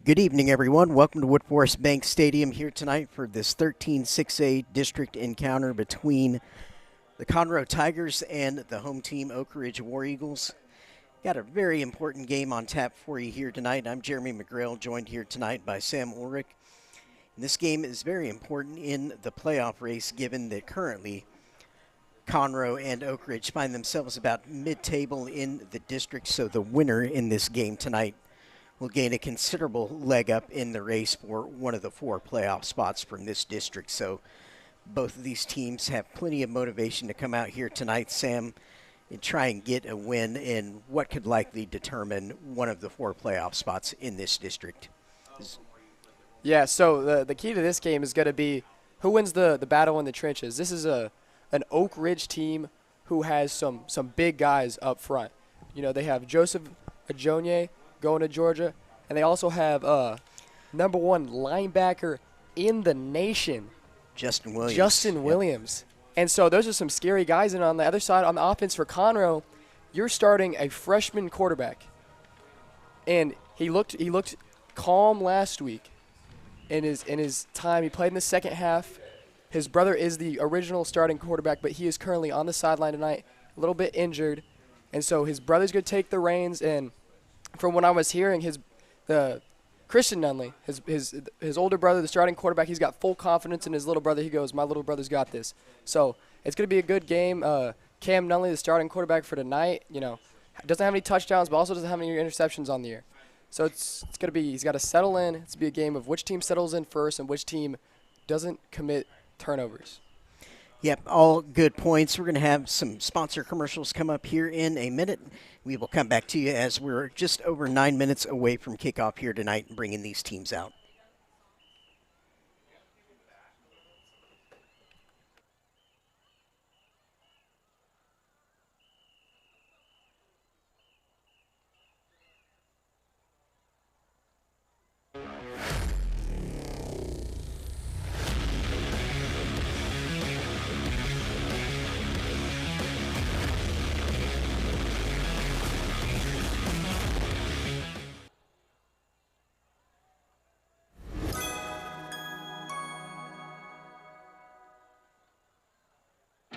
Good evening, everyone. Welcome to Woodforest Bank Stadium here tonight for this 13-6A district encounter between the Conroe Tigers and the home team Oak Ridge War Eagles. Got a very important game on tap for you here tonight. I'm Jeremy McGrail, joined here tonight by Sam Ulrich. And this game is very important in the playoff race, given that currently Conroe and Oak Ridge find themselves about mid-table in the district, so the winner in this game tonight will gain a considerable leg up in the race for one of the four playoff spots from this district. So both of these teams have plenty of motivation to come out here tonight, Sam, and try and get a win in what could likely determine one of the four playoff spots in this district. Yeah, so the key to this game is going to be who wins the battle in the trenches. This is an Oak Ridge team who has some big guys up front. You know, they have Joseph Ajonye going to Georgia, and they also have number one linebacker in the nation, Justin Williams. Yep. And so those are some scary guys. And on the other side, on the offense for Conroe, you're starting a freshman quarterback, and he looked calm last week. In his time, he played in the second half. His brother is the original starting quarterback, but he is currently on the sideline tonight, a little bit injured, and so his brother's going to take the reins. And from what I was hearing, the Christian Nunley, his older brother, the starting quarterback, he's got full confidence in his little brother. He goes, "My little brother's got this." So it's going to be a good game. Cam Nunley, the starting quarterback for tonight, doesn't have any touchdowns, but also doesn't have any interceptions on the year. So it's going to be, he's got to settle in. It's to be a game of which team settles in first and which team doesn't commit turnovers. Yep, all good points. We're going to have some sponsor commercials come up here in a minute. We will come back to you as we're just over 9 minutes away from kickoff here tonight and bringing these teams out.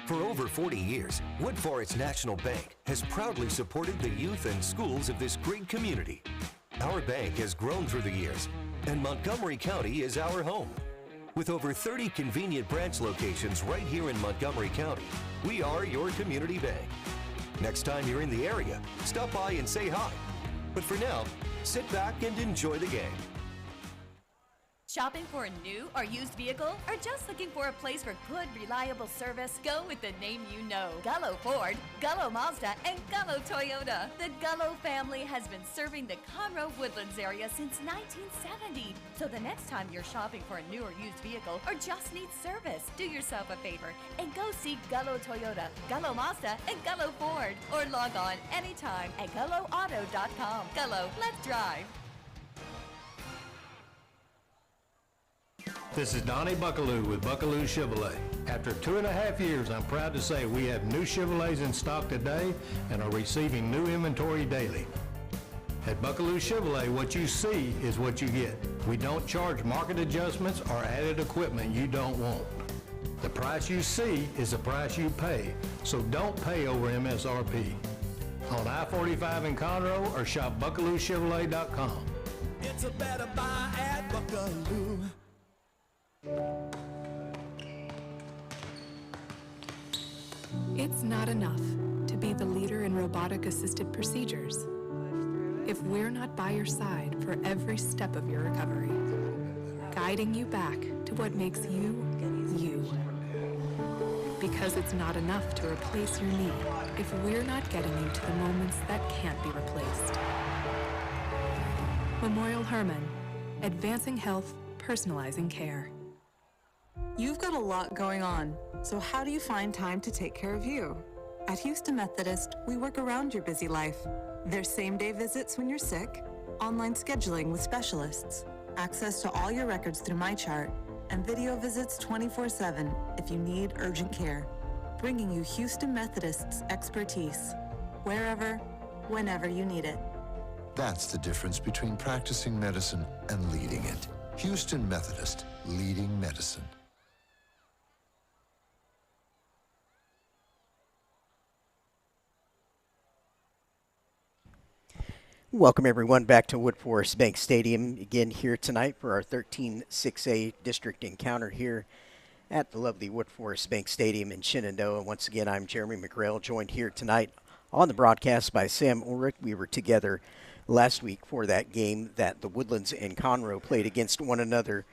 For over 40 years, Woodforest National Bank has proudly supported the youth and schools of this great community. Our bank has grown through the years, and Montgomery County is our home. With over 30 convenient branch locations right here in Montgomery County, we are your community bank. Next time you're in the area, stop by and say hi. But for now, sit back and enjoy the game. Shopping for a new or used vehicle, or just looking for a place for good, reliable service? Go with the name you know. Gullo Ford, Gullo Mazda, and Gullo Toyota. The Gullo family has been serving the Conroe Woodlands area since 1970. So the next time you're shopping for a new or used vehicle, or just need service, do yourself a favor and go see Gullo Toyota, Gullo Mazda, and Gullo Ford. Or log on anytime at GulloAuto.com. Gullo, let's drive. This is Donnie Buckaloo with Buckaloo Chevrolet. After 2.5 years, I'm proud to say we have new Chevrolets in stock today and are receiving new inventory daily. At Buckaloo Chevrolet, what you see is what you get. We don't charge market adjustments or added equipment you don't want. The price you see is the price you pay, so don't pay over MSRP. On I-45 in Conroe or shop BuckalooChevrolet.com. It's a better buy at Buckaloo. It's not enough to be the leader in robotic-assisted procedures if we're not by your side for every step of your recovery, guiding you back to what makes you, you. Because it's not enough to replace your knee if we're not getting you to the moments that can't be replaced. Memorial Hermann, advancing health, personalizing care. You've got a lot going on, so how do you find time to take care of you? At Houston Methodist, we work around your busy life. There's same-day visits when you're sick, online scheduling with specialists, access to all your records through MyChart, and video visits 24/7 if you need urgent care. Bringing you Houston Methodist's expertise, wherever, whenever you need it. That's the difference between practicing medicine and leading it. Houston Methodist, leading medicine. Welcome, everyone, back to Wood Forest Bank Stadium. Again, here tonight for our 13-6A district encounter here at the lovely Wood Forest Bank Stadium in Shenandoah. Once again, I'm Jeremy McGrail, joined here tonight on the broadcast by Sam Ulrich. We were together last week for that game that the Woodlands and Conroe played against one another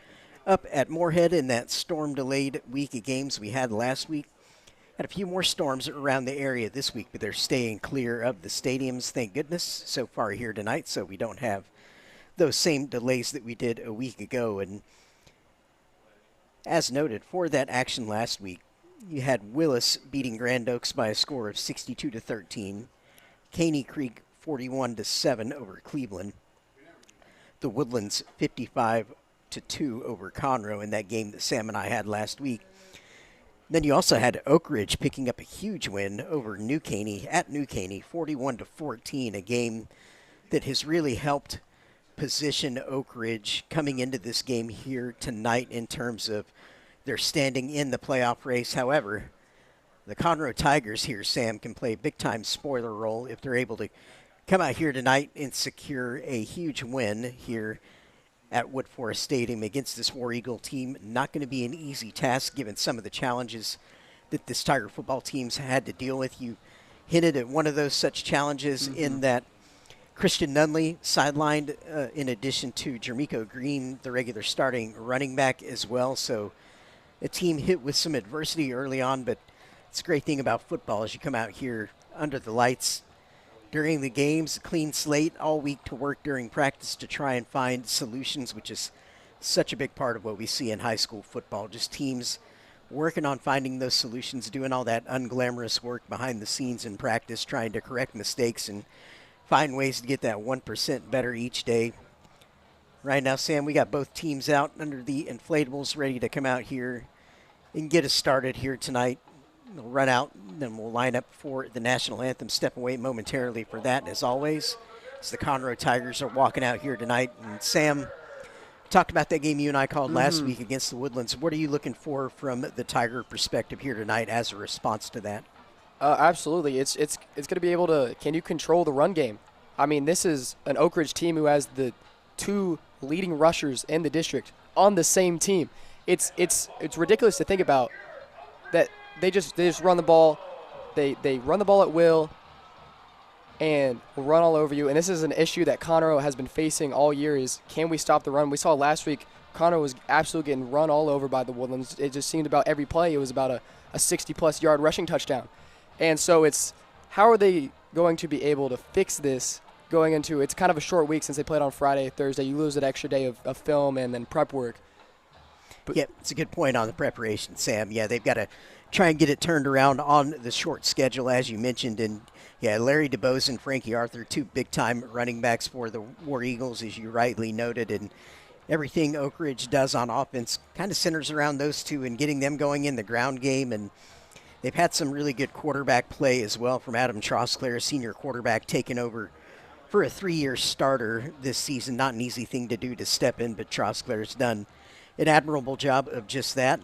up at Moorhead in that storm-delayed week of games we had last week. Had a few more storms around the area this week, but they're staying clear of the stadiums, thank goodness, so far here tonight, so we don't have those same delays that we did a week ago. And as noted, for that action last week, you had Willis beating Grand Oaks by a score of 62-13, Caney Creek 41-7 over Cleveland, the Woodlands 55-2 over Conroe in that game that Sam and I had last week. Then you also had Oak Ridge picking up a huge win over New Caney at New Caney, 41-14, a game that has really helped position Oak Ridge coming into this game here tonight in terms of their standing in the playoff race. However, the Conroe Tigers here, Sam, can play a big-time spoiler role if they're able to come out here tonight and secure a huge win here at Wood Forest Stadium against this War Eagle team. Not going to be an easy task given some of the challenges that this Tiger football team's had to deal with. You hinted at one of those such challenges in that Christian Nunley sidelined in addition to Jermico Green, the regular starting running back as well. So the team hit with some adversity early on, but it's a great thing about football is you come out here under the lights during the games, a clean slate all week to work during practice to try and find solutions, which is such a big part of what we see in high school football. Just teams working on finding those solutions, doing all that unglamorous work behind the scenes in practice, trying to correct mistakes and find ways to get that 1% better each day. Right now, Sam, we got both teams out under the inflatables ready to come out here and get us started here tonight. We'll run out, then we'll line up for the national anthem. Step away momentarily for that, and as always, as the Conroe Tigers are walking out here tonight. And Sam, talked about that game you and I called last week against the Woodlands. What are you looking for from the Tiger perspective here tonight as a response to that? Absolutely. It's going to be able to, can you control the run game? I mean, this is an Oak Ridge team who has the two leading rushers in the district on the same team. It's ridiculous to think about that. They just run the ball. They run the ball at will and will run all over you. And this is an issue that Conroe has been facing all year is can we stop the run? We saw last week Conroe was absolutely getting run all over by the Woodlands. It just seemed about every play it was about a 60-plus yard rushing touchdown. And so it's how are they going to be able to fix this going into it's kind of a short week since they played on Friday, Thursday. You lose that extra day of film and then prep work. But yeah, it's a good point on the preparation, Sam. Yeah, they've got to try and get it turned around on the short schedule, as you mentioned. And, yeah, Larry DeBose and Frankie Arthur, two big-time running backs for the War Eagles, as you rightly noted. And everything Oak Ridge does on offense kind of centers around those two and getting them going in the ground game. And they've had some really good quarterback play as well from Adam Trosclair, senior quarterback, taking over for a 3-year starter this season. Not an easy thing to do to step in, but Trosclair's done an admirable job of just that.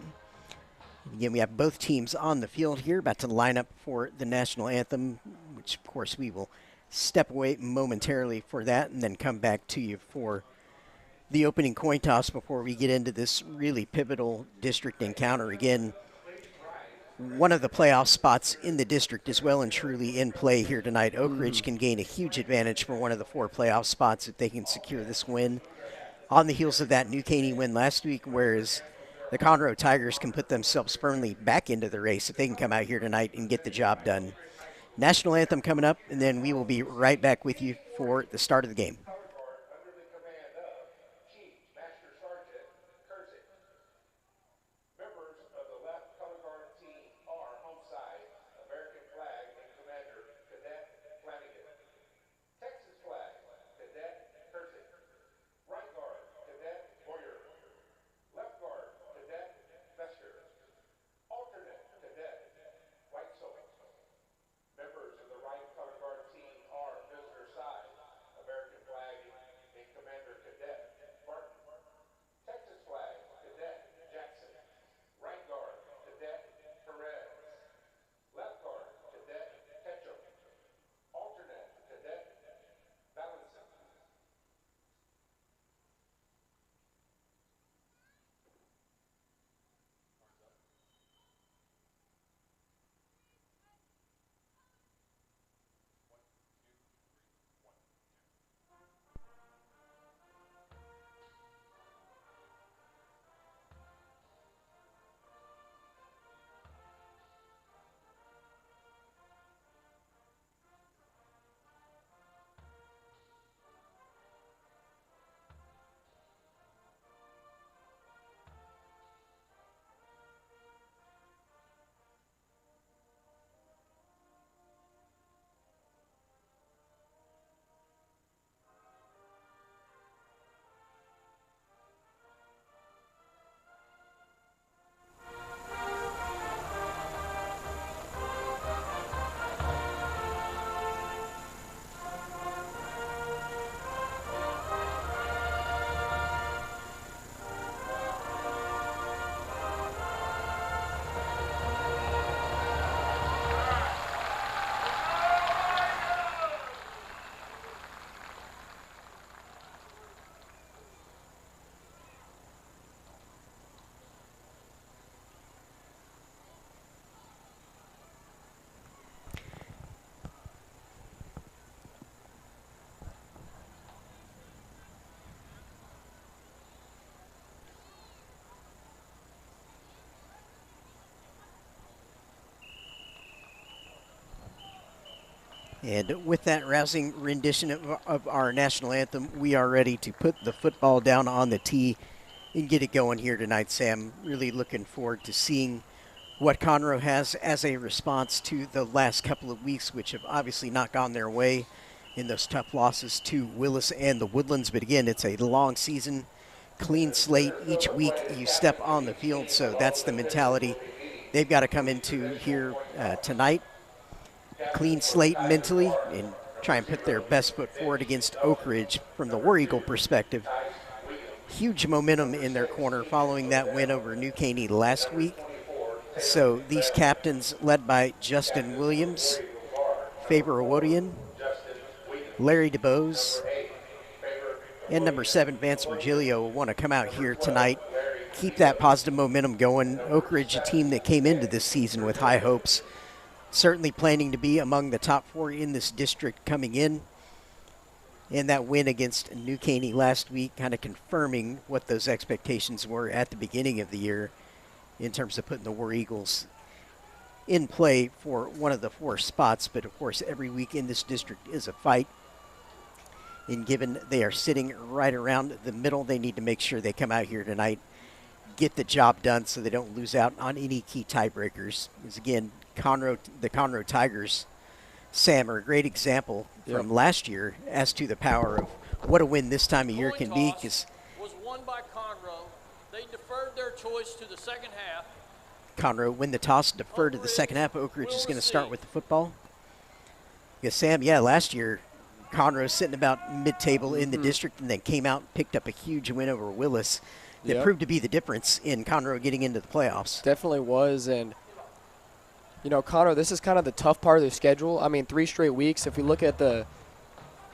Again, we have both teams on the field here, about to line up for the national anthem, which, of course, we will step away momentarily for that and then come back to you for the opening coin toss before we get into this really pivotal district encounter. Again, one of the playoff spots in the district is well and truly in play here tonight. Oak Ridge can gain a huge advantage for one of the 4 playoff spots if they can secure this win on the heels of that New Caney win last week, whereas the Conroe Tigers can put themselves firmly back into the race if they can come out here tonight and get the job done. National anthem coming up, and then we will be right back with you for the start of the game. And with that rousing rendition of our national anthem, we are ready to put the football down on the tee and get it going here tonight, Sam. Really looking forward to seeing what Conroe has as a response to the last couple of weeks, which have obviously not gone their way in those tough losses to Willis and the Woodlands. But again, it's a long season, clean slate. Each week you step on the field, so that's the mentality they've got to come into here tonight. Clean slate mentally and try and put their best foot forward against Oak Ridge from the War Eagle perspective. Huge momentum in their corner following that win over New Caney last week. So these captains, led by Justin Williams, Faber Awodian, Larry DeBose, and number 7, Vance Virgilio, will want to come out here tonight, keep that positive momentum going. Oak Ridge, a team that came into this season with high hopes, certainly planning to be among the top 4 in this district coming in. And that win against New Caney last week kind of confirming what those expectations were at the beginning of the year in terms of putting the War Eagles in play for one of the 4 spots. But of course, every week in this district is a fight. And given they are sitting right around the middle, they need to make sure they come out here tonight, get the job done so they don't lose out on any key tiebreakers. Because again, the Conroe Tigers, Sam, are a great example from last year as to the power of what a win this time of year can be. Because was won by Conroe. They deferred their choice to the second half. Conroe win the toss, defer to the second half. Oak Ridge is going to start with the football. Because Sam, last year Conroe sitting about mid-table in the district, and then came out and picked up a huge win over Willis that proved to be the difference in Conroe getting into the playoffs. Definitely was. And you know, Conroe, this is kind of the tough part of their schedule. I mean, 3 straight weeks. If we look at the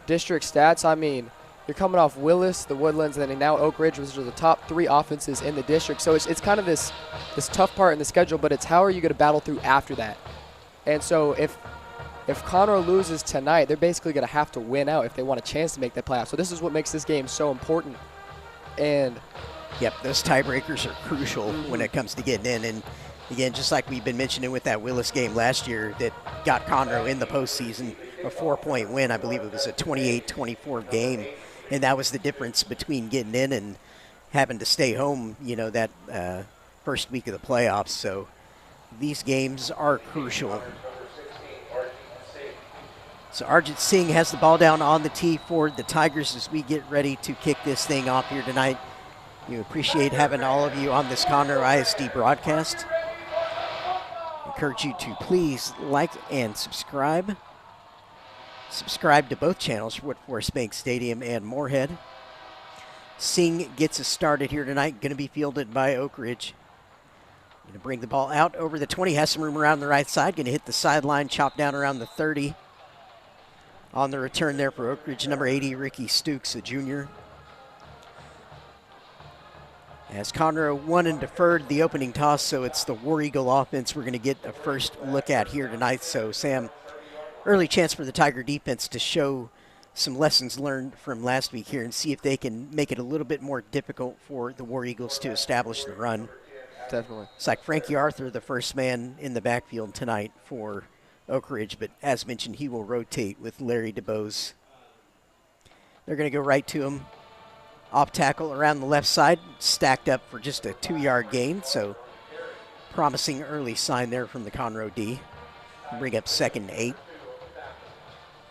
district stats, I mean, you're coming off Willis, the Woodlands, and then now Oak Ridge, which are the top 3 offenses in the district. So it's kind of this tough part in the schedule, but it's how are you going to battle through after that? And so if Conroe loses tonight, they're basically going to have to win out if they want a chance to make the playoffs. So this is what makes this game so important. And yep, those tiebreakers are crucial when it comes to getting in. And again, just like we've been mentioning with that Willis game last year that got Conroe in the postseason, a 4-point win. I believe it was a 28-24 game. And that was the difference between getting in and having to stay home, you know, that first week of the playoffs. So these games are crucial. So Arjit Singh has the ball down on the tee for the Tigers as we get ready to kick this thing off here tonight. We appreciate having all of you on this Conroe ISD broadcast. Encourage you to please like and subscribe. Subscribe to both channels, Woodforest Bank Stadium and Moorhead. Singh gets us started here tonight, going to be fielded by Oak Ridge. Going to bring the ball out over the 20, has some room around the right side, going to hit the sideline, chop down around the 30. On the return there for Oak Ridge, number 80, Ricky Stukes, a junior. As Conroe won and deferred the opening toss, so it's the War Eagle offense we're going to get a first look at here tonight. So, Sam, early chance for the Tiger defense to show some lessons learned from last week here and see if they can make it a little bit more difficult for the War Eagles to establish the run. Definitely. It's like Frankie Arthur, the first man in the backfield tonight for Oak Ridge, but as mentioned, he will rotate with Larry DeBose. They're going to go right to him. Off tackle around the left side, stacked up for just a 2-yard gain, so promising early sign there from the Conroe D. Bring up 2nd and 8.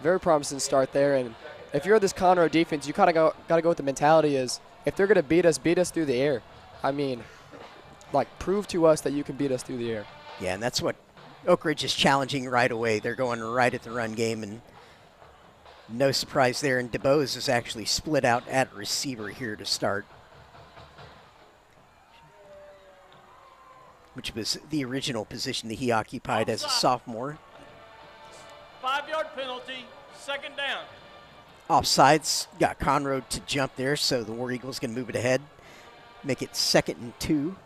Very promising start there, and if you're this Conroe defense, you kind of got to go with the mentality is if they're going to beat us through the air. I mean, like, prove to us that you can beat us through the air. Yeah, and that's what Oak Ridge is challenging right away. They're going right at the run game, and no surprise there. And DeBose is actually split out at receiver here to start, which was the original position that he occupied as a sophomore. 5-yard penalty, 2nd down. Offsides, got Conroe to jump there, so the War Eagles going to move it ahead, make it 2nd and 2.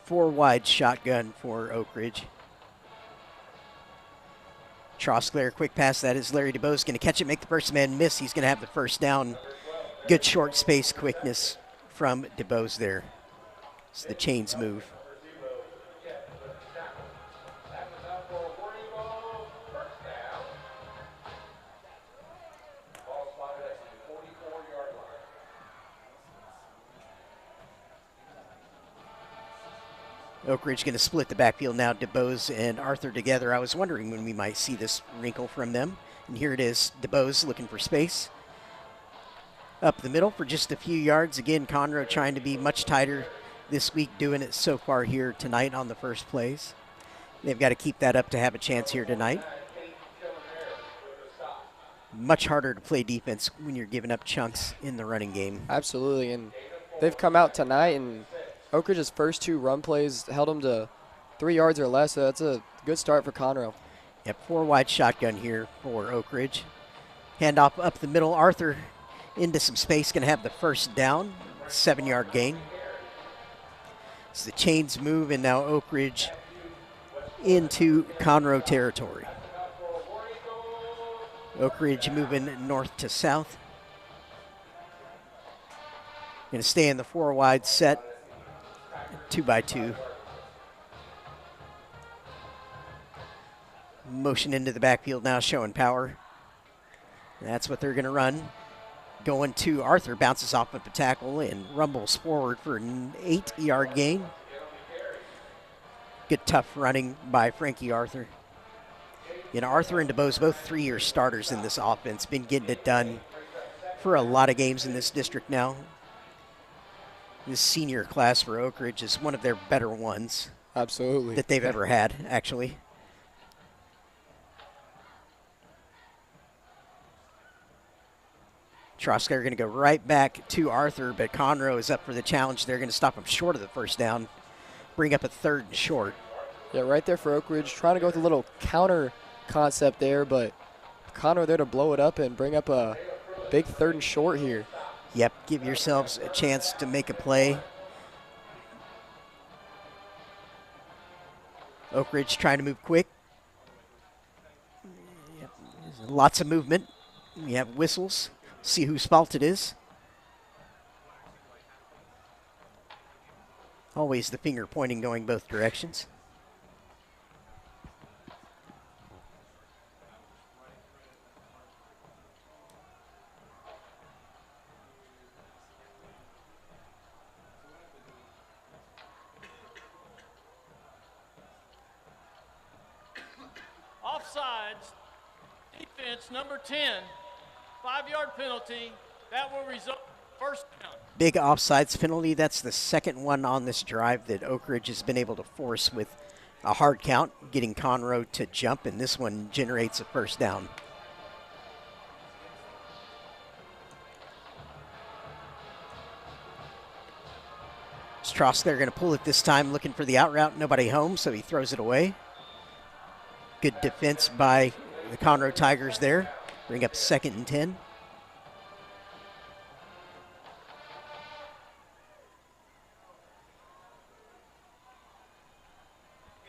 4-wide shotgun for Oak Ridge. Trosclair, quick pass. That is Larry DeBose going to catch it, make the first man miss. He's going to have the first down. Good short space quickness from DeBose there. It's the chains move. Oak Ridge going to split the backfield now. DeBose and Arthur together. I was wondering when we might see this wrinkle from them. And here it is. DeBose looking for space. Up the middle for just a few yards. Again, Conroe trying to be much tighter this week, doing it so far here tonight on the first plays. They've got to keep that up to have a chance here tonight. Much harder to play defense when you're giving up chunks in the running game. Absolutely, and they've come out tonight, and Oak Ridge's first 2 run plays held them to 3 yards or less, so that's a good start for Conroe. Yep, 4 wide shotgun here for Oak Ridge. Handoff up the middle. Arthur into some space, going to have the first down, 7-yard gain. As the chains move, and now Oak Ridge into Conroe territory. Oak Ridge moving north to south. Going to stay in the 4 wide set, 2x2. Motion into the backfield now, showing power. That's what they're going to run. Going to Arthur, bounces off of the tackle and rumbles forward for an 8-yard gain. Good tough running by Frankie Arthur. You know, Arthur and DeBose, both 3-year starters in this offense, been getting it done for a lot of games in this district now. This senior class for Oak Ridge is one of their better ones. Absolutely. That they've ever had, actually. Troskler going to go right back to Arthur, but Conroe is up for the challenge. They're going to stop him short of the first down, bring up a 3rd and short. Yeah, right there for Oak Ridge, trying to go with a little counter concept there, but Conroe there to blow it up and bring up a big 3rd and short here. Yep, give yourselves a chance to make a play. Oak Ridge trying to move quick. Yep. Lots of movement. We have whistles. See whose fault it is. Always the finger pointing going both directions. Offsides, defense number 10. 5-yard penalty. That will result first down. Big offsides penalty. That's the second one on this drive that Oak Ridge has been able to force with a hard count, getting Conroe to jump, and this one generates a first down. Troskler going to pull it this time, looking for the out route. Nobody home, so he throws it away. Good defense by the Conroe Tigers there. Bring up 2nd and 10.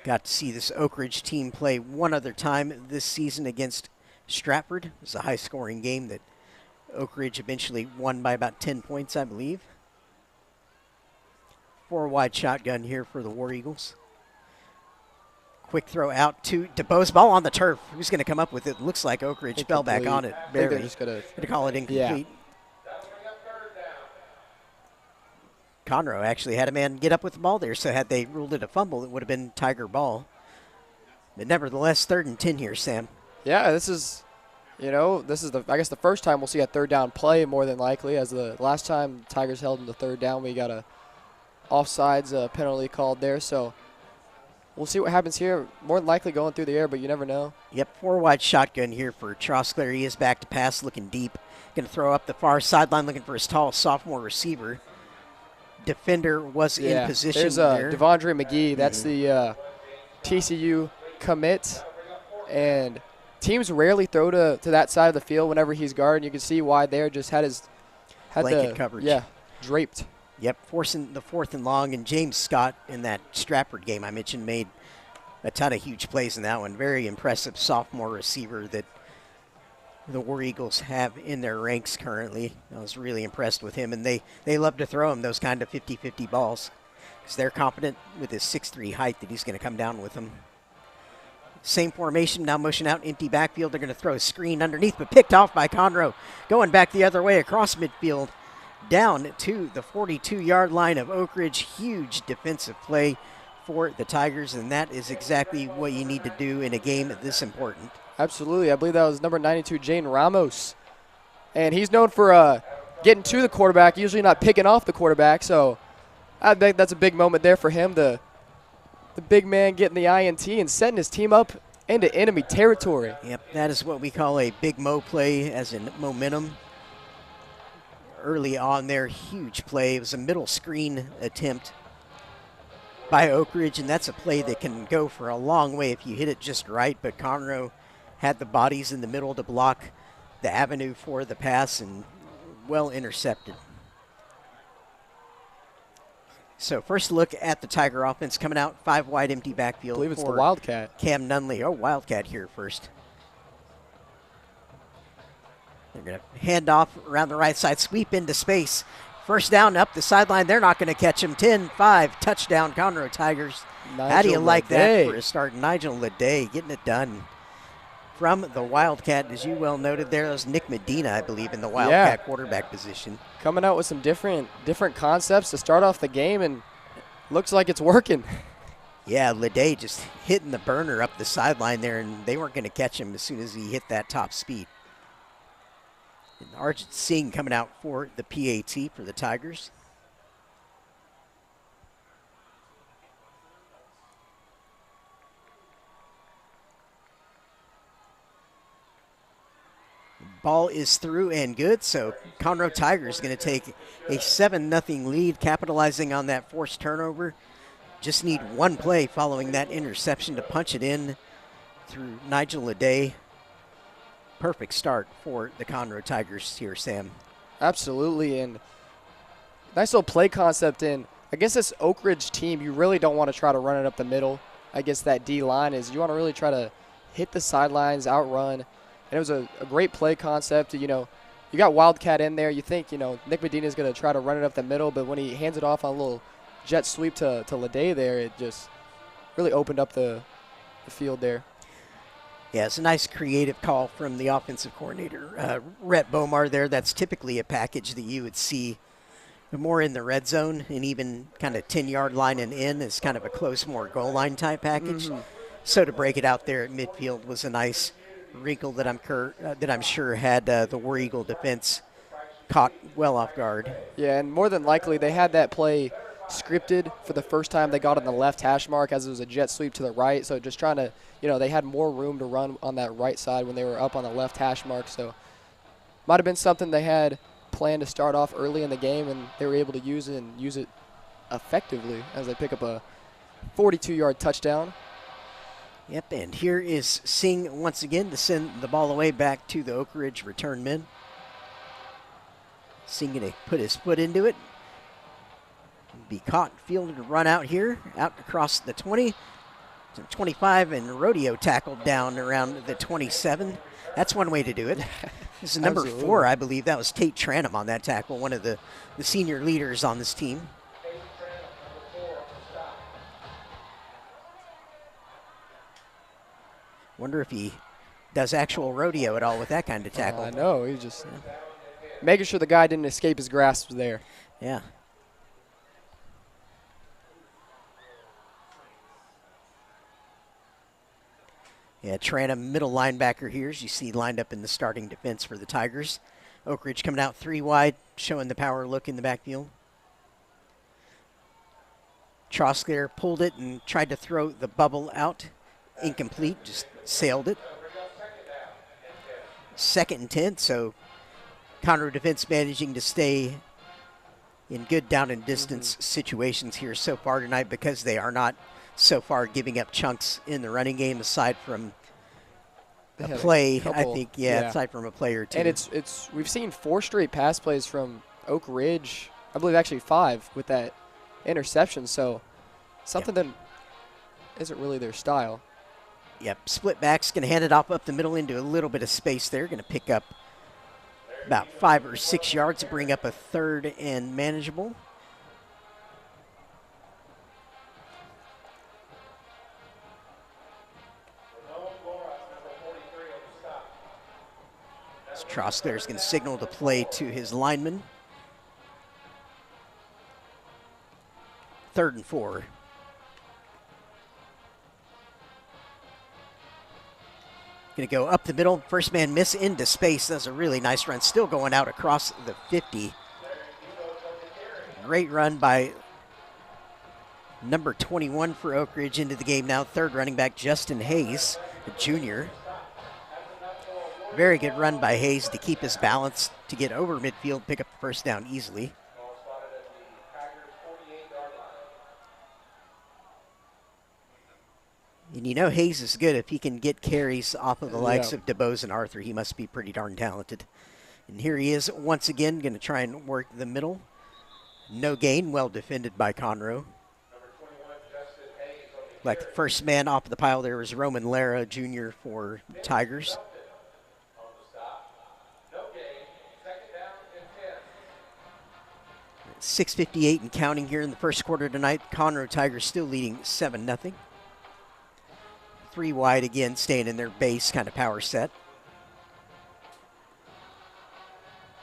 Got to see this Oak Ridge team play one other time this season against Stratford. It was a high-scoring game that Oak Ridge eventually won by about 10 points, I believe. 4 wide shotgun here for the War Eagles. Quick throw out to DeBose. Ball on the turf. Who's going to come up with it? Looks like Oak Ridge fell back on it. They're just going to call it incomplete. Yeah. Conroe actually had a man get up with the ball there, so had they ruled it a fumble, it would have been Tiger ball. But nevertheless, 3rd and 10 here, Sam. Yeah, this is, I guess the first time we'll see a 3rd down play more than likely, as the last time Tigers held in the 3rd down, we got a offsides penalty called there, so we'll see what happens here. More than likely going through the air, but you never know. Yep, 4 wide shotgun here for Troskler. He is back to pass, looking deep. Going to throw up the far sideline, looking for his tall sophomore receiver. Defender was in position. There's Devondre McGee. That's the TCU commit. And teams rarely throw to that side of the field whenever he's guarding. You can see why there, just had blanket coverage. Yeah, draped. Yep, forcing the 4th and long. And James Scott in that Stratford game I mentioned made a ton of huge plays in that one. Very impressive sophomore receiver that the War Eagles have in their ranks currently. I was really impressed with him, and they love to throw him those kind of 50-50 balls because they're confident with his 6'3" height that he's going to come down with them. Same formation, now motion out, empty backfield. They're going to throw a screen underneath, but picked off by Conroe. Going back the other way across midfield, down to the 42-yard line of Oak Ridge. Huge defensive play for the Tigers, and that is exactly what you need to do in a game this important. Absolutely. I believe that was number 92, Jane Ramos. And he's known for getting to the quarterback, usually not picking off the quarterback. So I think that's a big moment there for him, the big man getting the INT and setting his team up into enemy territory. Yep, that is what we call a big Mo play, as in momentum. Early on there, huge play. It was a middle screen attempt by Oak Ridge, and that's a play that can go for a long way if you hit it just right. But Conroe had the bodies in the middle to block the avenue for the pass, and well intercepted. So first look at the Tiger offense coming out, 5 wide empty backfield. I believe it's the Wildcat. Cam Nunley. Oh, Wildcat here first. They're going to hand off around the right side, sweep into space. First down up the sideline. They're not going to catch him. 10-5, touchdown, Conroe Tigers. How do you like that for a start? Nigel Leday getting it done from the Wildcat. As you well noted there, that was Nick Medina, I believe, in the Wildcat quarterback position. Coming out with some different concepts to start off the game, and looks like it's working. Yeah, Leday just hitting the burner up the sideline there, and they weren't going to catch him as soon as he hit that top speed. And Arjit Singh coming out for the PAT for the Tigers. Ball is through and good, so Conroe Tigers going to take a 7-0 lead, capitalizing on that forced turnover. Just need one play following that interception to punch it in through Nigel Leday. Perfect start for the Conroe Tigers here, Sam. Absolutely, and nice little play concept. And I guess this Oak Ridge team, you really don't want to try to run it up the middle. I guess that D line is, you want to really try to hit the sidelines, outrun. And it was a great play concept. You know, you got Wildcat in there. You think, you know, Nick Medina is going to try to run it up the middle, but when he hands it off on a little jet sweep to Leday there, it just really opened up the field there. Yeah, it's a nice creative call from the offensive coordinator, Rhett Bomar there. That's typically a package that you would see more in the red zone, and even kind of 10-yard line and in is kind of a close, more goal line type package. So to break it out there at midfield was a nice wrinkle that I'm sure had the War Eagle defense caught well off guard. Yeah, and more than likely they had that play scripted for the first time they got on the left hash mark, as it was a jet sweep to the right. So just trying to, you know, they had more room to run on that right side when they were up on the left hash mark. So might have been something they had planned to start off early in the game, and they were able to use it and use it effectively as they pick up a 42-yard touchdown. Yep, and here is Singh once again to send the ball away back to the Oak Ridge return men. Singh going to put his foot into it. Be caught, fielded, run out here, out across the 20, to 25, and rodeo tackled down around the 27. That's one way to do it. This is number 4, I believe. That was Tate Tranum on that tackle, one of the senior leaders on this team. Wonder if he does actual rodeo at all with that kind of tackle. I know. He's just making sure the guy didn't escape his grasp there. Yeah. Yeah, Tranum, middle linebacker here, as you see lined up in the starting defense for the Tigers. Oak Ridge coming out 3 wide, showing the power look in the backfield. Trosk there pulled it and tried to throw the bubble out. Incomplete, just sailed it. 2nd and 10, so Conroe defense managing to stay in good down and distance situations here so far tonight, because they are not so far giving up chunks in the running game, aside from a play, I think, aside from a play or two. And it's we've seen 4 straight pass plays from Oak Ridge, I believe actually 5 with that interception, so something that isn't really their style. Yep, split back's going to hand it off up the middle into a little bit of space there. Going to pick up about 5 or 6 yards to bring up a 3rd and manageable. Trosk there is going to signal to play to his lineman. 3rd and 4. Going to go up the middle. First man miss into space. That's a really nice run. Still going out across the 50. Great run by number 21 for Oak Ridge into the game now. Third running back, Justin Hayes, a junior. Very good run by Hayes to keep his balance, to get over midfield, pick up the first down easily. And you know Hayes is good if he can get carries off of the likes of DeBose and Arthur. He must be pretty darn talented. And here he is once again, going to try and work the middle. No gain, well defended by Conroe. Like the first man off the pile there was Roman Lara, Jr. for Tigers. .658 and counting here in the first quarter tonight. Conroe Tigers still leading 7-0. 3 wide again, staying in their base kind of power set.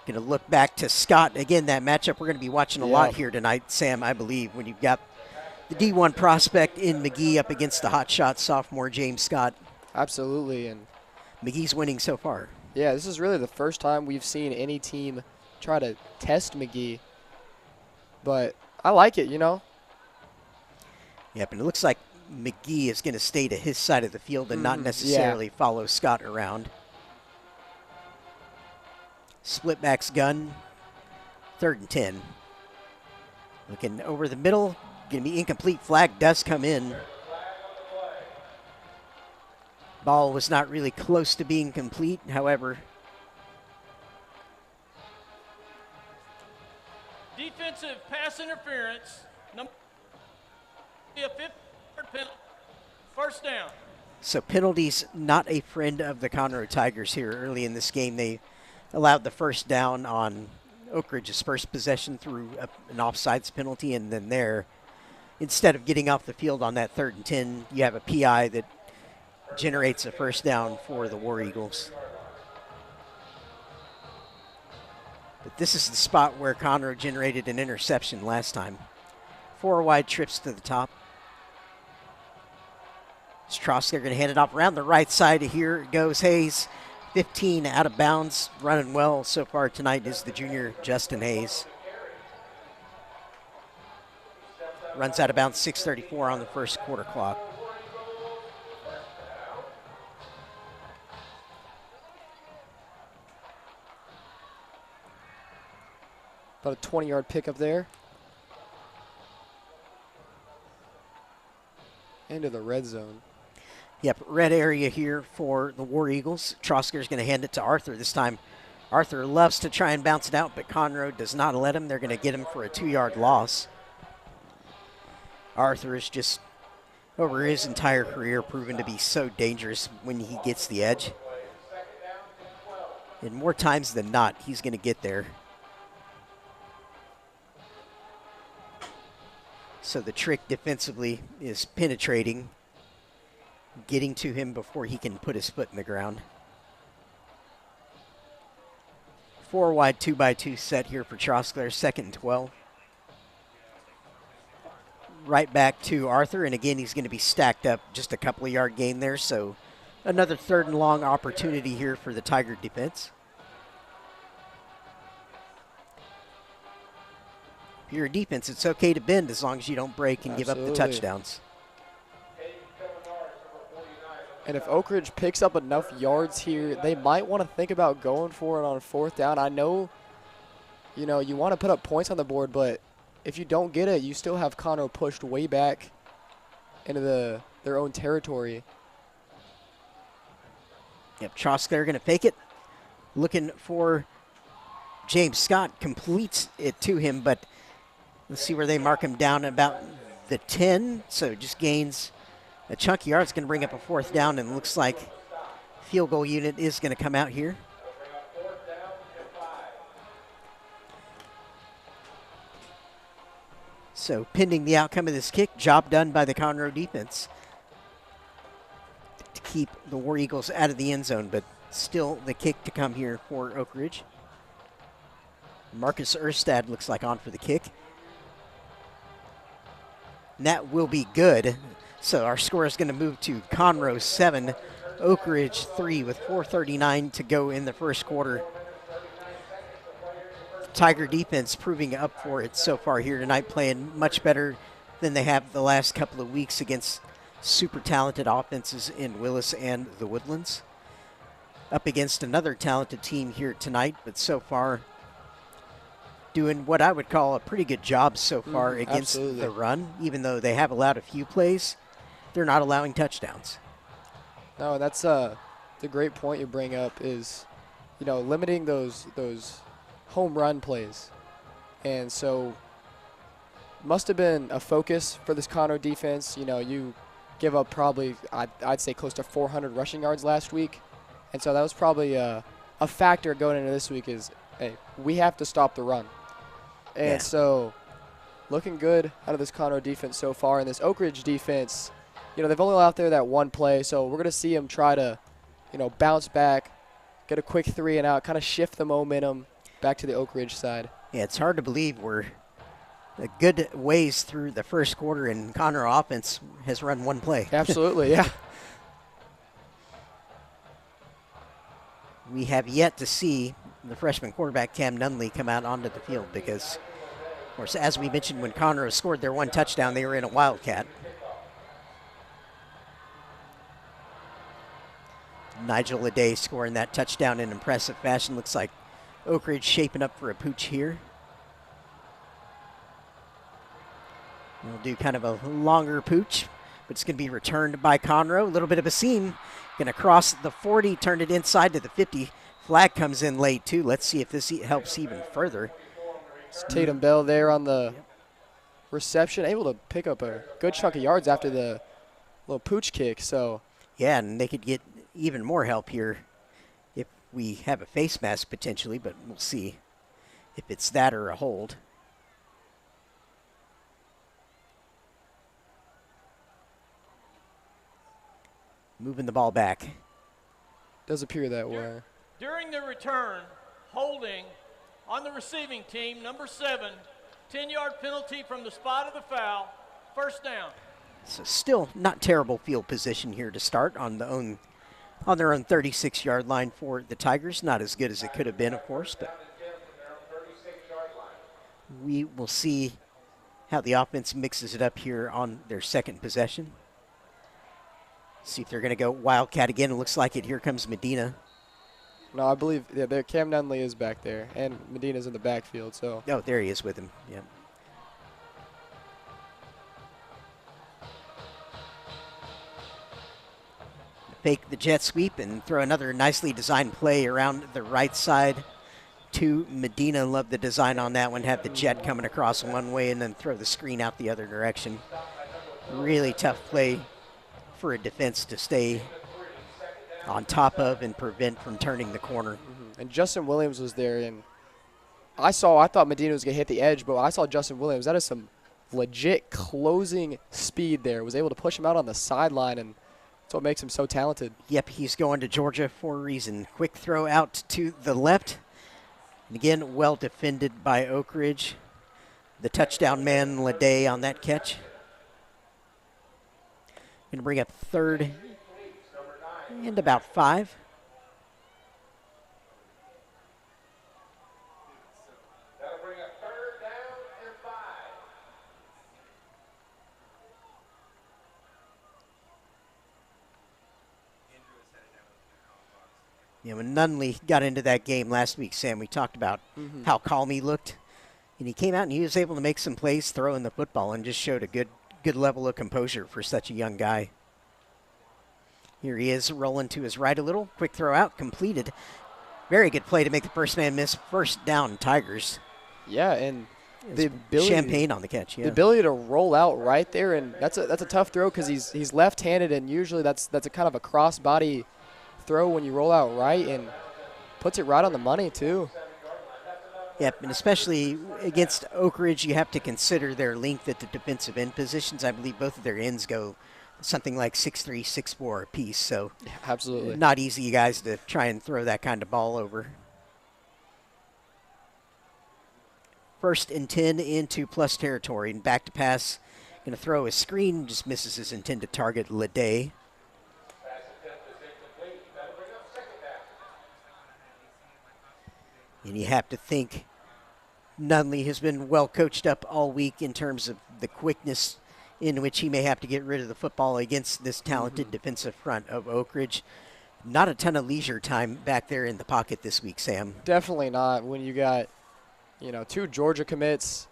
Going to look back to Scott. Again, that matchup we're going to be watching a lot here tonight, Sam, I believe, when you've got the D1 prospect in McGee up against the hotshot sophomore James Scott. Absolutely. And McGee's winning so far. Yeah, this is really the first time we've seen any team try to test McGee. But I like it, you know. Yep, and it looks like McGee is going to stay to his side of the field and not necessarily follow Scott around. Split backs gun, 3rd and 10. Looking over the middle, going to be incomplete. Flag does come in. Ball was not really close to being complete, however. Defensive pass interference. Number a 5th penalty. First down. So penalties not a friend of the Conroe Tigers here early in this game. They allowed the first down on Oak Ridge's first possession through an offsides penalty, and then there, instead of getting off the field on that 3rd and 10, you have a PI that generates a first down for the War Eagles. But this is the spot where Conroe generated an interception last time. 4 wide trips to the top. Strauss, they're going to hand it off around the right side. Here goes Hayes. 15 out of bounds. Running well so far tonight is the junior Justin Hayes. Runs out of bounds, 6:34 on the first quarter clock. About a 20-yard pickup there. Into the red zone. Yep, red area here for the War Eagles. Trosker's going to hand it to Arthur this time. Arthur loves to try and bounce it out, but Conroe does not let him. They're going to get him for a 2-yard loss. Arthur is just, over his entire career, proven to be so dangerous when he gets the edge. And more times than not, he's going to get there. So the trick defensively is penetrating, getting to him before he can put his foot in the ground. 4 wide, 2x2 set here for Troskler, 2nd and 12. Right back to Arthur, and again, he's going to be stacked up, just a couple of yard gain there, so another 3rd and long opportunity here for the Tiger defense. If you're a defense, it's okay to bend as long as you don't break and give up the touchdowns. And if Oak Ridge picks up enough yards here, they might want to think about going for it on 4th down. I know, you know, you want to put up points on the board, but if you don't get it, you still have Conroe pushed way back into their own territory. Yep, Troskler going to fake it. Looking for James Scott, completes it to him, but let's see where they mark him down, about the 10, so just gains a chunk of yards. Going to bring up a 4th down, and looks like field goal unit is going to come out here. So pending the outcome of this kick, job done by the Conroe defense to keep the War Eagles out of the end zone, but still the kick to come here for Oak Ridge. Marcus Erstad looks like on for the kick. And that will be good. So our score is going to move to Conroe 7, Oak Ridge 3 with 4:39 to go in the first quarter. Tiger defense proving up for it so far here tonight, playing much better than they have the last couple of weeks against super talented offenses in Willis and the Woodlands. Up against another talented team here tonight, but so far doing what I would call a pretty good job so far against the run. Even though they have allowed a few plays, they're not allowing touchdowns. No, that's the great point you bring up is, limiting those home run plays. And so must have been a focus for this Conroe defense. You give up probably, I'd say, close to 400 rushing yards last week. And so that was probably a factor going into this week is, hey, we have to stop the run. And so looking good out of this Conroe defense so far. And this Oak Ridge defense, they've only allowed there that one play. So we're going to see them try to, bounce back, get a quick 3 and out, kind of shift the momentum back to the Oak Ridge side. Yeah, it's hard to believe we're a good ways through the first quarter and Conroe offense has run one play. Absolutely, yeah. We have yet to see the freshman quarterback Cam Nunley come out onto the field because, of course, as we mentioned, when Conroe scored their one touchdown, they were in a Wildcat. Nigel Leday scoring that touchdown in impressive fashion. Looks like Oak Ridge shaping up for a pooch here. We'll do kind of a longer pooch, but it's going to be returned by Conroe. A little bit of a seam. Going to cross the 40, turn it inside to the 50. Flag comes in late, too. Let's see if this helps even further. It's Tatum Bell there on the reception, able to pick up a good chunk of yards after the little pooch kick. So yeah, and they could get even more help here if we have a face mask potentially, but we'll see if it's that or a hold. Moving the ball back. Does appear that way. During the return, holding on the receiving team, number 7, 10-yard penalty from the spot of the foul, first down. So still not terrible field position here to start on their own 36-yard line for the Tigers. Not as good as it could have been, of course, but we will see how the offense mixes it up here on their second possession. See if they're going to go Wildcat again. It looks like it. Here comes Medina. No, I believe Cam Nunley is back there, and Medina's in the backfield. So. Oh, there he is with him. Yeah. Fake the jet sweep and throw another nicely designed play around the right side to Medina. Love the design on that one. Have the jet coming across one way and then throw the screen out the other direction. Really tough play for a defense to stay on top of and prevent from turning the corner. And Justin Williams was there, and I thought Medina was going to hit the edge, but I saw Justin Williams. That is some legit closing speed there. Was able to push him out on the sideline, and that's what makes him so talented. Yep, he's going to Georgia for a reason. Quick throw out to the left. And again, well defended by Oak Ridge. The touchdown man, Leday, on that catch. Going to bring up third and about 5. When Nunley got into that game last week, Sam, we talked about how calm he looked. And he came out and he was able to make some plays throwing the football and just showed a good level of composure for such a young guy. Here he is rolling to his right a little. Quick throw out, completed. Very good play to make the first man miss. First down, Tigers. Yeah, and the ability, Champagne on the catch. Yeah. The ability to roll out right there, and that's a tough throw because he's left-handed, and usually that's a kind of a cross-body throw when you roll out right, and puts it right on the money too. Yep, and especially against Oak Ridge, you have to consider their length at the defensive end positions. I believe both of their ends go something like 6'3", 6'4" apiece. So yeah, absolutely not easy, guys, to try and throw that kind of ball over. 1st and 10 into plus territory, and back to pass. Going to throw a screen, just misses his intended target, Leday. And you have to think Nunley has been well coached up all week in terms of the quickness in which he may have to get rid of the football against this talented defensive front of Oak Ridge. Not a ton of leisure time back there in the pocket this week, Sam. Definitely not when you got, 2 Georgia commits.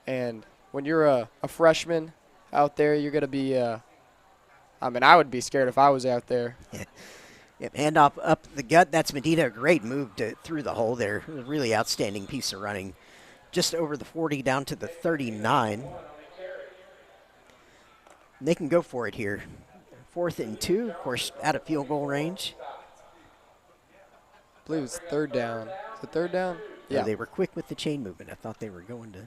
And when you're a freshman out there, you're going to be, I would be scared if I was out there. Yeah. Yep, handoff up the gut. That's Medina. Great move through the hole there. A really outstanding piece of running. Just over the 40 down to the 39. And they can go for it here. 4th and 2, of course, out of field goal range. I believe it's 3rd down. Is it 3rd down? Yeah. Yeah. They were quick with the chain movement. I thought they were going to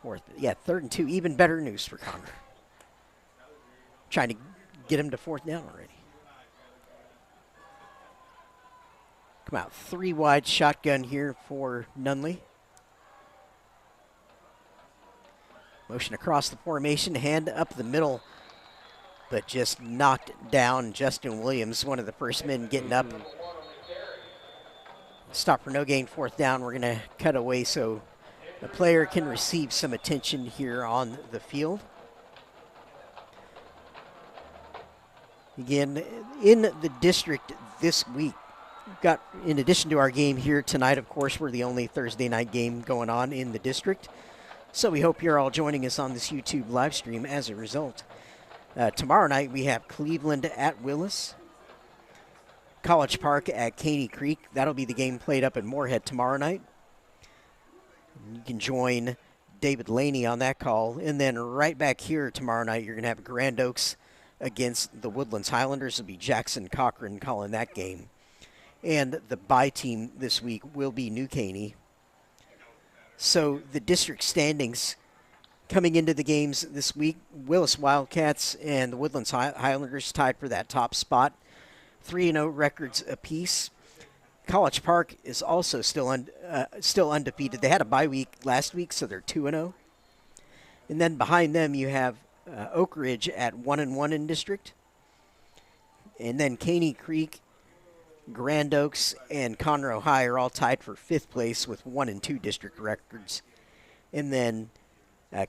4th. Yeah, 3rd and 2. Even better news for Conroe. Trying to get him to 4th down already. Come out 3 wide shotgun here for Nunley. Motion across the formation, hand up the middle, but just knocked down. Justin Williams, one of the first men getting up. Stop for no gain, 4th down. We're going to cut away so the player can receive some attention here on the field. Again, in the district this week, got, in addition to our game here tonight, of course, we're the only Thursday night game going on in the district. So we hope you're all joining us on this YouTube live stream as a result. Tomorrow night we have Cleveland at Willis, College Park at Caney Creek. That'll be the game played up in Moorhead tomorrow night. You can join David Laney on that call. And then right back here tomorrow night, you're going to have Grand Oaks against the Woodlands Highlanders. It'll be Jackson Cochran calling that game. And the bye team this week will be New Caney. So the district standings coming into the games this week, Willis Wildcats and the Woodlands Highlanders tied for that top spot. 3-0 records apiece. College Park is also still undefeated. They had a bye week last week, so they're 2-0. And then behind them you have Oak Ridge at 1-1 in district. And then Caney Creek, Grand Oaks, and Conroe High are all tied for 5th place with 1-2 district records. And then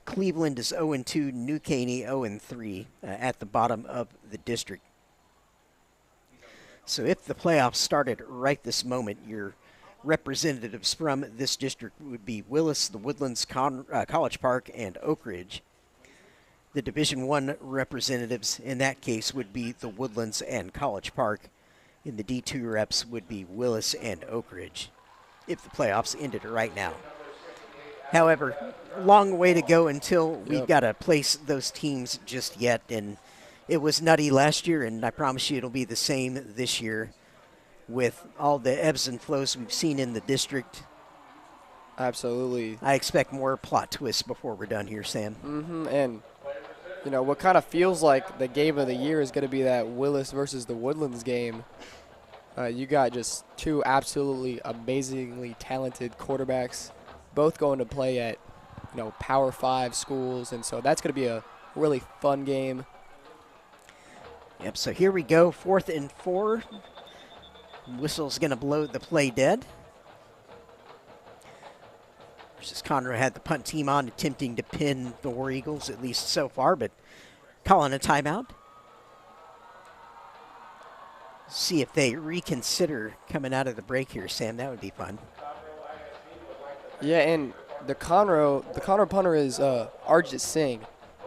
Cleveland is 0-2, New Caney 0-3 at the bottom of the district. So if the playoffs started right this moment, your representatives from this district would be Willis, the Woodlands, College Park, and Oak Ridge. The Division I representatives in that case would be the Woodlands and College Park. In the D2 reps would be Willis and Oak Ridge if the playoffs ended right now. However, long way to go until we've got to place those teams just yet. And it was nutty last year, and I promise you it'll be the same this year with all the ebbs and flows we've seen in the district. Absolutely. I expect more plot twists before we're done here, Sam. And, what kind of feels like the game of the year is going to be that Willis versus the Woodlands game. You got just 2 absolutely amazingly talented quarterbacks, both going to play at, Power 5 schools. And so that's going to be a really fun game. Yep, so here we go, 4th and 4. Whistle's going to blow the play dead. Versus Conroe had the punt team on, attempting to pin the War Eagles, at least so far, but calling a timeout. See if they reconsider coming out of the break here, Sam. That would be fun. Yeah, and the Conroe punter is Arjit Singh.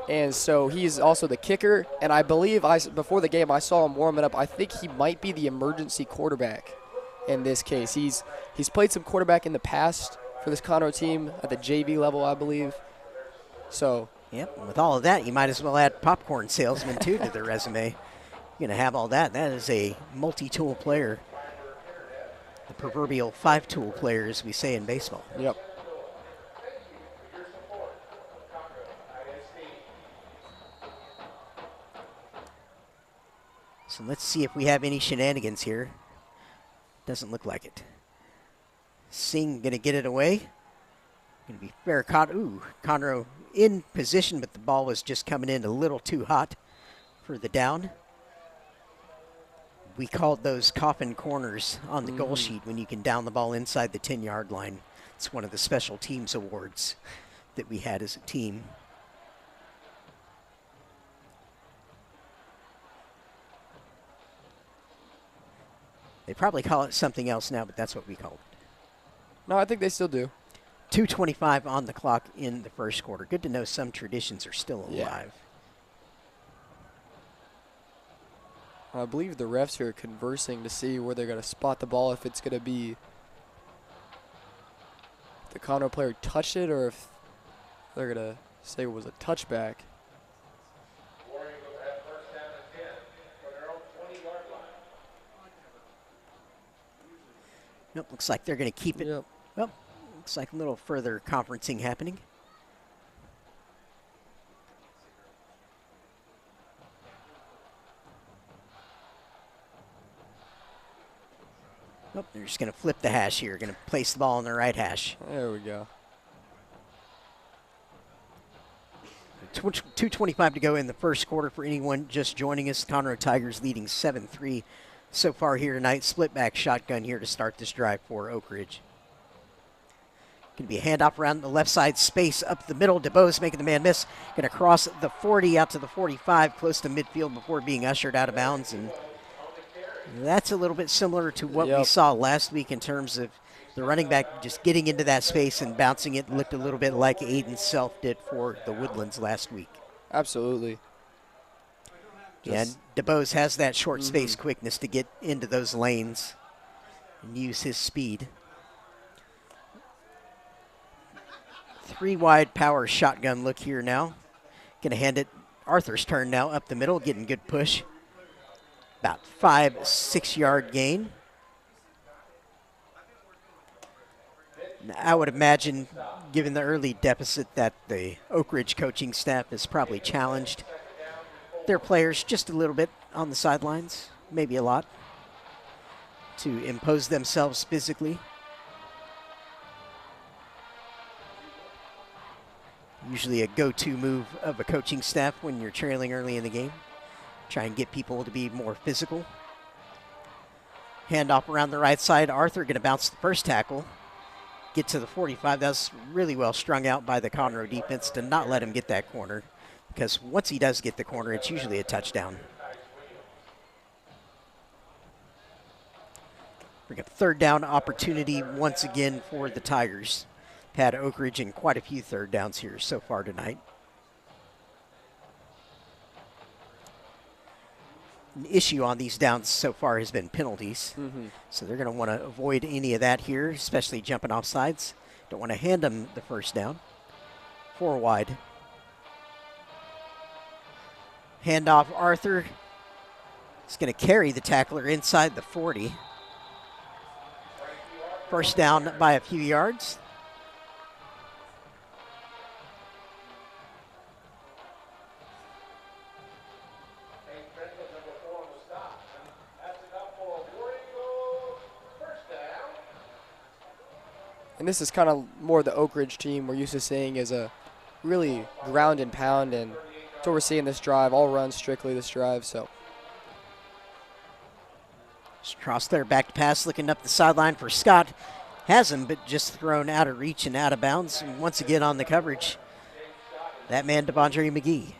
And so he's also the kicker. And I believe before the game I saw him warming up. I think he might be the emergency quarterback in this case. He's played some quarterback in the past for this Conroe team at the JV level, I believe. So. Yep, with all of that, you might as well add popcorn salesman, too, to their resume. You're going to have all that. That is a multi-tool player. The proverbial 5-tool player, as we say in baseball. Yep. So let's see if we have any shenanigans here. Doesn't look like it. Singh going to get it away. Going to be fair caught. Ooh, Conroe in position, but the ball was just coming in a little too hot for the down. We called those coffin corners on the goal sheet when you can down the ball inside the 10-yard line. It's one of the special teams awards that we had as a team. They probably call it something else now, but that's what we call it. No, I think they still do. 2:25 on the clock in the first quarter. Good to know some traditions are still alive. Yeah. I believe the refs are conversing to see where they're going to spot the ball, if it's going to be the Conroe player touched it or if they're going to say it was a touchback. Nope, looks like they're going to keep it. Yep. Well, looks like a little further conferencing happening. Nope, they're just going to flip the hash here. Going to place the ball on the right hash. There we go. 2:25 to go in the first quarter for anyone just joining us. Conroe Tigers leading 7-3 so far here tonight. Split back shotgun here to start this drive for Oak Ridge. Going to be a handoff around the left side space up the middle. DeBose making the man miss. Going to cross the 40 out to the 45, close to midfield before being ushered out of bounds. And that's a little bit similar to what we saw last week in terms of the running back just getting into that space and bouncing it. Looked a little bit like Aiden Self did for the Woodlands last week. Absolutely. And DeBose has that short space quickness to get into those lanes and use his speed. 3 wide power shotgun look here now. Going to hand it Arthur's turn now up the middle, getting good push. About 5-6 yard gain. I would imagine, given the early deficit, that the Oak Ridge coaching staff has probably challenged their players just a little bit on the sidelines, maybe a lot, to impose themselves physically. Usually a go-to move of a coaching staff when you're trailing early in the game. Try and get people to be more physical. Handoff around the right side. Arthur going to bounce the first tackle. Get to the 45. That's really well strung out by the Conroe defense to not let him get that corner, because once he does get the corner, it's usually a touchdown. Bring up third down opportunity once again for the Tigers. Had Oak Ridge in quite a few third downs here so far tonight. An issue on these downs so far has been penalties. So they're going to want to avoid any of that here, especially jumping off sides. Don't want to hand them the first down. 4 wide. Handoff Arthur. He's going to carry the tackler inside the 40. First down by a few yards. And this is kind of more the Oak Ridge team we're used to seeing as a really ground and pound, and that's what we're seeing this drive. All run strictly this drive. So just cross there, back to pass, looking up the sideline for Scott. Has him, but just thrown out of reach and out of bounds. And once again on the coverage, that man, Devondre McGee.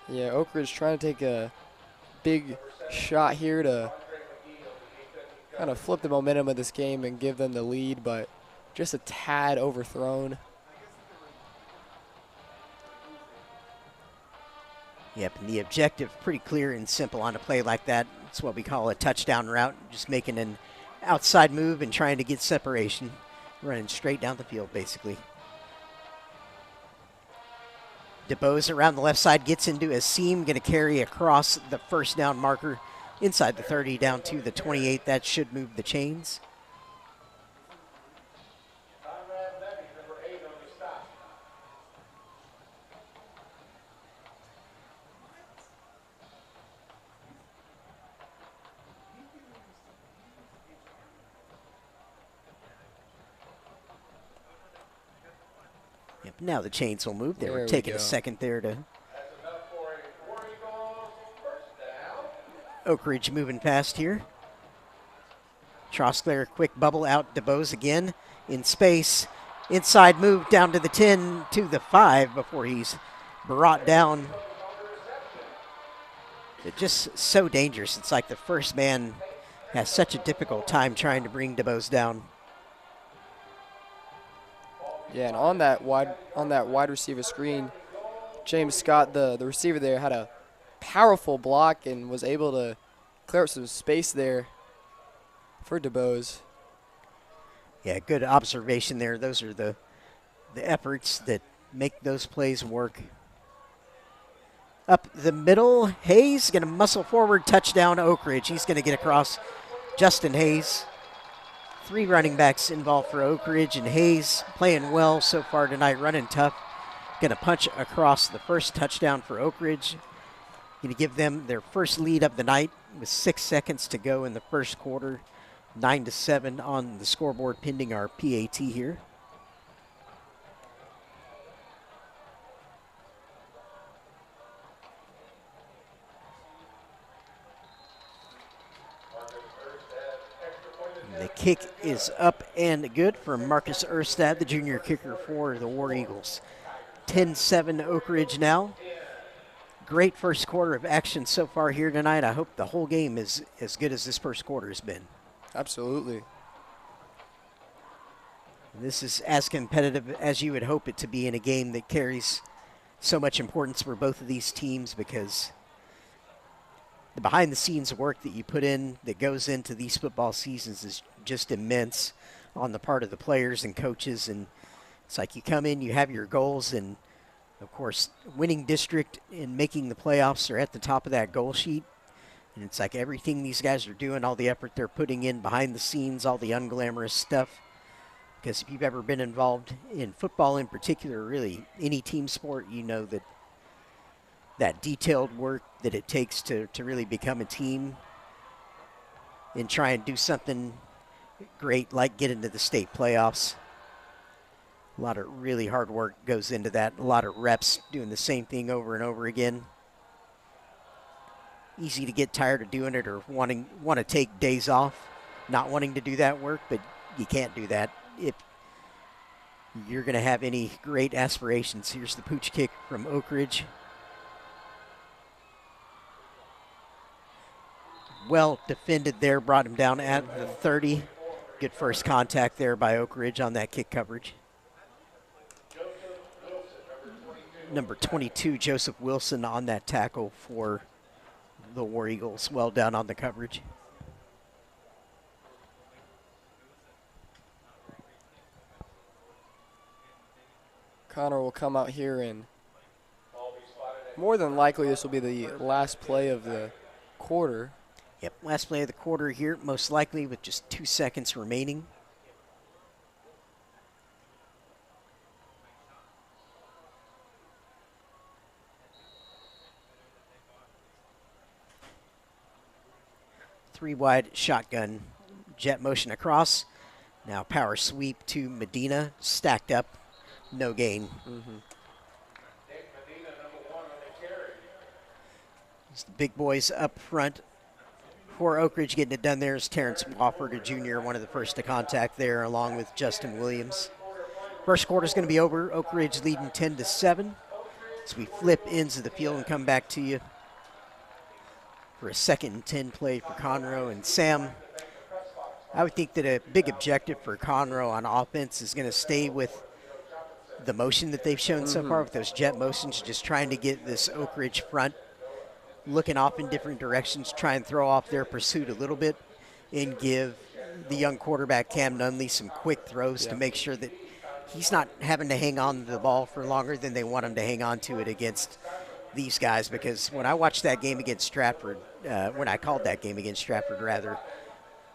Yeah, Oak Ridge trying to take a big shot here to kind of flip the momentum of this game and give them the lead, but just a tad overthrown. Yep, and the objective pretty clear and simple on a play like that. It's what we call a touchdown route, just making an outside move and trying to get separation, running straight down the field basically. DeBose around the left side gets into a seam, going to carry across the first down marker inside the 30 down to the 28. That should move the chains. Yep, now the chains will move. They were taking a second there to Oak Ridge moving fast here. Trosclair, quick bubble out. DeBose again in space. Inside move down to the 10, to the 5 before he's brought down. It's just so dangerous. It's like the first man has such a difficult time trying to bring DeBose down. Yeah, and on that wide receiver screen, James Scott, the receiver there, had a powerful block and was able to clear up some space there for DeBose. Yeah, good observation there. Those are the efforts that make those plays work. Up the middle, Hayes going to muscle forward, touchdown Oak Ridge. He's going to get across. Justin Hayes. 3 running backs involved for Oak Ridge, and Hayes playing well so far tonight, running tough. Going to punch across the first touchdown for Oak Ridge. Going to give them their first lead of the night with 6 seconds to go in the first quarter. 9-7 on the scoreboard pending our PAT here. The kick is up and good for Marcus Erstad, the junior kicker for the War Eagles. 10-7 Oak Ridge now. Great first quarter of action so far here tonight. I hope the whole game is as good as this first quarter has been. Absolutely. This is as competitive as you would hope it to be in a game that carries so much importance for both of these teams, because the behind-the-scenes work that you put in that goes into these football seasons is just immense on the part of the players and coaches. And it's like you come in, you have your goals, and, of course, winning district and making the playoffs are at the top of that goal sheet. And it's like everything these guys are doing, all the effort they're putting in behind the scenes, all the unglamorous stuff. Because if you've ever been involved in football in particular, really any team sport, you know that detailed work that it takes to really become a team and try and do something great like get into the state playoffs. A lot of really hard work goes into that. A lot of reps doing the same thing over and over again. Easy to get tired of doing it or want to take days off, not wanting to do that work, but you can't do that if you're going to have any great aspirations. Here's the pooch kick from Oak Ridge. Well defended there, brought him down at the 30. Good first contact there by Oak Ridge on that kick coverage. Number 22, Joseph Wilson, on that tackle for the War Eagles. Well done on the coverage. Conroe will come out here, and more than likely this will be the last play of the quarter. Yep, last play of the quarter here, most likely with just 2 seconds remaining. Three wide shotgun, jet motion across. Now power sweep to Medina, stacked up, no gain. It's the big boys up front. For Oak Ridge getting it done there is Terrence Wofford, a junior, one of the first to contact there, along with Justin Williams. First quarter is going to be over. Oak Ridge leading 10-7. As we flip ends of the field and come back to you for a 2nd and 10 play for Conroe. And Sam, I would think that a big objective for Conroe on offense is going to stay with the motion that they've shown so far with those jet motions, just trying to get this Oak Ridge front looking off in different directions, try and throw off their pursuit a little bit and give the young quarterback Cam Nunley some quick throws to make sure that he's not having to hang on to the ball for longer than they want him to hang on to it against these guys. Because when I watched that game against Stratford, when I called that game against Stratford rather,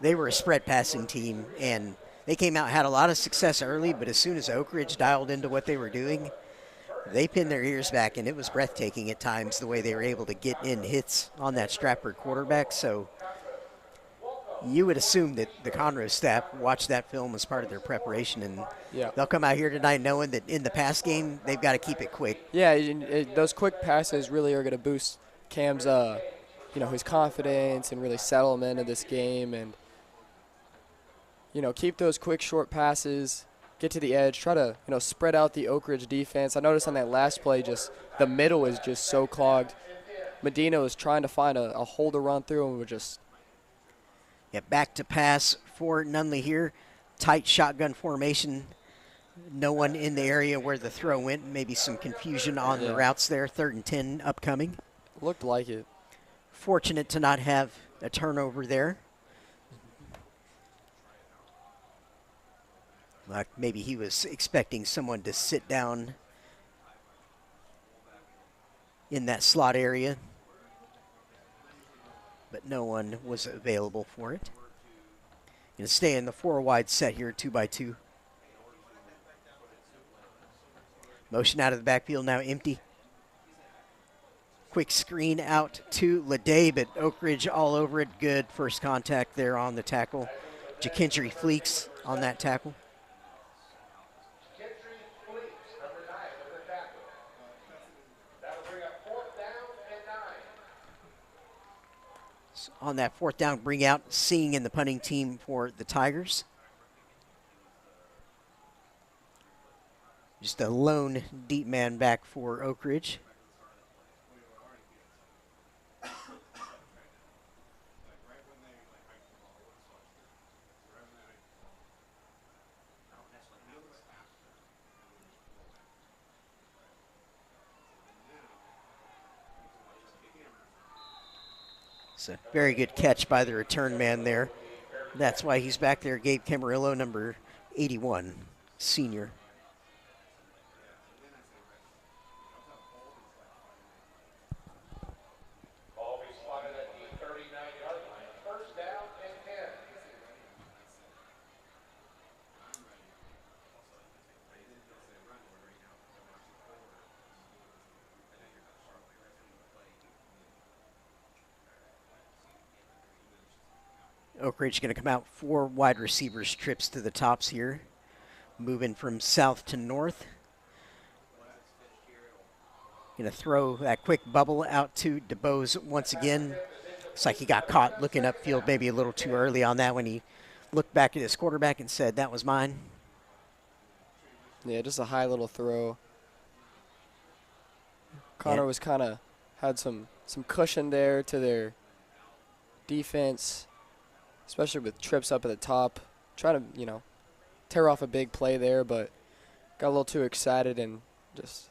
they were a spread passing team, and they came out, had a lot of success early, but as soon as Oak Ridge dialed into what they were doing, they pinned their ears back, and it was breathtaking at times the way they were able to get in hits on that Stratford quarterback. So you would assume that the Conroe staff watched that film as part of their preparation, and they'll come out here tonight knowing that in the pass game, they've got to keep it quick. Yeah, those quick passes really are going to boost Cam's his confidence and really settle him into this game and, keep those quick, short passes, get to the edge, try to, spread out the Oak Ridge defense. I noticed on that last play, just the middle is just so clogged. Medina was trying to find a hole to run through, and we're just. Yeah, back to pass for Nunley here. Tight shotgun formation. No one in the area where the throw went. Maybe some confusion on the routes there. 3rd and 10 upcoming. Looked like it. Fortunate to not have a turnover there. Like maybe he was expecting someone to sit down in that slot area, but no one was available for it. Going to stay in the 4 wide set here, 2x2. Motion out of the backfield now empty. Quick screen out to Leday, but Oak Ridge all over it. Good first contact there on the tackle. JaKendry Fleeks on that tackle. On that 4th down, bring out Singh in the punting team for the Tigers. Just a lone deep man back for Oak Ridge. It's a very good catch by the return man there. That's why he's back there. Gabe Camarillo, number 81, senior. Oak Ridge going to come out 4 wide receivers trips to the tops here. Moving from south to north. Going to throw that quick bubble out to DeBose once again. Looks like he got caught looking upfield maybe a little too early on that when he looked back at his quarterback and said, "That was mine." Yeah, just a high little throw. Conroe was kind of had some cushion there to their defense, especially with trips up at the top. Trying to, tear off a big play there, but got a little too excited and just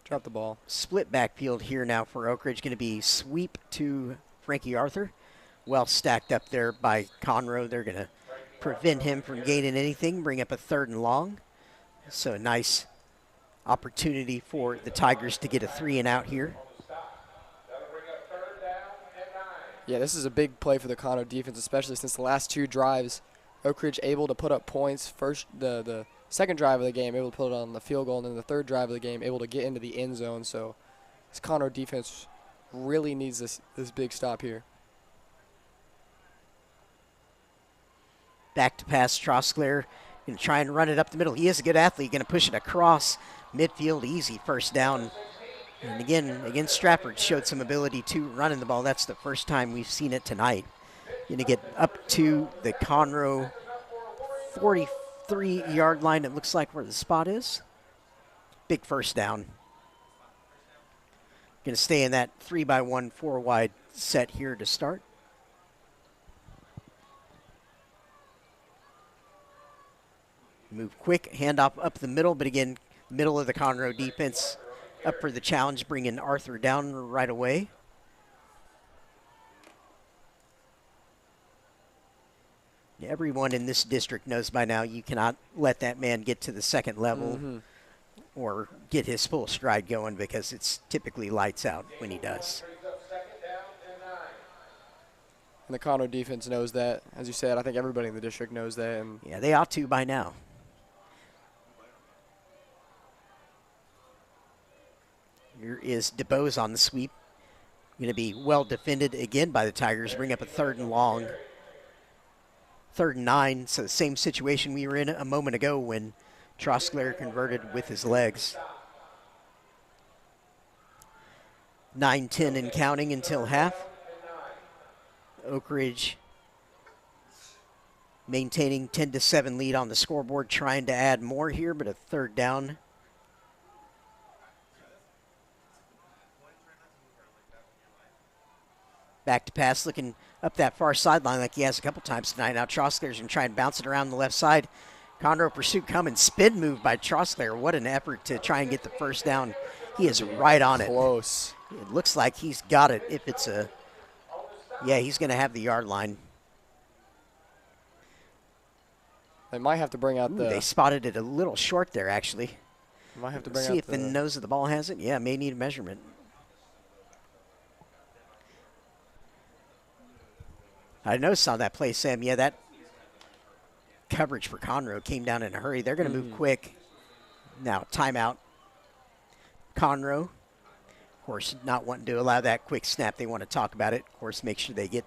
dropped the ball. Split backfield here now for Oak Ridge. Going to be sweep to Frankie Arthur. Well stacked up there by Conroe. They're going to prevent him from gaining anything, bring up a 3rd and long. So a nice opportunity for the Tigers to get a 3 and out here. Yeah, this is a big play for the Conroe defense, especially since the last 2 drives, Oak Ridge able to put up points. First, the second drive of the game, able to put it on the field goal, and then the 3rd drive of the game, able to get into the end zone. So this Conroe defense really needs this big stop here. Back to pass, Trosclair. Going to try and run it up the middle. He is a good athlete. Going to push it across midfield. Easy first down. And again, against Stratford, showed some ability to running the ball. That's the first time we've seen it tonight. Going to get up to the Conroe 43-yard line, it looks like, where the spot is. Big first down. Going to stay in that 3x1, 4 wide set here to start. Move quick, handoff up the middle, but again, middle of the Conroe defense up for the challenge, bringing Arthur down right away. Everyone in this district knows by now you cannot let that man get to the second level or get his full stride going, because it's typically lights out when he does. And the Conroe defense knows that. As you said, I think everybody in the district knows that. And yeah, they ought to by now. Here is DeBose on the sweep. Going to be well defended again by the Tigers. Bring up a 3rd and long. 3rd and 9. So the same situation we were in a moment ago when Trosclair converted with his legs. 9-10 and counting until half. Oak Ridge maintaining 10-7 lead on the scoreboard, trying to add more here, but a third down. Back to pass, looking up that far sideline like he has a couple times tonight. Now Trosclair's going to try and bounce it around the left side. Conroe pursuit coming, spin move by Trosclair. What an effort to try and get the first down. He is right on it. Close. It looks like he's got it. If it's a, yeah, he's going to have the yard line. They might have to bring out the. They spotted it a little short there, actually. Might have to bring See out if the nose of the ball has it. Yeah, may need a measurement. I noticed on that play, Sam, yeah, that coverage for Conroe came down in a hurry. They're going to move quick. Now, timeout. Conroe, of course, not wanting to allow that quick snap. They want to talk about it. Of course, make sure they get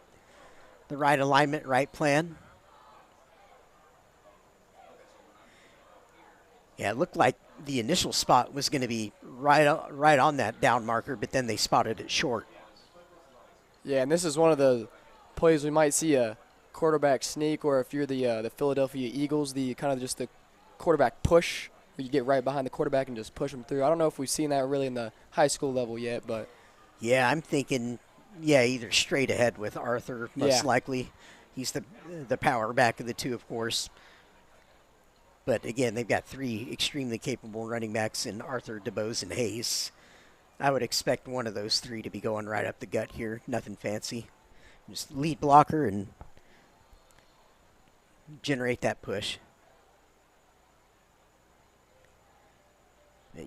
the right alignment, right plan. Yeah, it looked like the initial spot was going to be right on that down marker, but then they spotted it short. Yeah, and this is one of the plays we might see a quarterback sneak, or if you're the Philadelphia Eagles, the kind of just the quarterback push, where you get right behind the quarterback and just push them through. I don't know if we've seen that really in the high school level yet, but. Yeah, I'm thinking, yeah, either straight ahead with Arthur, most likely. He's the power back of the two, of course. But, again, they've got three extremely capable running backs in Arthur, DeBose, and Hayes. I would expect one of those three to be going right up the gut here. Nothing fancy. Just lead blocker and generate that push.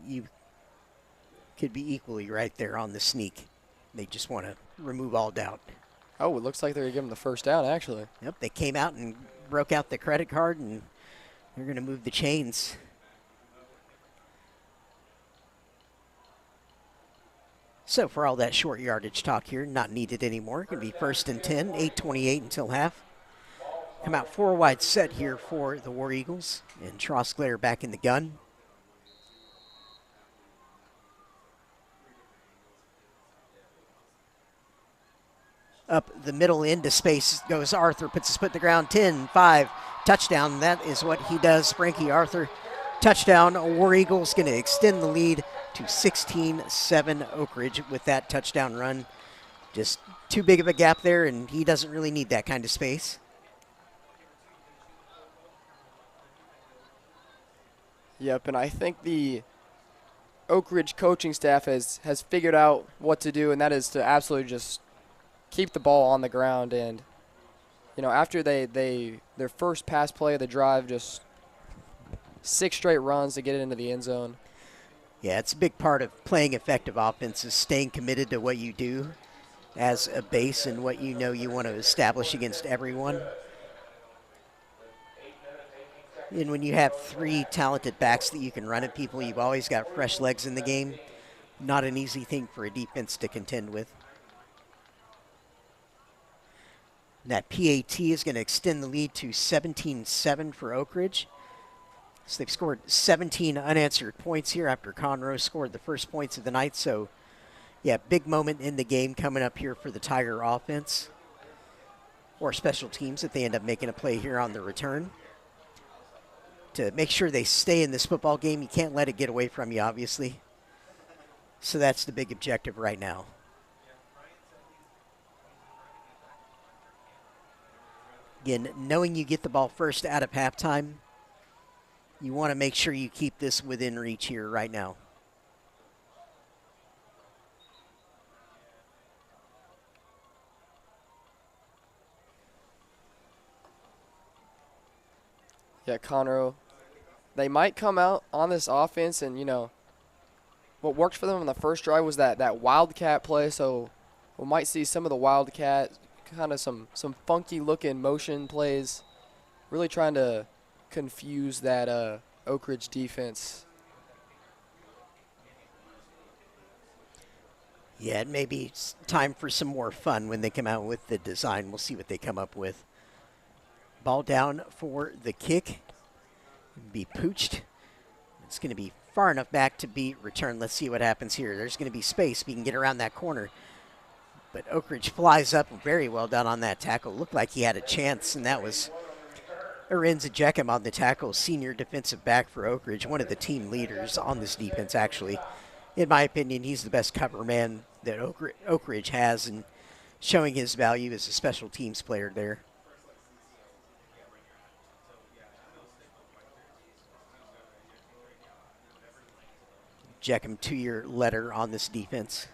You could be equally right there on the sneak. They just want to remove all doubt. Oh, it looks like they're going to give them the first down, actually. Yep, they came out and broke out the credit card, and they're going to move the chains. So for all that short yardage talk here, not needed anymore. Going to be 1st and 10, 8:28 until half. Come out 4 wide set here for the War Eagles, and Trosclair back in the gun. Up the middle into space goes Arthur, puts his foot in the ground, 10-5, touchdown. That is what he does, Frankie Arthur. Touchdown, War Eagles going to extend the lead to 16-7 Oak Ridge with that touchdown run. Just too big of a gap there, and he doesn't really need that kind of space. Yep, and I think the Oak Ridge coaching staff has figured out what to do, and that is to absolutely just keep the ball on the ground. And, you know, after their first pass play of the drive, just 6 straight runs to get it into the end zone. Yeah, it's a big part of playing effective offense is staying committed to what you do as a base and what you know you want to establish against everyone. And when you have 3 talented backs that you can run at people, you've always got fresh legs in the game. Not an easy thing for a defense to contend with. And that PAT is going to extend the lead to 17-7 for Oak Ridge. So they've scored 17 unanswered points here after Conroe scored the first points of the night. So, yeah, big moment in the game coming up here for the Tiger offense. Or special teams if they end up making a play here on the return. To make sure they stay in this football game, you can't let it get away from you, obviously. So that's the big objective right now. Again, knowing you get the ball first out of halftime, you want to make sure you keep this within reach here right now. Yeah, Conroe, they might come out on this offense, and, you know, what worked for them on the first drive was that wildcat play, so we might see some of the wildcat, kind of some funky-looking motion plays, really trying to confuse that Oak Ridge defense. Yeah, it may be time for some more fun when they come out with the design. We'll see what they come up with. Ball down for the kick. Be pooched. It's going to be far enough back to be returned. Let's see what happens here. There's going to be space. We can get around that corner. But Oak Ridge flies up, very well done on that tackle. Looked like he had a chance, and that was Arinza Jeckham on the tackle, senior defensive back for Oak Ridge, one of the team leaders on this defense, actually. In my opinion, he's the best cover man that Oak Ridge has, and showing his value as a special teams player there. Jeckham, 2-year letter on this defense.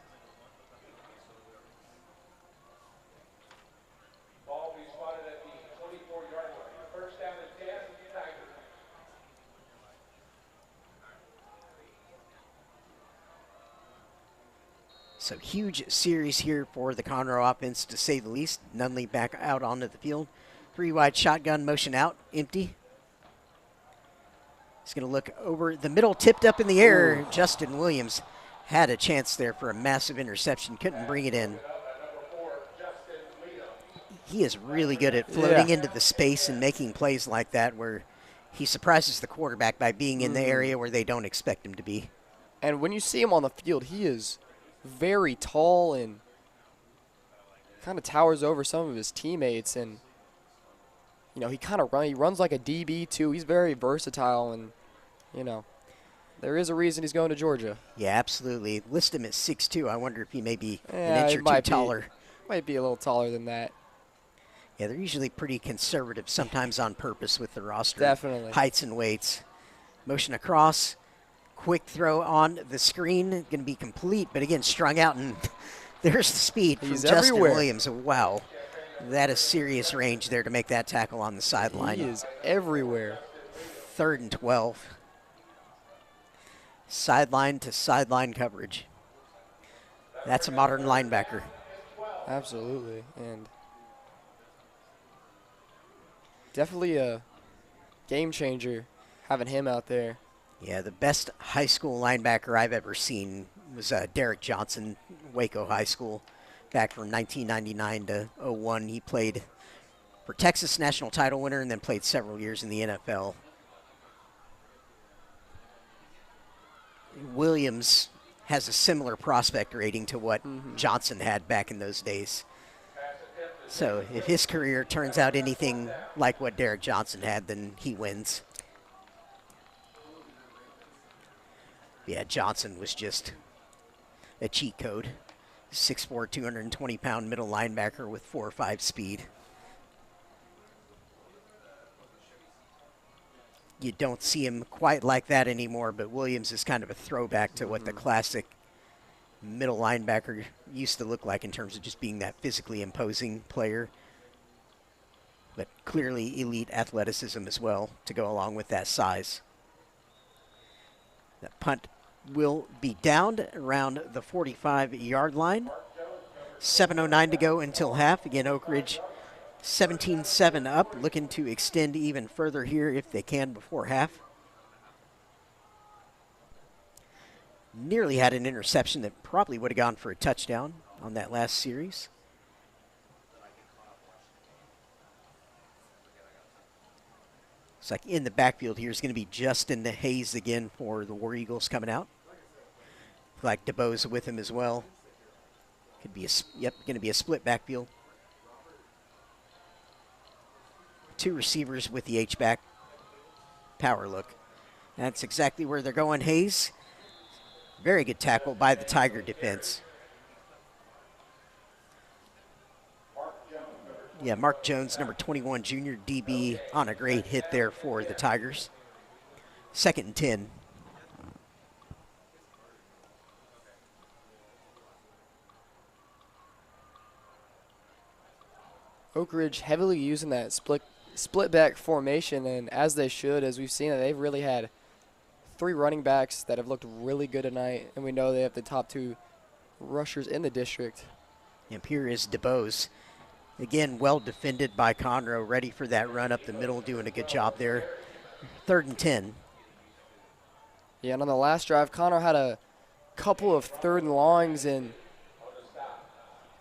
So huge series here for the Conroe offense, to say the least. Nunley back out onto the field. 3 wide shotgun, motion out, empty. He's going to look over the middle, tipped up in the air. Ooh. Justin Williams had a chance there for a massive interception, couldn't bring it in. He is really good at floating into the space and making plays like that, where he surprises the quarterback by being in the area where they don't expect him to be. And when you see him on the field, he is very tall and kind of towers over some of his teammates, and you know, he runs like a DB too. He's very versatile, and you know, there is a reason he's going to Georgia. Yeah, absolutely. List him at 6'2". I wonder if he may be an inch or two taller. Might be a little taller than that. Yeah, they're usually pretty conservative, sometimes on purpose with the roster. Definitely. Heights and weights. Motion across. Quick throw on the screen, going to be complete, but again, strung out, and there's the speed from Justin Williams. Wow, that is serious range there to make that tackle on the sideline. He is everywhere. 3rd and 12. Sideline to sideline coverage. That's a modern linebacker. Absolutely, and definitely a game changer having him out there. Yeah, the best high school linebacker I've ever seen was Derek Johnson, Waco High School, back from 1999 to 01. He played for Texas national title winner and then played several years in the NFL. Williams has a similar prospect rating to what Johnson had back in those days. So if his career turns out anything like what Derek Johnson had, then he wins. Yeah, Johnson was just a cheat code. 6'4", 220-pound middle linebacker with 4.5 speed. You don't see him quite like that anymore, but Williams is kind of a throwback to what the classic middle linebacker used to look like in terms of just being that physically imposing player. But clearly elite athleticism as well to go along with that size. That punt will be downed around the 45-yard line. 7:09 to go until half. Again, Oak Ridge 17-7 up, looking to extend even further here if they can before half. Nearly had an interception that probably would have gone for a touchdown on that last series. Looks like in the backfield here is going to be Justin Hayes again for the War Eagles coming out. Like DeBose with him as well. Could be going to be a split backfield. 2 receivers with the H-back power look. That's exactly where they're going. Hayes, very good tackle by the Tiger defense. Yeah, Mark Jones, number 21, junior DB, on a great hit there for the Tigers. 2nd and 10. Oak Ridge heavily using that split back formation, and as they should, as we've seen, they've really had 3 running backs that have looked really good tonight, and we know they have the top 2 rushers in the district. And here is DeBose. Again, well defended by Conroe, ready for that run up the middle, doing a good job there. 3rd and 10. Yeah, and on the last drive, Conroe had a couple of 3rd and longs, and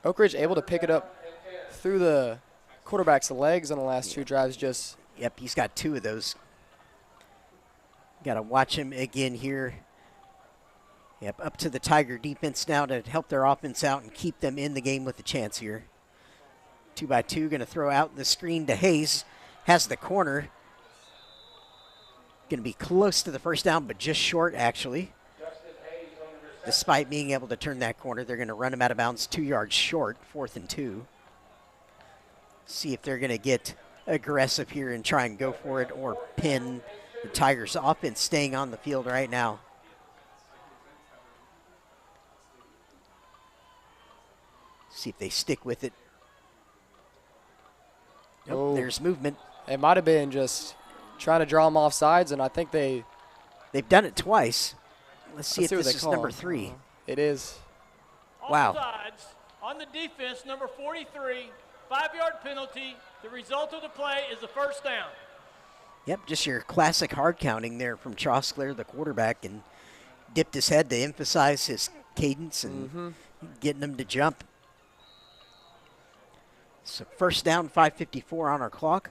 Oak Ridge able to pick it up through the quarterback's legs on the last 2 drives. Just Yep, he's got 2 of those. Got to watch him again here. Yep, up to the Tiger defense now to help their offense out and keep them in the game with a chance here. 2x2, going to throw out the screen to Hayes. Has the corner. Going to be close to the first down, but just short, actually. Despite being able to turn that corner, they're going to run him out of bounds 2 yards short, 4th and 2. See if they're going to get aggressive here and try and go for it or pin the Tigers' offense staying on the field right now. See if they stick with it. Nope, Oh. there's movement. It might have been just trying to draw them off sides, and I think They've done it twice. Let's see if what this they is call. number 3. It is. Wow. Offsides on the defense, number 43, 5-yard penalty. The result of the play is a first down. Yep, just your classic hard counting there from Trosclair, the quarterback, and dipped his head to emphasize his cadence and getting him to jump. So first down, 5:54 on our clock.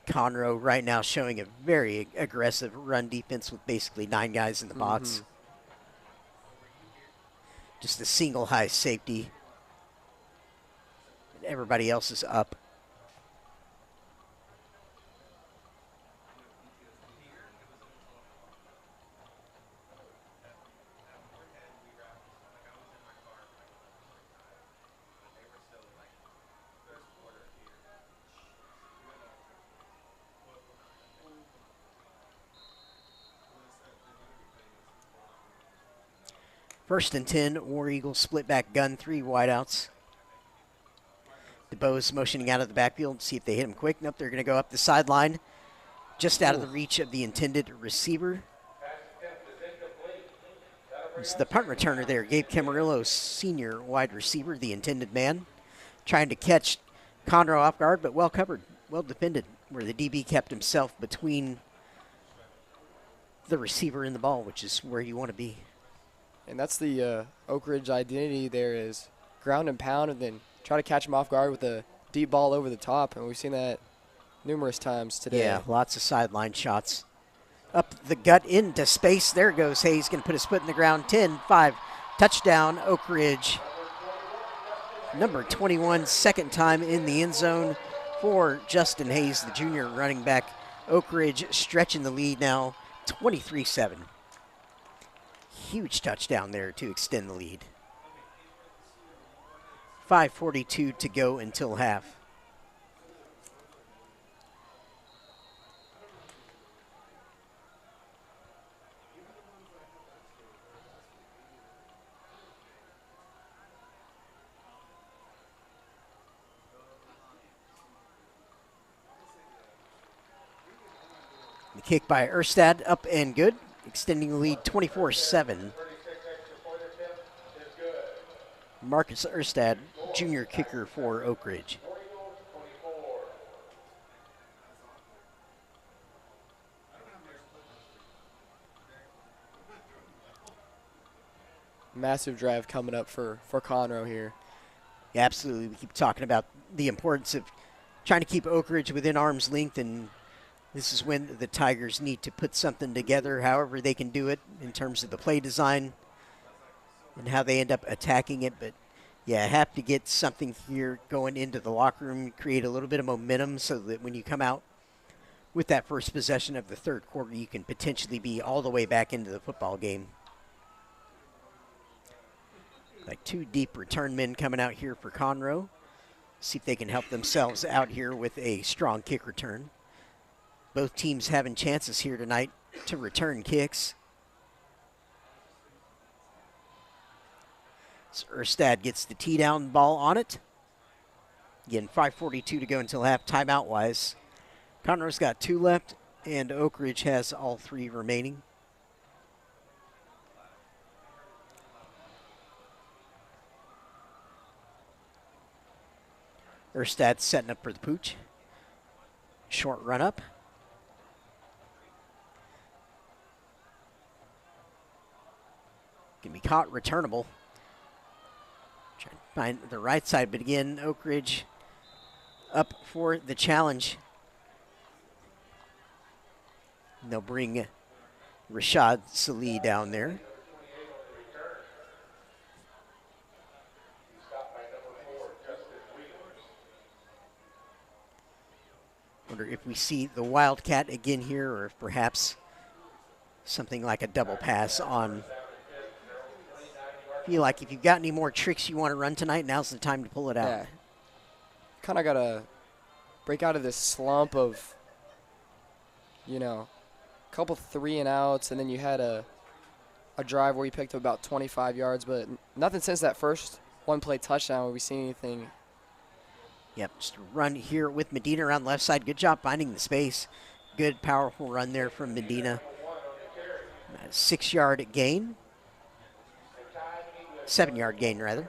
Conroe right now showing a very aggressive run defense with basically 9 guys in the box. Just a single high safety. Everybody else is up. First and 10, War Eagles split back gun, 3 wideouts. DeBose motioning out of the backfield, see if they hit him quick. Nope, they're going to go up the sideline, just out of the reach of the intended receiver. It's the punt returner there, Gabe Camarillo, senior wide receiver, the intended man. Trying to catch Conroe off guard, but well covered, well defended, where the DB kept himself between the receiver and the ball, which is where you want to be. And that's the Oak Ridge identity there, is ground and pound and then try to catch him off guard with a deep ball over the top. And we've seen that numerous times today. Yeah, lots of sideline shots. Up the gut into space. There goes Hayes, going to put his foot in the ground. 10-5, touchdown, Oak Ridge. Number 21, second time in the end zone for Justin Hayes, the junior running back. Oak Ridge stretching the lead now, 23-7. Huge touchdown there to extend the lead. 5:42 to go until half. The kick by Erstad, up and good, extending the lead 24-7. Marcus Erstad, junior kicker for Oak Ridge. Massive drive coming up for Conroe here. Yeah, absolutely. We keep talking about the importance of trying to keep Oak Ridge within arm's length, and this is when the Tigers need to put something together, however they can do it in terms of the play design and how they end up attacking it. But, yeah, have to get something here going into the locker room, create a little bit of momentum so that when you come out with that first possession of the third quarter, you can potentially be all the way back into the football game. Like 2 deep return men coming out here for Conroe. See if they can help themselves out here with a strong kick return. Both teams having chances here tonight to return kicks. So Erstad gets the tee down ball on it. Again, 5:42 to go until half, timeout wise. Conroe's got 2 left, and Oak Ridge has all 3 remaining. Erstad setting up for the pooch. Short run up. caught returnable. Trying to find the right side, but again, Oak Ridge up for the challenge. And they'll bring Rashad Salih down there. Wonder if we see the Wildcat again here, or if perhaps something like a double pass on. Feel like if you've got any more tricks you want to run tonight, now's the time to pull it out. Yeah. Kind of got to break out of this slump of, you know, a couple 3-and-outs, and then you had a drive where you picked up about 25 yards, but nothing since that first one-play touchdown where we seen anything. Yep, just a run here with Medina around the left side. Good job finding the space. Good, powerful run there from Medina. 6-yard gain. 7-yard gain, rather.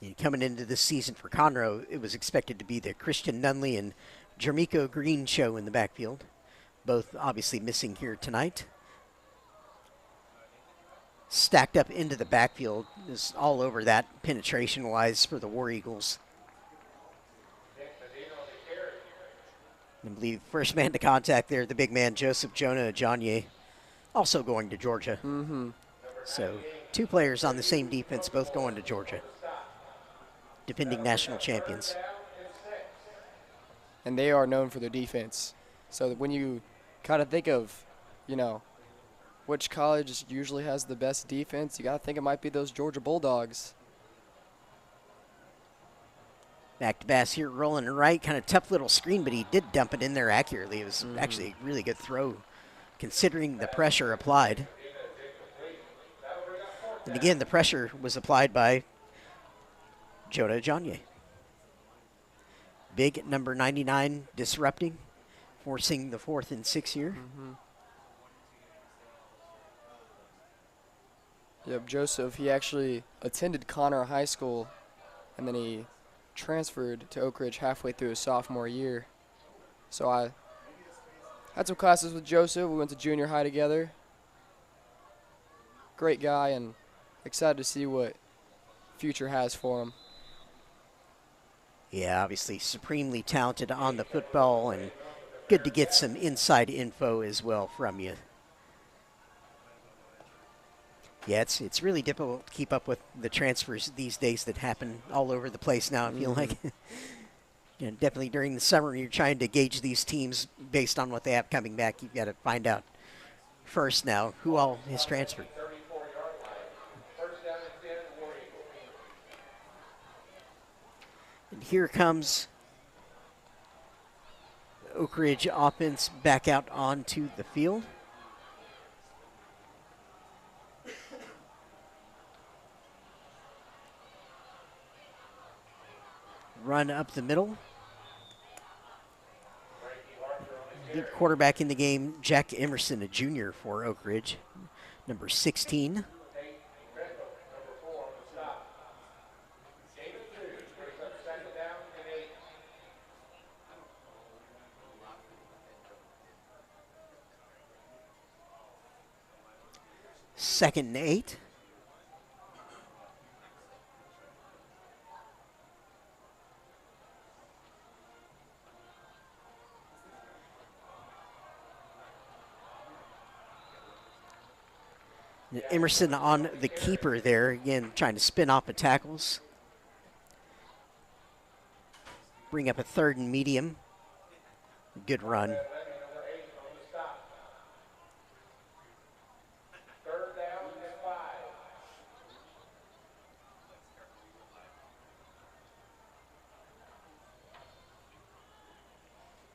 And coming into this season for Conroe, it was expected to be the Christian Nunley and Jermico Green show in the backfield. Both obviously missing here tonight. Stacked up into the backfield is all over that penetration-wise for the War Eagles. I believe first man to contact there, the big man, Joseph Jonah Ajanye, also going to Georgia. So 2 players on the same defense, both going to Georgia. Defending national champions. And they are known for their defense. So when you kind of think of, you know, which college usually has the best defense, you got to think it might be those Georgia Bulldogs. Back to Bass here, rolling right. Kind of tough little screen, but he did dump it in there accurately. It was actually a really good throw, considering the pressure applied. And again, the pressure was applied by Jonah Ajanye. Big number 99 disrupting, forcing the 4th and 6 here. Yep, Joseph, he actually attended Conroe High School, and then he transferred to Oak Ridge halfway through his sophomore year. So I had some classes with Joseph. We went to junior high together. Great guy, and excited to see what future has for him. Yeah, obviously supremely talented on the football, and good to get some inside info as well from you. Yeah, it's really difficult to keep up with the transfers these days that happen all over the place now, I feel like. You know, definitely during the summer, you're trying to gauge these teams based on what they have coming back. You've got to find out first now who all has transferred. And here comes Oak Ridge offense back out onto the field. Run up the middle. Lead quarterback in the game, Jack Emerson, a junior for Oak Ridge, number 16. Second and 8. Emerson on the keeper there, again, trying to spin off the tackles. Bring up a 3rd and medium. Good run.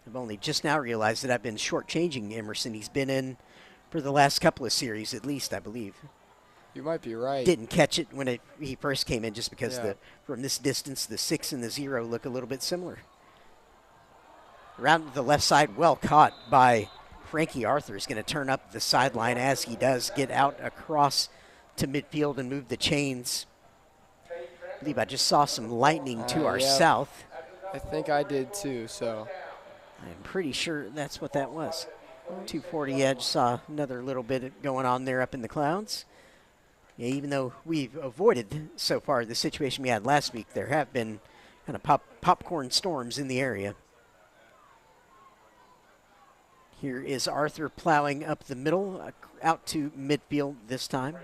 I've only just now realized that I've been shortchanging Emerson. He's been in for the last couple of series, at least, I believe. You might be right. Didn't catch it when he first came in, just because from this distance, the 6 and the 0 look a little bit similar. Around the left side, well caught by Frankie Arthur is going to turn up the sideline as he does get out across to midfield and move the chains. I believe I just saw some lightning to our south. I think I did too, so. I'm pretty sure that's what that was. 240 edge, saw another little bit going on there up in the clouds. Yeah, even though we've avoided so far the situation we had last week, there have been kind of popcorn storms in the area. Here is Arthur plowing up the middle, out to midfield this time.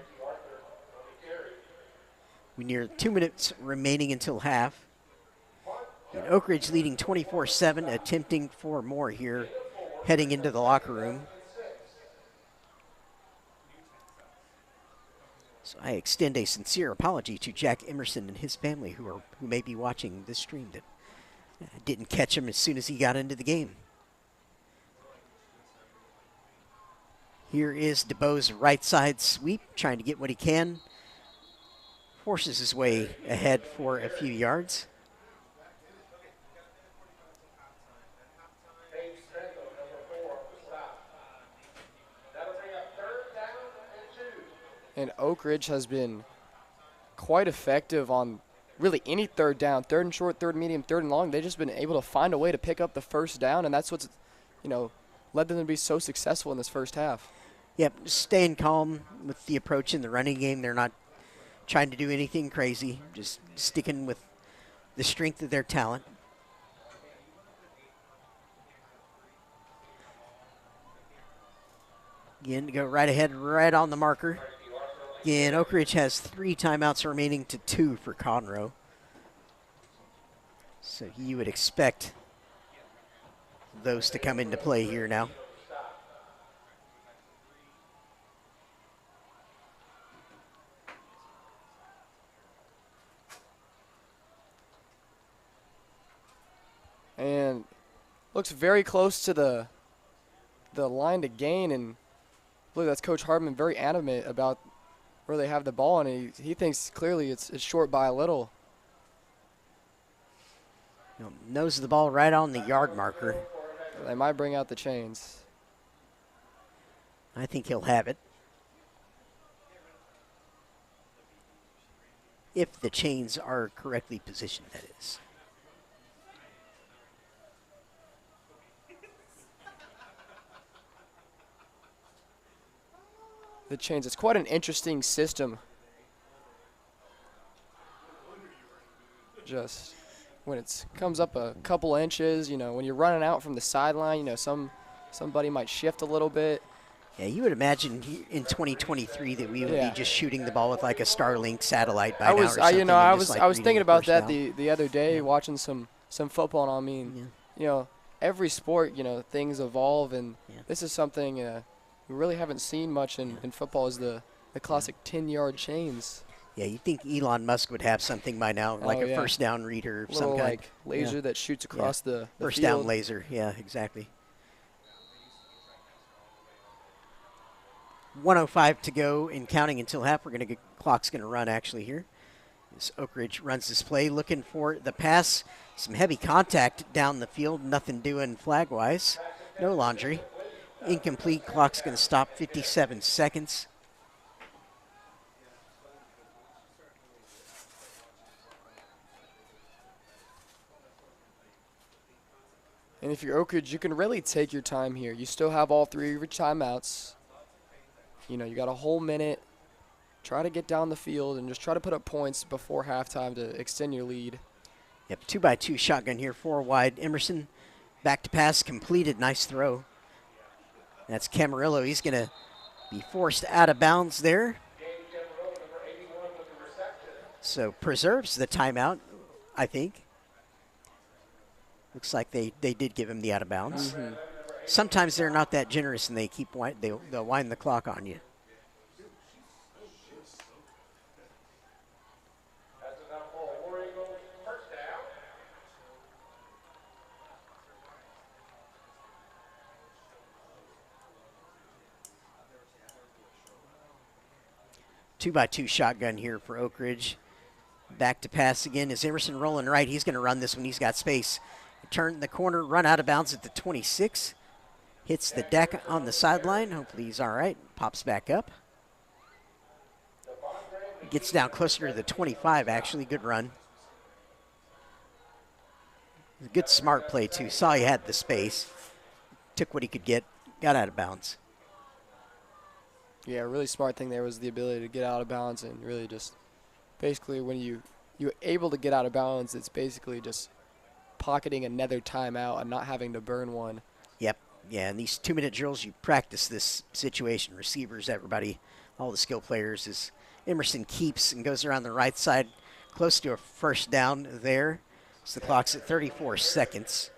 We near 2 minutes remaining until half. And Oak Ridge leading 24-7, attempting for more here, heading into the locker room. So I extend a sincere apology to Jack Emerson and his family who may be watching this stream that didn't catch him as soon as he got into the game. Here is DeBoe's right side sweep, trying to get what he can. Forces his way ahead for a few yards. And Oak Ridge has been quite effective on really any third down, third and short, third and medium, third and long. They've just been able to find a way to pick up the first down, and that's what's, led them to be so successful in this first half. Yep, staying calm with the approach in the running game. They're not trying to do anything crazy, just sticking with the strength of their talent. Again, to go right ahead, right on the marker. Again, Oak Ridge has 3 timeouts remaining to 2 for Conroe. So you would expect those to come into play here now. And looks very close to the line to gain, and I believe that's Coach Hardman very animate about where they have the ball, and he thinks clearly it's short by a little. Nose of the ball right on the yard marker. They might bring out the chains. I think he'll have it. If the chains are correctly positioned, that is. The chains, it's quite an interesting system. Just when it comes up a couple inches, when you're running out from the sideline, somebody might shift a little bit. Yeah, you would imagine in 2023 that we would be just shooting the ball with like a Starlink satellite by now or something. I was thinking about that the other day, watching some football, and I mean, every sport, things evolve, and this is something we really haven't seen much in football, is the classic 10-yard chains. Yeah, you'd think Elon Musk would have something by now, like a first down reader of some kind. Like laser that shoots across the first field. Down laser, yeah, exactly. 1:05 to go and counting until half. We're going to get clock's going to run actually here. As Oak Ridge runs this play, looking for the pass. Some heavy contact down the field. Nothing doing flag-wise. No laundry. Incomplete. Clock's going to stop. 57 seconds. And if you're Oak Ridge, you can really take your time here. You still have all 3 of your timeouts. You got a whole minute. Try to get down the field and just try to put up points before halftime to extend your lead. Yep, 2x2 shotgun here, 4 wide. Emerson back to pass, completed. Nice throw. That's Camarillo. He's going to be forced out of bounds there. So preserves the timeout, I think. Looks like they did give him the out of bounds. Mm-hmm. Sometimes they're not that generous, and they'll wind the clock on you. Two by two shotgun here for Oak Ridge. Back to pass again. Is Emerson rolling right? He's going to run this one. He's got space. Turn the corner, run out of bounds at the 26. Hits the deck on the sideline. Hopefully he's all right. Pops back up. Gets down closer to the 25, actually. Good run. Good smart play, too. Saw he had the space. Took what he could get. Got out of bounds. Yeah, a really smart thing there was the ability to get out of bounds and really just basically when you're able to get out of bounds, it's basically just pocketing another timeout and not having to burn one. Yep. Yeah, in these 2-minute drills, you practice this situation. Receivers, everybody, all the skill players. As Emerson keeps and goes around the right side, close to a first down there. So the clock's at 34 seconds.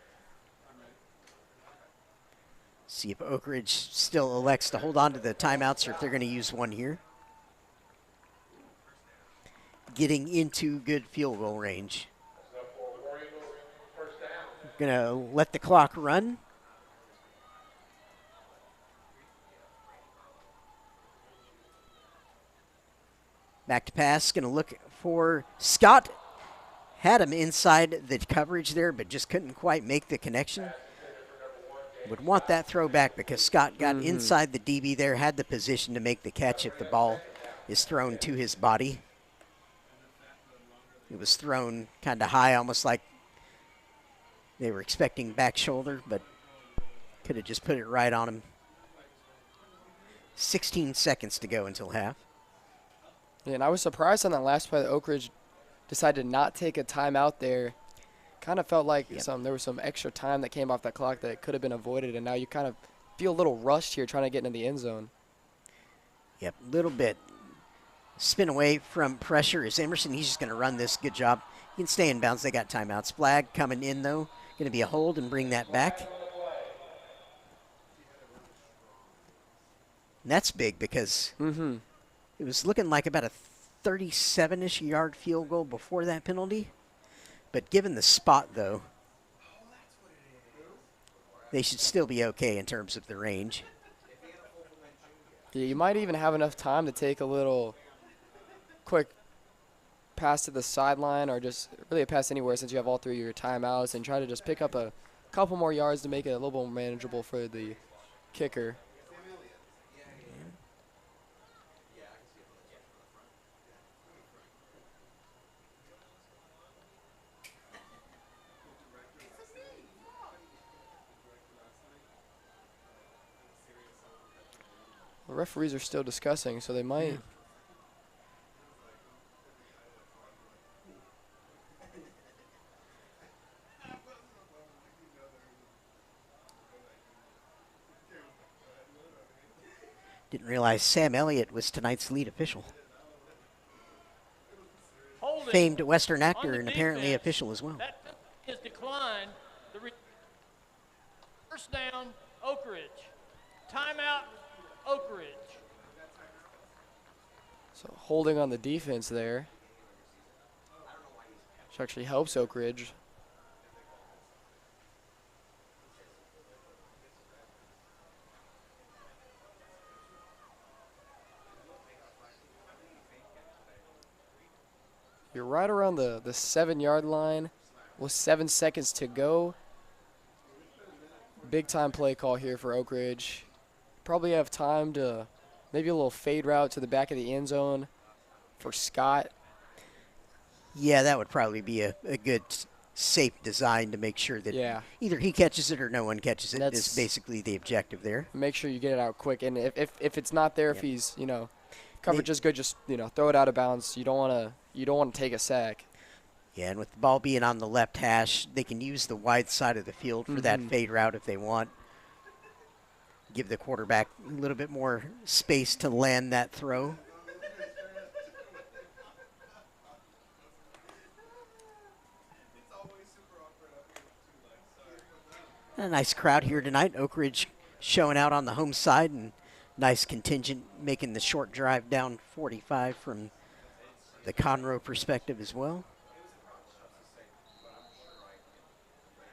See if Oak Ridge still elects to hold on to the timeouts or if they're going to use one here. Getting into good field goal range. Going to let the clock run. Back to pass, going to look for Scott. Had him inside the coverage there, but just couldn't quite make the connection. Would want that throw back because Scott got inside the DB there, had the position to make the catch if the ball is thrown to his body. It was thrown kind of high, almost like they were expecting back shoulder, but could have just put it right on him. 16 seconds to go until half. Yeah, and I was surprised on that last play that Oak Ridge decided to not take a timeout there. Kind of felt like there was some extra time that came off that clock that could have been avoided, and now you kind of feel a little rushed here trying to get into the end zone. Yep, a little bit. Spin away from pressure is Emerson. He's just going to run this. Good job. He can stay in bounds. They got timeouts. Flag coming in, though. Going to be a hold and bring that back. And that's big because it was looking like about a 37-ish yard field goal before that penalty. But given the spot, though, they should still be okay in terms of the range. Yeah, you might even have enough time to take a little quick pass to the sideline or just really a pass anywhere since you have all three of your timeouts and try to just pick up a couple more yards to make it a little more manageable for the kicker. The referees are still discussing, so they might. Yeah. Didn't realize Sam Elliott was tonight's lead official. Holding famed Western actor and defense, apparently official as well. That is declined. First down, Oak Ridge. Timeout, Oak Ridge. So holding on the defense there, which actually helps Oak Ridge. You're right around the 7-yard line with 7 seconds to go. Big time play call here for Oak Ridge. Probably have time to maybe a little fade route to the back of the end zone for Scott. Yeah, that would probably be a good, safe design to make sure that either he catches it or no one catches it. That's basically the objective there. Make sure you get it out quick. And if it's not there, if he's, coverage is good, just, throw it out of bounds. You don't want to take a sack. Yeah, and with the ball being on the left hash, they can use the wide side of the field for that fade route if they want. Give the quarterback a little bit more space to land that throw. A nice crowd here tonight. Oak Ridge showing out on the home side, and nice contingent making the short drive down 45 from the Conroe perspective as well.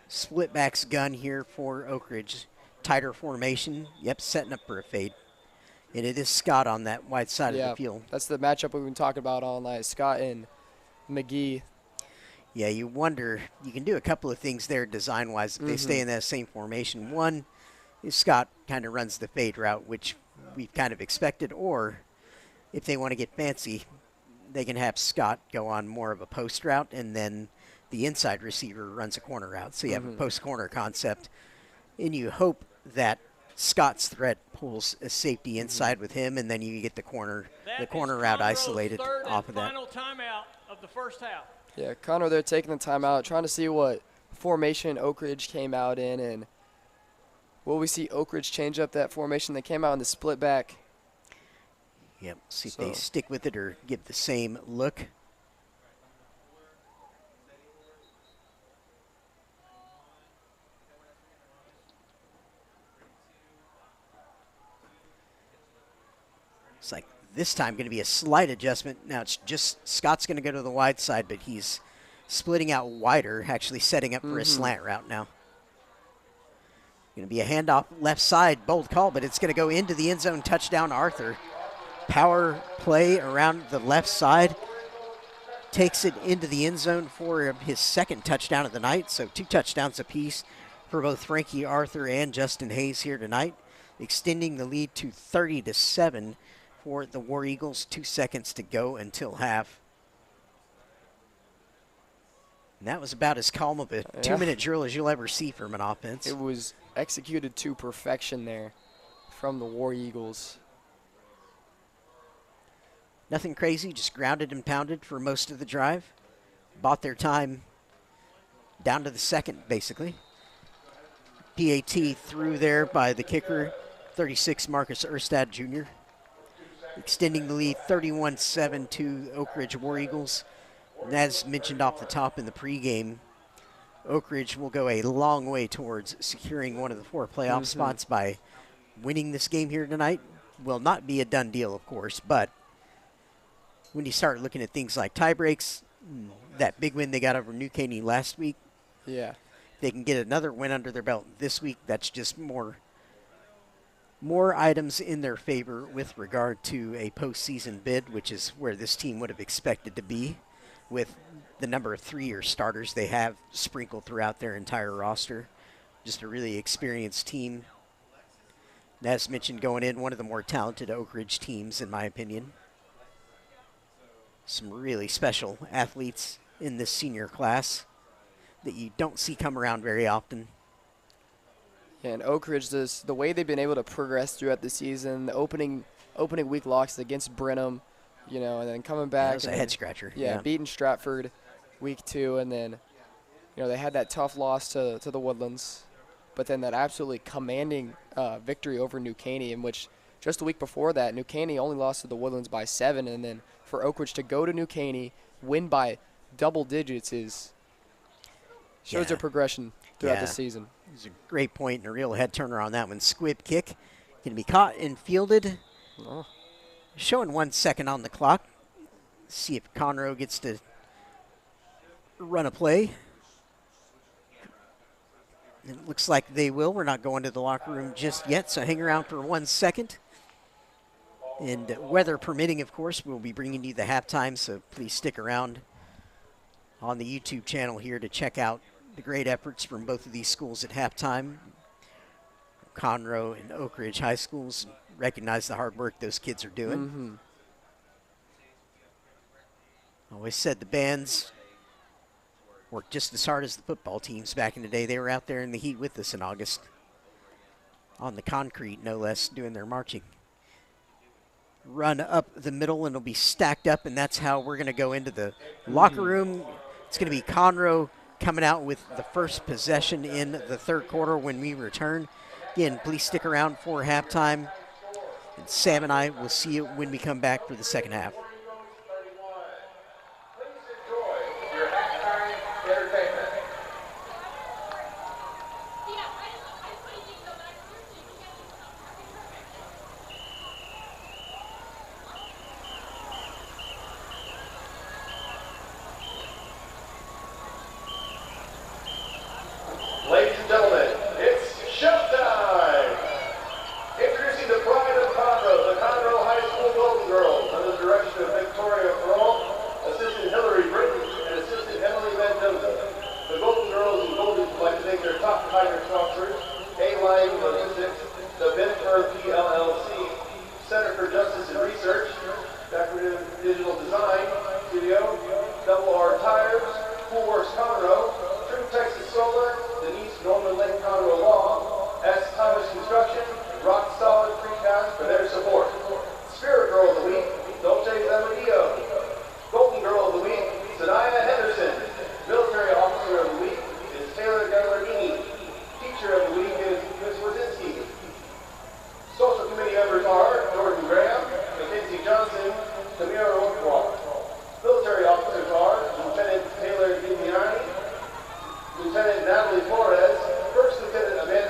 Split backs gun here for Oak Ridge. Tighter formation. Yep, setting up for a fade. And it is Scott on that wide side of the field. That's the matchup we've been talking about all night. Scott and McGee. Yeah, you wonder. You can do a couple of things there design-wise if they stay in that same formation. One, Scott kind of runs the fade route, which we've kind of expected, or if they want to get fancy, they can have Scott go on more of a post route, and then the inside receiver runs a corner route. So you have a post-corner concept, and you hope that Scott's threat pulls a safety inside with him, and then you get the corner route Conroe's isolated third off and of that. final timeout of the first half. Yeah, Conroe there taking the timeout, trying to see what formation Oak Ridge came out in, and will we see Oak Ridge change up that formation that came out in the split back? Yep, see if they stick with it or give the same look. It's like this time going to be a slight adjustment. Now it's just Scott's going to go to the wide side, but he's splitting out wider, actually setting up for a slant route now. Going to be a handoff left side, bold call, but it's going to go into the end zone, touchdown Arthur. Power play around the left side. Takes it into the end zone for his second touchdown of the night. So 2 touchdowns apiece for both Frankie Arthur and Justin Hayes here tonight. Extending the lead to 30-7 for the War Eagles. 2 seconds to go until half. And that was about as calm of a 2-minute drill as you'll ever see from an offense. It was executed to perfection there from the War Eagles. Nothing crazy, just grounded and pounded for most of the drive. Bought their time down to the second, basically. PAT through there by the kicker, 36 Marcus Erstad Jr. Extending the lead 31-7 to Oak Ridge War Eagles. And as mentioned off the top in the pregame, Oak Ridge will go a long way towards securing one of the 4 playoff spots by winning this game here tonight. Will not be a done deal, of course, but when you start looking at things like tie breaks, that big win they got over New Caney last week, they can get another win under their belt this week. That's just more items in their favor with regard to a postseason bid, which is where this team would have expected to be with the number of 3-year starters they have sprinkled throughout their entire roster. Just a really experienced team. And as mentioned, going in, one of the more talented Oak Ridge teams, in my opinion. Some really special athletes in this senior class that you don't see come around very often. Yeah, and Oak Ridge, the way they've been able to progress throughout the season, the opening week losses against Brenham, and then coming back. That was a head-scratcher. Yeah, beating Stratford week 2, and then, they had that tough loss to the Woodlands, but then that absolutely commanding victory over New Caney, in which just the week before that, New Caney only lost to the Woodlands by 7, and then for Oak Ridge to go to New Caney, win by double digits shows their progression throughout the season. It was a great point and a real head turner on that one. Squib kick can be caught and fielded. Showing 1 second on the clock. See if Conroe gets to run a play. It looks like they will. We're not going to the locker room just yet, so hang around for 1 second. And weather permitting, of course, we'll be bringing you the halftime, so please stick around on the YouTube channel here to check out the great efforts from both of these schools at halftime. Conroe and Oak Ridge High Schools recognize the hard work those kids are doing. Always said the bands work just as hard as the football teams back in the day. They were out there in the heat with us in August. On the concrete, no less, doing their marching. Run up the middle, and it'll be stacked up, and that's how we're going to go into the locker room. It's going to be Conroe coming out with the first possession in the third quarter when we return. Again, please stick around for halftime. And Sam and I will see you when we come back for the second half. Ladies and gentlemen, it's showtime! Introducing the pride of Conroe, the Conroe High School Golden Girls, under the direction Design Studio, Double R Tires, Pool Works Conroe, True Texas Solar, Denise Norman Lake Conroe Law, S. Thomas Construction, and Rock Solid Precast for their support. Spirit Girl of the Week, Dolce Zamadio. Golden Girl of the Week, Sanaya Henderson. Military Officer of the Week is Taylor Gallardini. Teacher of the Week is Ms. Wazinski. Social Committee members are Jordan Graham, Mackenzie Johnson, Tamira Oakwalk. Military officers are Lieutenant Taylor Gigliani, Lieutenant Natalie Flores, First Lieutenant Amanda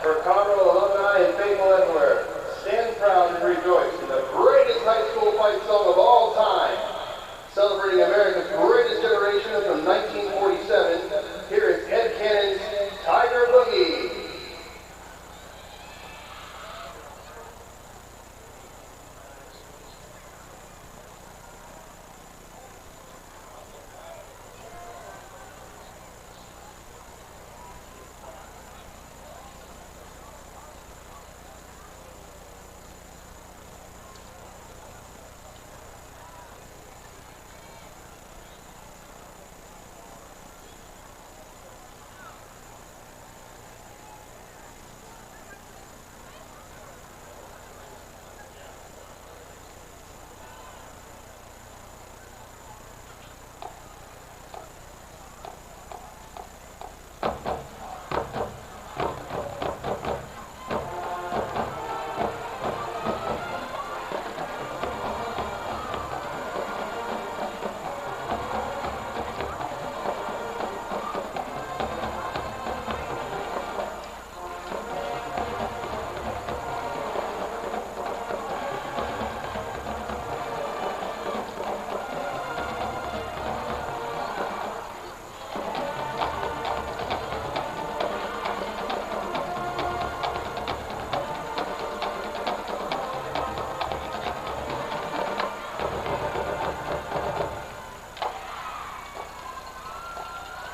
For Conroe alumni and faithful everywhere, stand proud and rejoice in the greatest high school fight song of all time. Celebrating America's greatest generation from 1947, here is Ed Cannon's Tiger Boogie.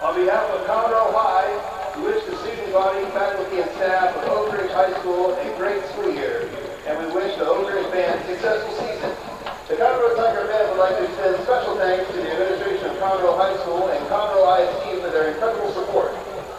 On behalf of Conroe High, we wish the student body, faculty, and staff of Oak Ridge High School a great school year, and we wish the Oak Ridge Band a successful season. The Conroe Tiger Band would like to extend special thanks to the administration of Conroe High School and Conroe ISD for their incredible support.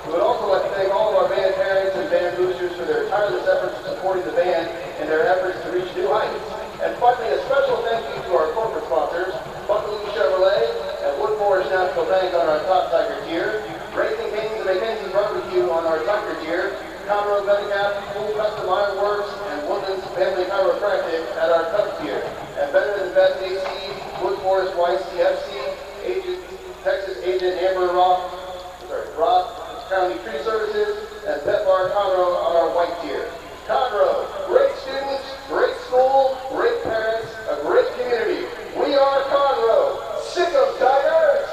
We would also like to thank all of our band parents and band boosters for their tireless efforts in supporting the band and their efforts to reach new heights. And finally, a special thank you to our corporate sponsors, Buckaloo Chevrolet and Wood Forest National Bank on our top Tiger tier, Racing Kings and McKenzie's Barbecue on our Tiger tier, Conroe Medicap, Full Custom Iron Works, and Woodlands Family Chiropractic at our Cub tier. And Better Than Best AC, Wood Forest YCFC, Texas Agent Amber Rock County Tree Services, and Pet Bar Conroe on our white tier. Conroe, great students, great school, great parents, a great community. We are Conroe. Sick of Tigers!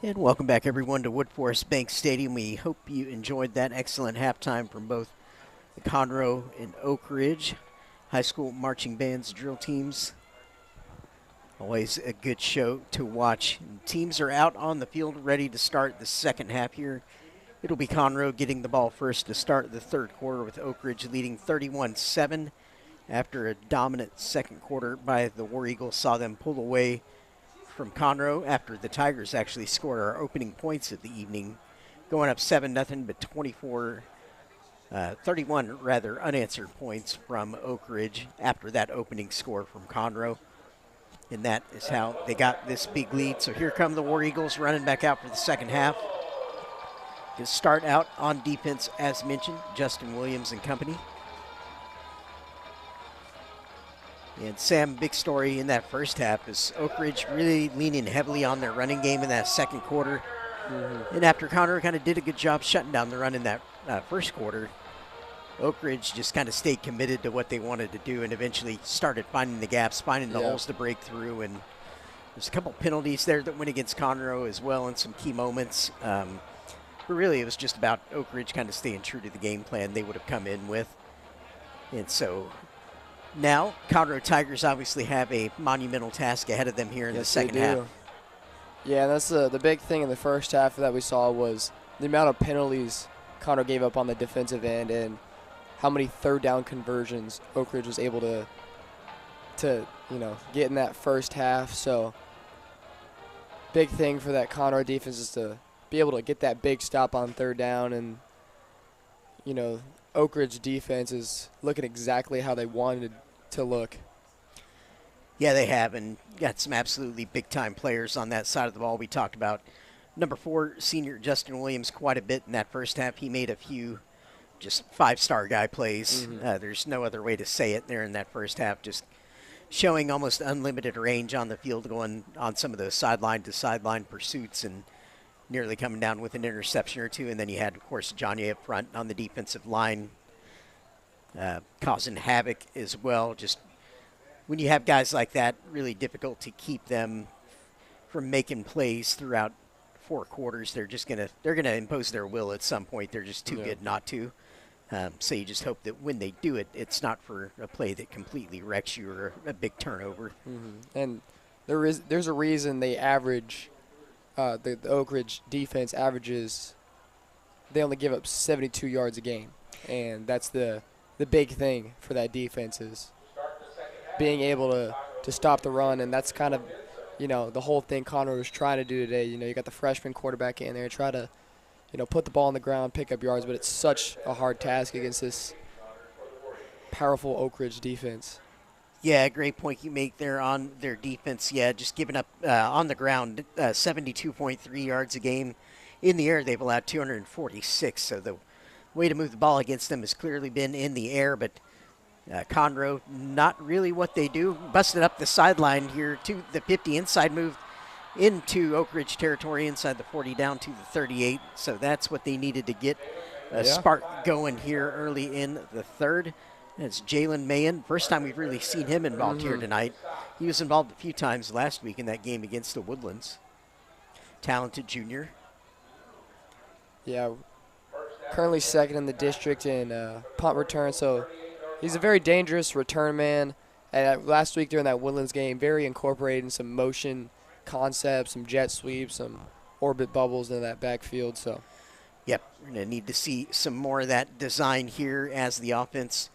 And welcome back, everyone, to Woodforest Bank Stadium. We hope you enjoyed that excellent halftime from both the Conroe and Oak Ridge high school marching bands drill teams. Always a good show to watch. Teams are out on the field ready to start the second half here. It'll be Conroe getting the ball first to start the third quarter, with Oak Ridge leading 31-7 after a dominant second quarter by the War Eagles saw them pull away from Conroe after the Tigers actually scored our opening points of the evening, going up 7-0, but 31 unanswered points from Oak Ridge after that opening score from Conroe. And that is how they got this big lead. So here come the War Eagles running back out for the second half. To start out on defense, as mentioned, Justin Williams and company. And Sam, big story in that first half is Oak Ridge really leaning heavily on their running game in that second quarter. And after Conroe kind of did a good job shutting down the run in that first quarter, Oak Ridge just kind of stayed committed to what they wanted to do and eventually started finding the gaps, finding the holes to break through. And there's a couple penalties there that went against Conroe as well in some key moments. But really it was just about Oak Ridge kind of staying true to the game plan they would have come in with. And so now, Conroe Tigers obviously have a monumental task ahead of them here in the second half. Yeah, that's the big thing in the first half that we saw was the amount of penalties Conroe gave up on the defensive end and how many third down conversions Oak Ridge was able to get in that first half. So big thing for that Conroe defense is to be able to get that big stop on third down, and Oak Ridge defense is looking exactly how they wanted to look. Yeah, they have, and got some absolutely big-time players on that side of the ball. We talked about number 4 senior Justin Williams quite a bit in that first half. He made a few just 5-star guy plays. There's no other way to say it there in that first half, just showing almost unlimited range on the field, going on some of those sideline-to-sideline pursuits and nearly coming down with an interception or two. And then you had, of course, Johnny up front on the defensive line, causing havoc as well. Just when you have guys like that, really difficult to keep them from making plays throughout 4 quarters. They're gonna impose their will at some point. They're just too good not to. So you just hope that when they do it, it's not for a play that completely wrecks you or a big turnover. And there's a reason they average. The Oak Ridge defense averages, they only give up 72 yards a game, and that's the big thing for that defense is being able to stop the run, and that's kind of the whole thing Conroe was trying to do today. You got the freshman quarterback in there, try to put the ball on the ground, pick up yards, but it's such a hard task against this powerful Oak Ridge defense. Yeah, great point you make there on their defense. Yeah, just giving up on the ground 72.3 yards a game. In the air, they've allowed 246. So the way to move the ball against them has clearly been in the air. But Conroe, not really what they do. Busted up the sideline here to the 50, inside move into Oak Ridge territory, inside the 40, down to the 38. So that's what they needed to get a spark going here early in the third. It's Jalen Mahan. First time we've really seen him involved here tonight. He was involved a few times last week in that game against the Woodlands. Talented junior. Yeah, currently second in the district in punt return, so he's a very dangerous return man. And last week during that Woodlands game, very incorporated in some motion concepts, some jet sweeps, some orbit bubbles in that backfield. So, yep, we're going to need to see some more of that design here as the offense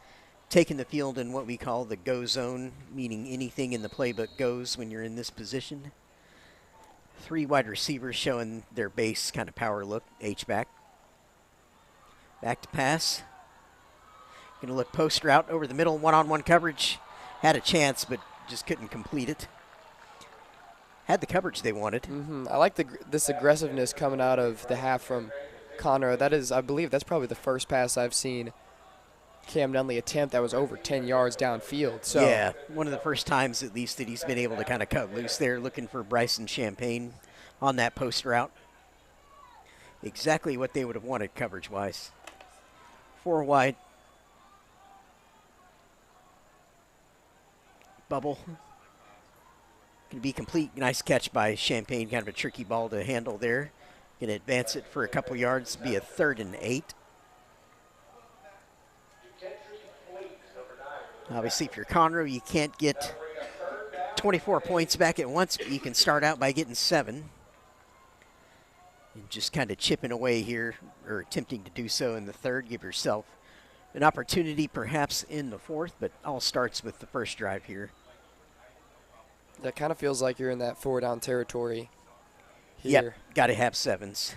taking the field in what we call the go zone, meaning anything in the playbook goes when you're in this position. 3 wide receivers showing their base kind of power look, H-back. Back to pass. Going to look post route over the middle, one-on-one coverage. Had a chance, but just couldn't complete it. Had the coverage they wanted. I like this aggressiveness coming out of the half from Conroe. That is, I believe, that's probably the first pass I've seen Cam Nunley attempt that was over 10 yards downfield. So yeah, one of the first times at least that he's been able to kind of cut loose there, looking for Bryson Champagne on that post route. Exactly what they would have wanted coverage-wise. 4 wide. Bubble. Going to be complete. Nice catch by Champagne. Kind of a tricky ball to handle there. Going to advance it for a couple yards. Be a 3rd and 8. Obviously, if you're Conroe, you can't get 24 points back at once, but you can start out by getting 7. And just kind of chipping away here, or attempting to do so in the 3rd. Give yourself an opportunity perhaps in the 4th, but all starts with the first drive here. That kind of feels like you're in that 4-down territory here. Yep, got to have 7s.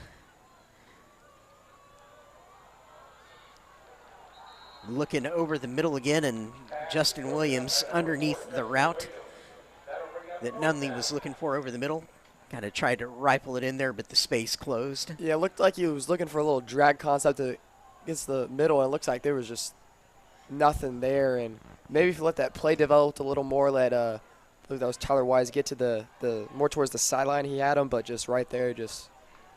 Looking over the middle again, and Justin Williams underneath the route that Nunley was looking for over the middle. Kind of tried to rifle it in there, but the space closed. Yeah, it looked like he was looking for a little drag concept against the middle, and it looks like there was just nothing there. And maybe if you let that play develop a little more, let I believe that was Tyler Wise get to the more towards the sideline, he had him, but just right there, just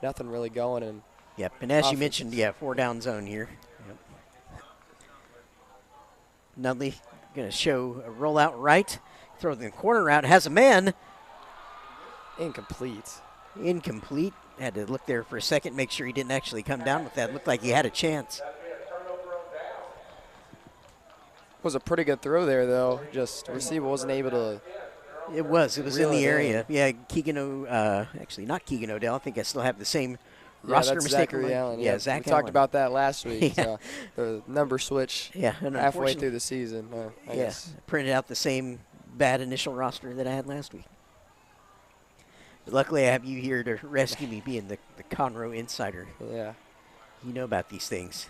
nothing really going. And yep, and as you mentioned, 4-down zone here. Yep. Nunley going to show a rollout right, throw the corner out, has a man. Incomplete. Incomplete. Had to look there for a second, make sure he didn't actually come down with that. Looked like he had a chance. Was a pretty good throw there, though. Just receiver wasn't able to. It was in the area. Yeah, actually not Keegan Odell. I think I still have the same roster that's mistake. Zachary Allen. Yeah, Zach we Allen. talked about that last week. The number switch. Yeah, and halfway through the season. I guess. Printed out the same bad initial roster that I had last week. But luckily, I have you here to rescue me, being the Conroe insider. Yeah. You know about these things.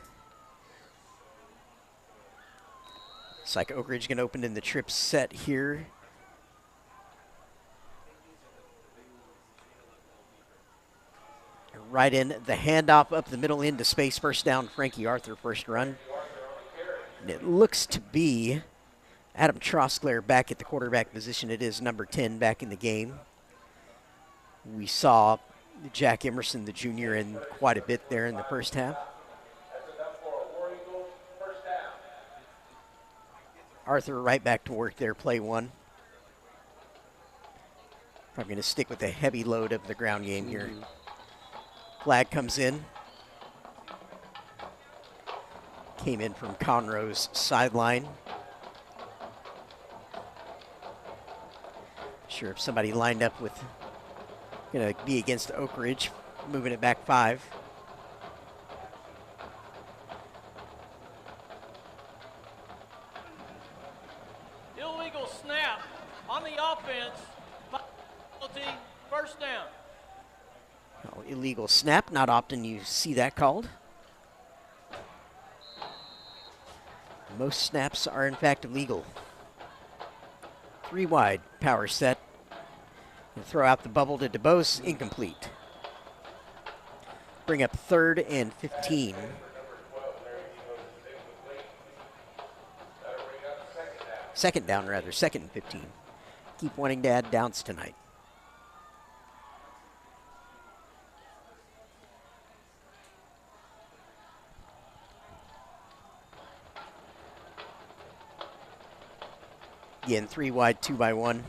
It's like Oak Ridge going to open in the trip set here. Right in the handoff up the middle into space. First down, Frankie Arthur, first run. And it looks to be Adam Troskler back at the quarterback position. It is number 10 back in the game. We saw Jack Emerson, the junior, in quite a bit there in the first half. Arthur right back to work there, play 1. I'm going to stick with the heavy load of the ground game here. Flag comes in. Came in from Conroe's sideline. Sure, if somebody lined up with, going to be against Oak Ridge, moving it back 5. Illegal snap on the offense. Penalty, first down. Oh, illegal snap. Not often you see that called. Most snaps are in fact illegal. 3 wide, power set. And throw out the bubble to DeBose, incomplete. Bring up 3rd and 15. Second down, rather, 2nd and 15. Keep wanting to add downs tonight. Again, 3 wide, 2 by 1.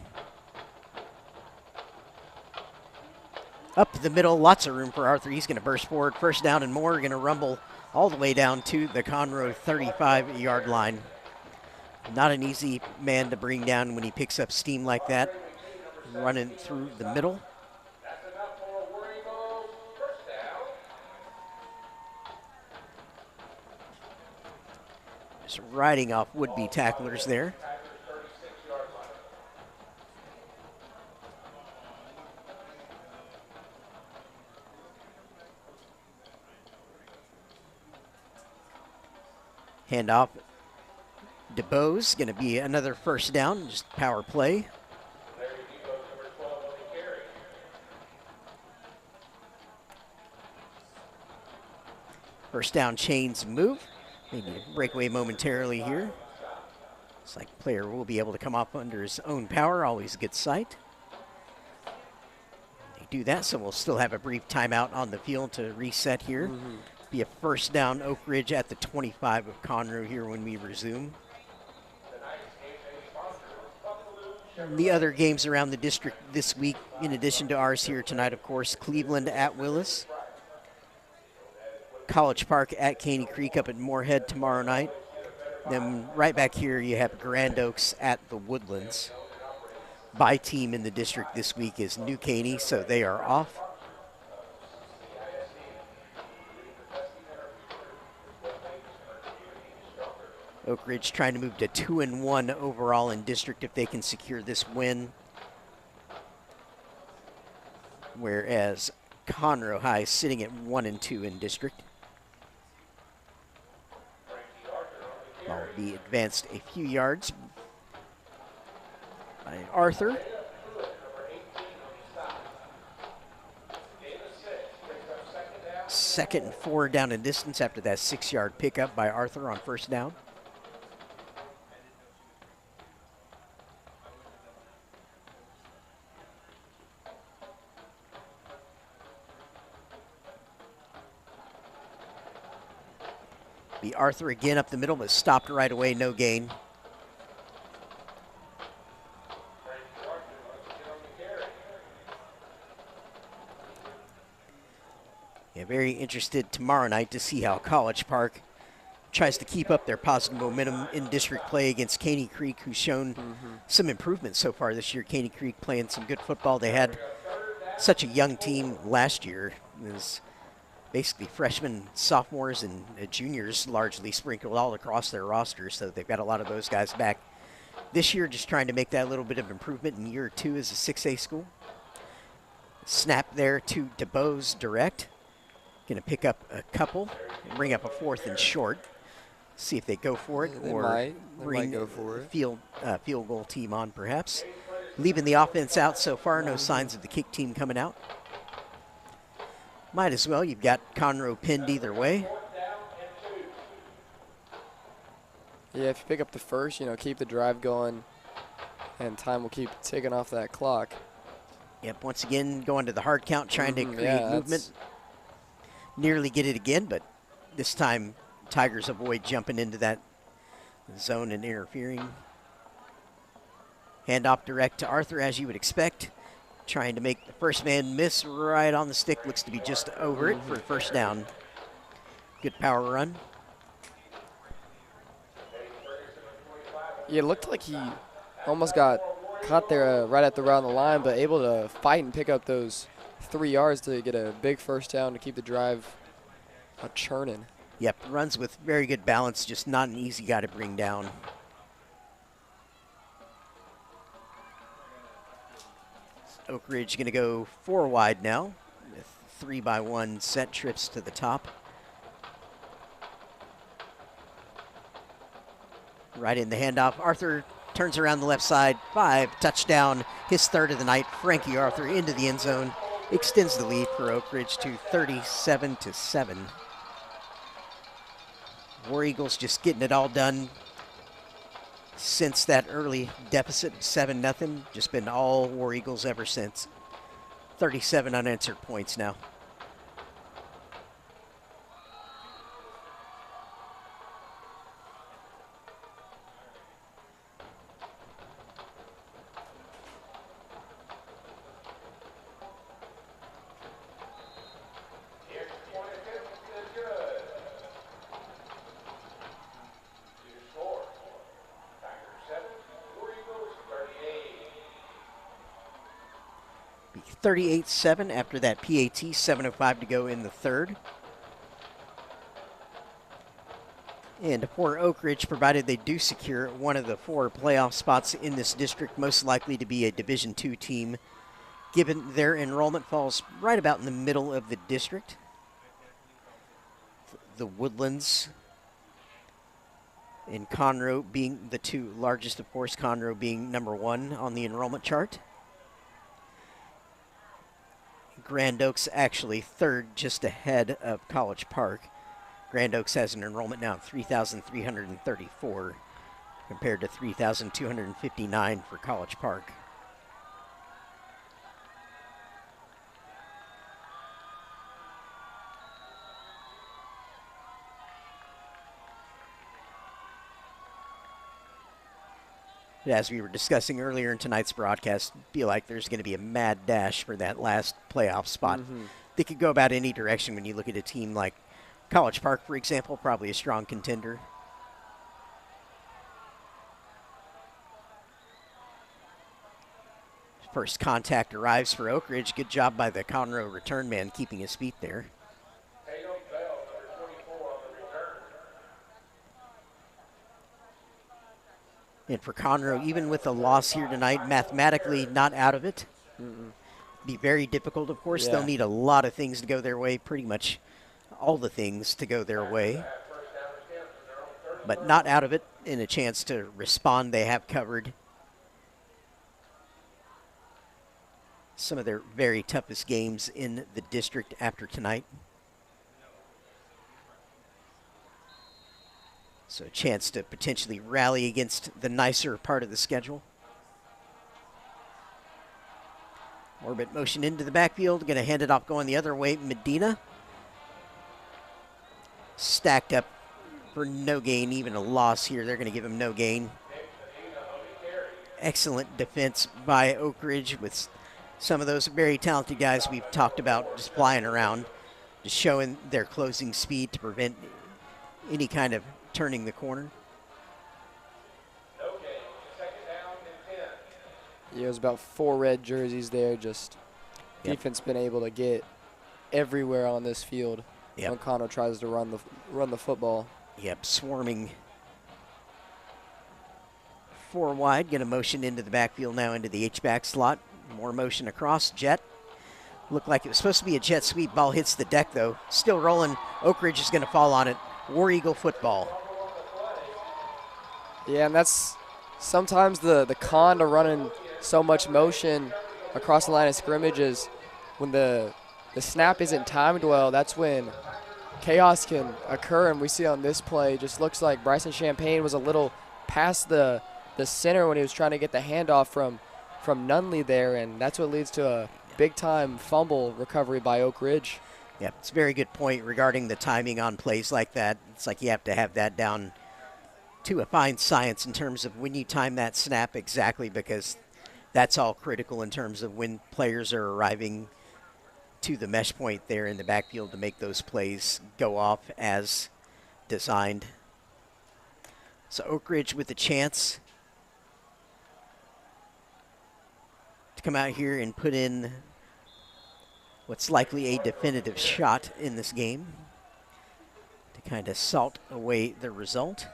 Up the middle, lots of room for Arthur. He's going to burst forward, first down and more. Going to rumble all the way down to the Conroe 35-yard line. Not an easy man to bring down when he picks up steam like that. Running through the middle. Just riding off would-be tacklers there. Handoff. DeBose, going to be another first down, just power play. First down chains move. Maybe a breakaway momentarily here. Looks like the player will be able to come up under his own power, always a good sight. They do that, so we'll still have a brief timeout on the field to reset here. Be a first down, Oak Ridge at the 25 of Conroe here when we resume. The other games around the district this week, in addition to ours here tonight, of course, Cleveland at Willis, College Park at Caney Creek up at Moorhead tomorrow night. Then right back here you have Grand Oaks at the Woodlands. Bye team in the district this week is New Caney, so they are off. Oak Ridge trying to move to 2-1 overall in district if they can secure this win. Whereas Conroe High is sitting at 1-2 in district. Ball will be advanced a few yards by Arthur. Second and 4 down in distance after that 6-yard pickup by Arthur on first down. Be Arthur again up the middle, but stopped right away, no gain. Yeah, very interested tomorrow night to see how College Park tries to keep up their positive momentum in district play against Caney Creek, who's shown some improvement so far this year. Caney Creek playing some good football. They had such a young team last year. It was basically freshmen, sophomores, and juniors largely sprinkled all across their roster, so they've got a lot of those guys back. This year, just trying to make that little bit of improvement in year 2 as a 6A school. Snap there to DeBose direct. Going to pick up a couple and bring up a 4th and short. See if they go for it They or might bring go for it. Field goal team on perhaps. Leaving the offense out so far, no signs of the kick team coming out. Might as well. You've got Conroe pinned either way. Yeah, if you pick up the first, keep the drive going, and time will keep ticking off that clock. Yep, once again, going to the hard count, trying to create yeah, movement. Nearly get it again, but this time Tigers avoid jumping into that zone and interfering. Handoff direct to Arthur, as you would expect. Trying to make the first man miss right on the stick. Looks to be just over it for a first down. Good power run. Yeah, it looked like he almost got caught there right around the line, but able to fight and pick up those 3 yards to get a big first down to keep the drive churning. Yep, runs with very good balance, just not an easy guy to bring down. Oak Ridge going to go 4 wide now with 3-by-1 set trips to the top. Right in the handoff. Arthur turns around the left side. 5, touchdown. His 3rd of the night. Frankie Arthur into the end zone. Extends the lead for Oak Ridge to 37-7. War Eagles just getting it all done since that early deficit of 7-0. Just been all War Eagles ever since. 37 unanswered points now. Be 38-7 after that PAT, 7:05 to go in the 3rd. And for Oak Ridge, provided they do secure one of the 4 playoff spots in this district, most likely to be a Division II team, given their enrollment falls right about in the middle of the district. The Woodlands and Conroe being the 2 largest, of course, Conroe being number 1 on the enrollment chart. Grand Oaks actually 3rd, just ahead of College Park. Grand Oaks has an enrollment now of 3,334 compared to 3,259 for College Park. As we were discussing earlier in tonight's broadcast, feel like there's going to be a mad dash for that last playoff spot. They could go about any direction when you look at a team like College Park, for example, probably a strong contender. First contact arrives for Oak Ridge. Good job by the Conroe return man keeping his feet there. And for Conroe, even with a loss here tonight, mathematically not out of it. Be very difficult, of course. Yeah. They'll need a lot of things to go their way, pretty much all the things to go their way. But not out of it, and a chance to respond. They have covered some of their very toughest games in the district after tonight. So a chance to potentially rally against the nicer part of the schedule. Orbit motion into the backfield, going to hand it off going the other way. Medina stacked up for no gain, even a loss here. They're going to give him no gain. Excellent defense by Oak Ridge with some of those very talented guys we've talked about just flying around, just showing their closing speed to prevent any kind of turning the corner. Yeah, it was about 4 red jerseys there. Just defense been able to get everywhere on this field when Conroe tries to run the football. Yep, swarming 4 wide. Going to motion into the backfield now into the H-back slot. More motion across. Jet. Looked like it was supposed to be a jet sweep. Ball hits the deck, though. Still rolling. Oak Ridge is going to fall on it. War Eagle football. Yeah, and that's sometimes the con to running so much motion across the line of scrimmage is when the snap isn't timed well. That's when chaos can occur, and we see on this play, just looks like Bryson Champagne was a little past the center when he was trying to get the handoff from Nunley there, and that's what leads to a big-time fumble recovery by Oak Ridge. Yeah, it's a very good point regarding the timing on plays like that. It's like you have to have that down to a fine science in terms of when you time that snap exactly, because that's all critical in terms of when players are arriving to the mesh point there in the backfield to make those plays go off as designed. So Oak Ridge with a chance to come out here and put in what's likely a definitive shot in this game to kind of salt away the result.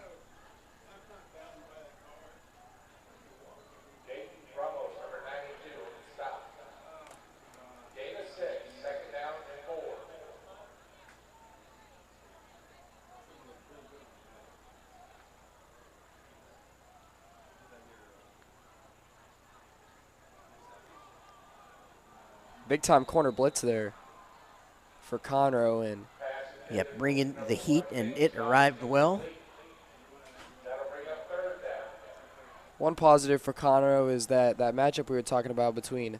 Big-time corner blitz there for Conroe. And yep, bringing the heat, and it arrived well. one positive for Conroe is that matchup we were talking about between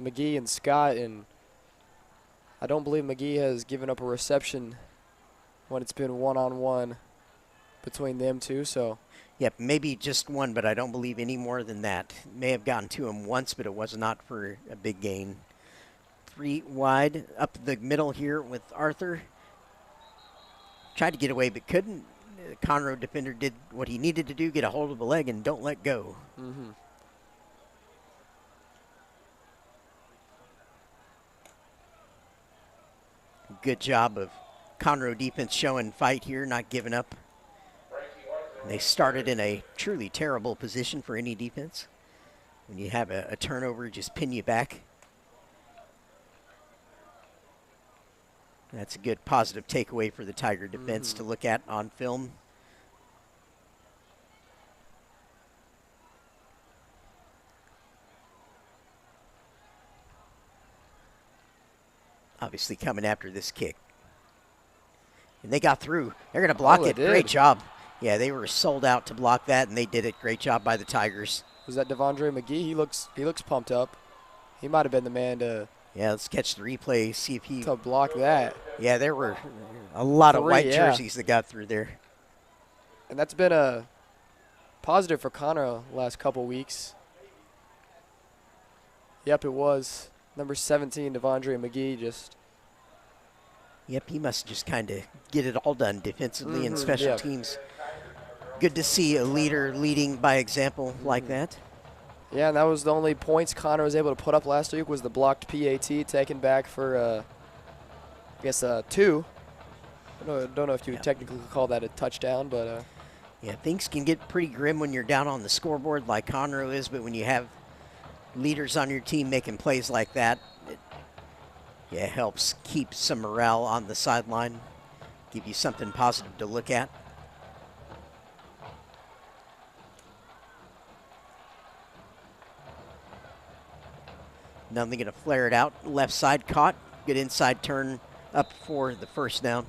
McGee and Scott, and I don't believe McGee has given up a reception when it's been one-on-one between them two. So, yep, maybe just one, but I don't believe any more than that. May have gotten to him once, but it was not for a big gain. 3 wide up the middle here with Arthur. Tried to get away but couldn't. The Conroe defender did what he needed to do, get a hold of the leg and don't let go. Good job of Conroe defense showing fight here, not giving up. They started in a truly terrible position for any defense. When you have a turnover, just pin you back. That's a good positive takeaway for the Tiger defense to look at on film. Obviously coming after this kick. And they got through. They're going to block it. Great job. Yeah, they were sold out to block that, and they did it. Great job by the Tigers. Was that Devondre McGee? He looks pumped up. He might have been the man to... Yeah, let's catch the replay, see if he... to block that. Yeah, there were a lot of white jerseys that got through there. And that's been a positive for Conroe last couple weeks. Yep, it was. Number 17, Devondre McGee, just. Yep, he must just kind of get it all done defensively and special yeah. teams. Good to see a leader leading by example like that. Yeah, and that was the only points Conroe was able to put up last week was the blocked PAT taken back for, I guess, 2. I don't know if you would technically call that a touchdown, but. Yeah, things can get pretty grim when you're down on the scoreboard like Conroe is, but when you have leaders on your team making plays like that, it helps keep some morale on the sideline, give you something positive to look at. Now they're going to flare it out. Left side caught. Good inside turn up for the first down.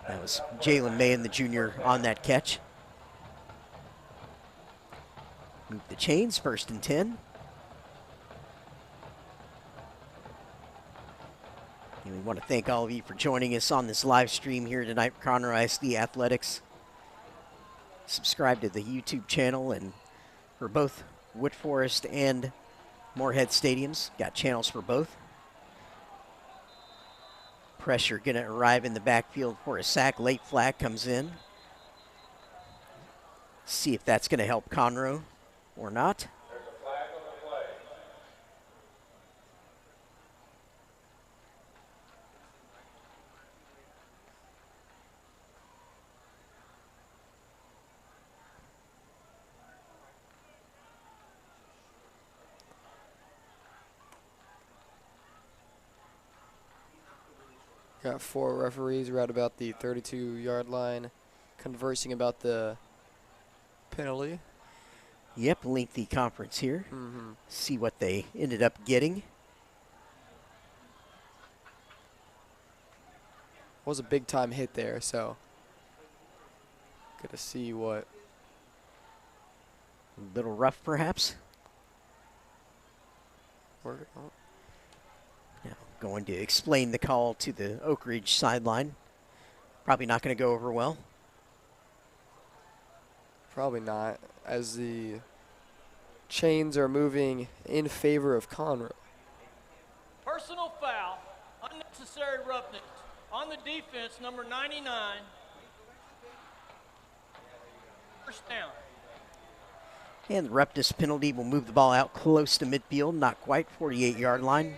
That was Jalen Mahan, the junior, on that catch. Move the chains, 1st and 10. And we want to thank all of you for joining us on this live stream here tonight for Conroe ISD Athletics. Subscribe to the YouTube channel, and for both Woodforest and Moorhead Stadiums, got channels for both. Pressure going to arrive in the backfield for a sack. Late flag comes in. See if that's going to help Conroe or not. There's a flag on the play. Got 4 referees right about the 32-yard line conversing about the penalty. Yep, lengthy conference here. See what they ended up getting. Was a big-time hit there, so good to see what. A little rough, perhaps. Now, going to explain the call to the Oak Ridge sideline. Probably not going to go over well. Probably not, as the chains are moving in favor of Conroe. Personal foul, unnecessary roughness on the defense, number 99. First down. And the roughness penalty will move the ball out close to midfield, not quite, 48-yard line.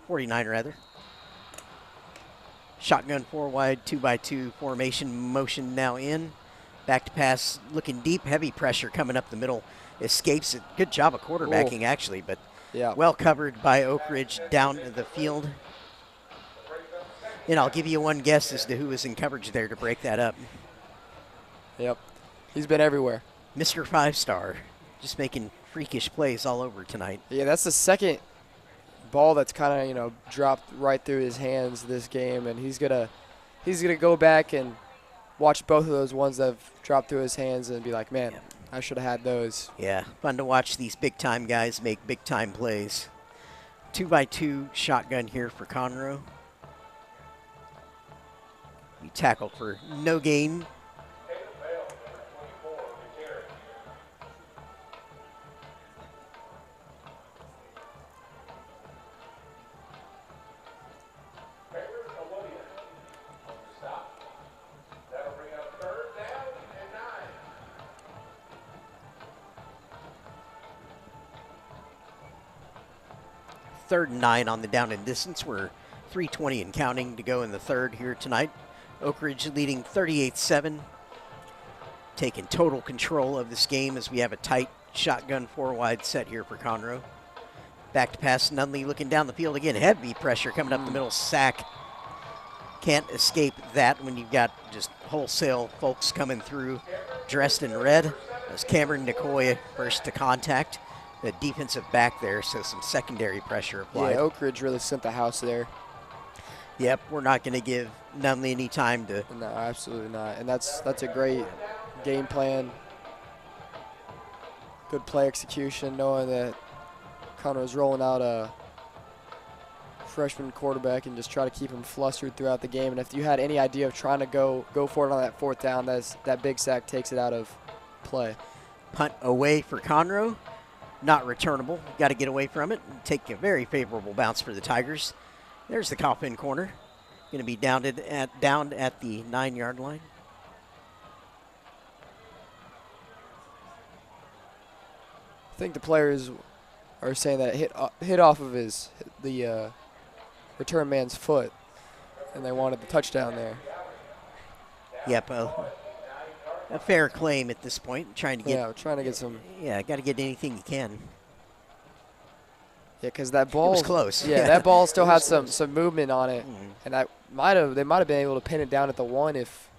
49 rather. Shotgun 4 wide, 2-by-2 formation, motion now in. Back to pass, looking deep, heavy pressure coming up the middle. Escapes it. Good job of quarterbacking, actually, but well covered by Oak Ridge down the field. And I'll give you one guess as to who was in coverage there to break that up. Yep, he's been everywhere. Mr. 5-star, just making freakish plays all over tonight. Yeah, that's the second ball that's kind of dropped right through his hands this game, and he's gonna go back and watch both of those ones that have dropped through his hands and be like, man, I should have had those. Yeah, fun to watch these big-time guys make big-time plays. 2-by-2 shotgun here for Conroe. We tackled for no gain. Third and 9 on the down and distance. We're 3:20 and counting to go in the third here tonight. Oak Ridge leading 38-7. Taking total control of this game as we have a tight shotgun 4-wide set here for Conroe. Back to pass, Nunley looking down the field again. Heavy pressure coming up the middle, sack. Can't escape that when you've got just wholesale folks coming through dressed in red. As Cameron Nicoya first to contact. The defensive back there, so some secondary pressure applied. Yeah, Oak Ridge really sent the house there. Yep, we're not going to give Nunley any time to. No, absolutely not. And that's a great game plan. good play execution, knowing that Conroe was rolling out a freshman quarterback and just try to keep him flustered throughout the game. And if you had any idea of trying to go for it on that 4th down, that big sack takes it out of play. Punt away for Conroe. Not returnable. Got to get away from it and take a very favorable bounce for the Tigers. There's the Coffin corner. Going to be downed at the 9-yard line. I think the players are saying that it hit off of the return man's foot, and they wanted the touchdown there. Yep, a fair claim at this point. Trying to get some. Yeah, got to get anything you can. Yeah, because that ball was close. Yeah, that ball still had some movement on it, and they might have been able to pin it down at the 1 if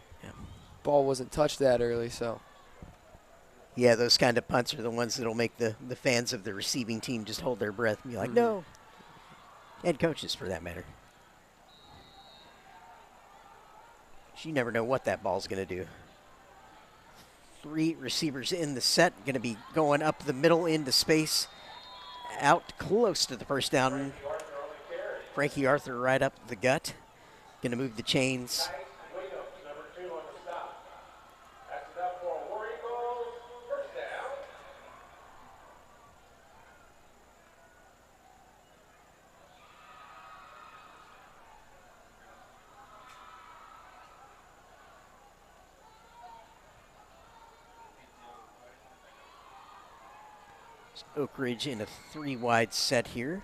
ball wasn't touched that early. So. Yeah, those kind of punts are the ones that'll make the fans of the receiving team just hold their breath and be like, no. And coaches, for that matter. You never know what that ball's going to do. 3 receivers in the set, going to be going up the middle into space, out close to the first down. Frankie Arthur right up the gut. Going to move the chains. Oak Ridge in a 3-wide set here.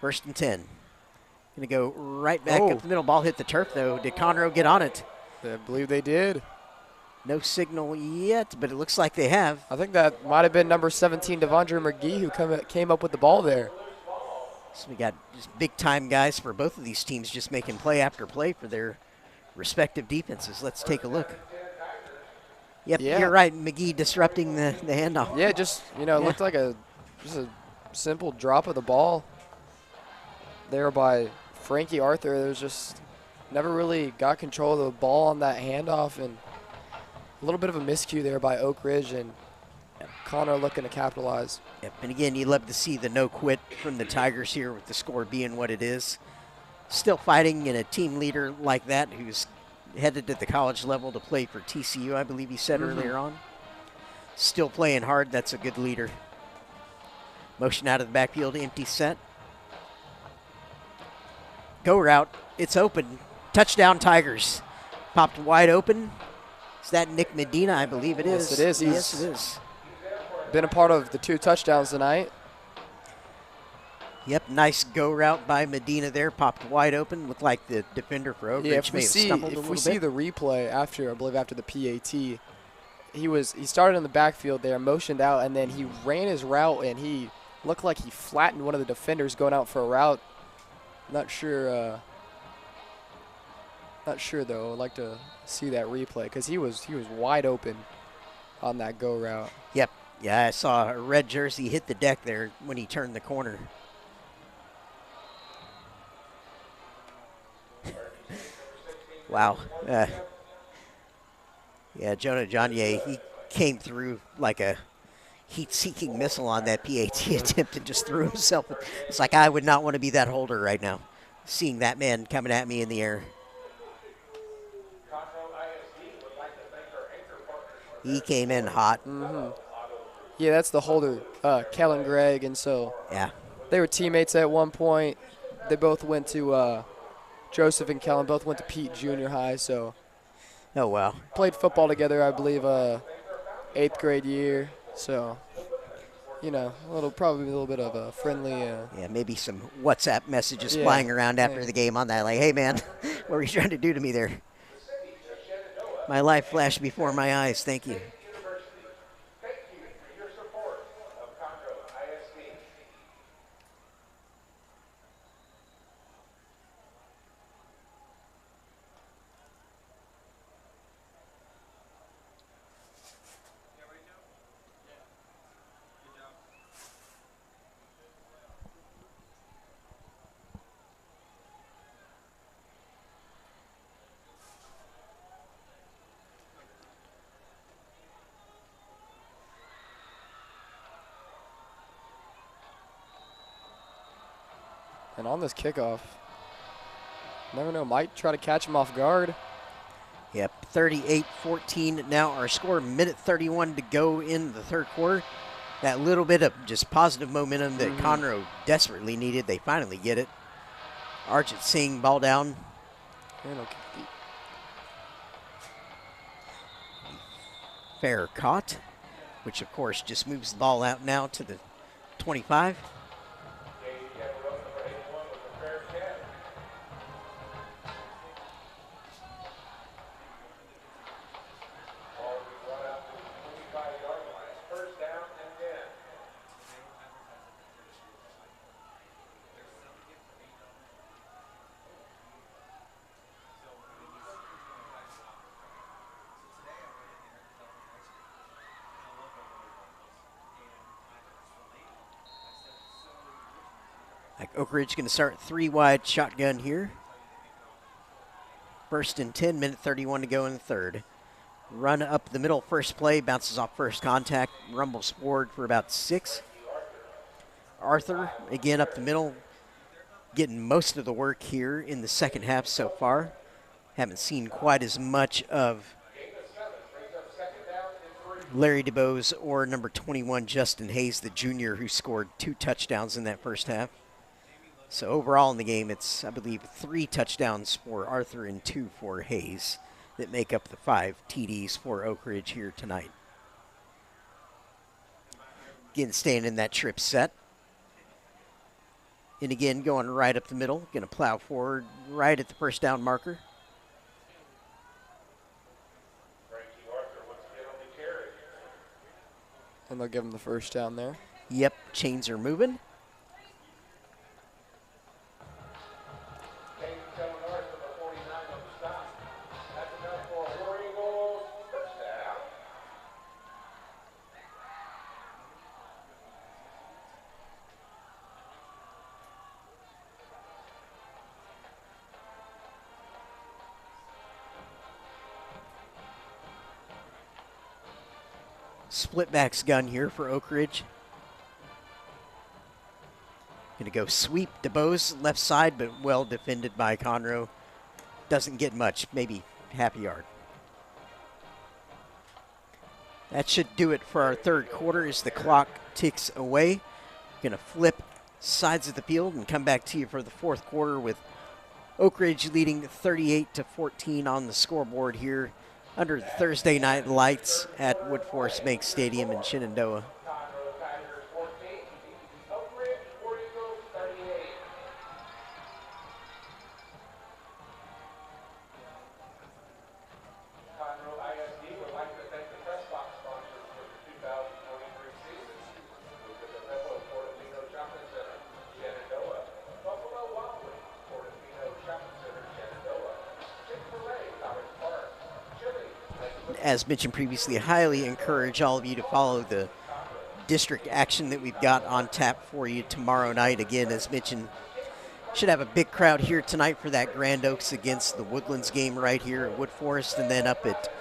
1st and 10. Going to go right back up the middle. Ball hit the turf, though. Did Conroe get on it? I believe they did. No signal yet, but it looks like they have. I think that might have been number 17, Devondre McGee, who came up with the ball there. So we got just big-time guys for both of these teams just making play after play for their respective defenses. Let's take a look. Yep, you're right. McGee disrupting the handoff. Yeah, it looked like just a simple drop of the ball there by Frankie Arthur. There was just never really got control of the ball on that handoff, and a little bit of a miscue there by Oak Ridge, and Conroe looking to capitalize. Yep, and again, you love to see the no quit from the Tigers here with the score being what it is. Still fighting, and a team leader like that who's headed to the college level to play for TCU, I believe he said earlier on. Still playing hard. That's a good leader. Motion out of the backfield, empty set. Go route. It's open. Touchdown Tigers. Popped wide open. Is that Nick Medina? I believe it is. Yes, it is. Yes, it is. Been a part of the 2 touchdowns tonight. Yep, nice go route by Medina there. Popped wide open. Looked like the defender for Oak Ridge may have stumbled a little bit. If we see the replay after, I believe after the PAT, he started in the backfield there, motioned out, and then he ran his route, and he looked like he flattened one of the defenders going out for a route. Not sure though. I'd like to see that replay because he was wide open on that go route. Yep. Yeah, I saw a red jersey hit the deck there when he turned the corner. Wow. Yeah, Jonah Janye, he came through like a heat-seeking missile on that PAT attempt and just threw himself. It's like I would not want to be that holder right now, seeing that man coming at me in the air. He came in hot. Yeah, that's the holder, Kellen Gregg, and so they were teammates at one point. They both went to Joseph and Kellen both went to Pete Junior High, so played football together, I believe, 8th grade year. So, probably a little bit of a friendly. Yeah, maybe some WhatsApp messages flying around after the game on that, like, "Hey man, what were you trying to do to me there? My life flashed before my eyes. Thank you." And on this kickoff, never know, might try to catch him off guard. Yep, 38-14 now our score, minute 31 to go in the third quarter. That little bit of just positive momentum that Conroe desperately needed, they finally get it. Arjit Singh, ball down. Fair caught, which of course just moves the ball out now to the 25. Oak Ridge going to start 3 wide shotgun here. First and 10, minute 31 to go in the third. Run up the middle, first play, bounces off first contact, rumbles forward for about 6. Arthur, again up the middle, getting most of the work here in the second half so far. Haven't seen quite as much of Larry DeBose or number 21, Justin Hayes, the junior, who scored 2 touchdowns in that first half. So overall in the game, it's, I believe, 3 touchdowns for Arthur and 2 for Hayes that make up the 5 TDs for Oak Ridge here tonight. Again, staying in that trip set. And again, going right up the middle. Going to plow forward right at the first down marker. And they'll give him the first down there. Yep, chains are moving. Split backs gun here for Oak Ridge. Going to go sweep DeBose left side, but well defended by Conroe. Doesn't get much, maybe half a yard. That should do it for our third quarter as the clock ticks away. Going to flip sides of the field and come back to you for the fourth quarter with Oak Ridge leading 38-14 on the scoreboard here under the Thursday night lights at Woodforest Bank Stadium in Shenandoah. As mentioned previously, I highly encourage all of you to follow the district action that we've got on tap for you tomorrow night. Again, as mentioned, should have a big crowd here tonight for that Grand Oaks against the Woodlands game right here at Woodforest. And then up at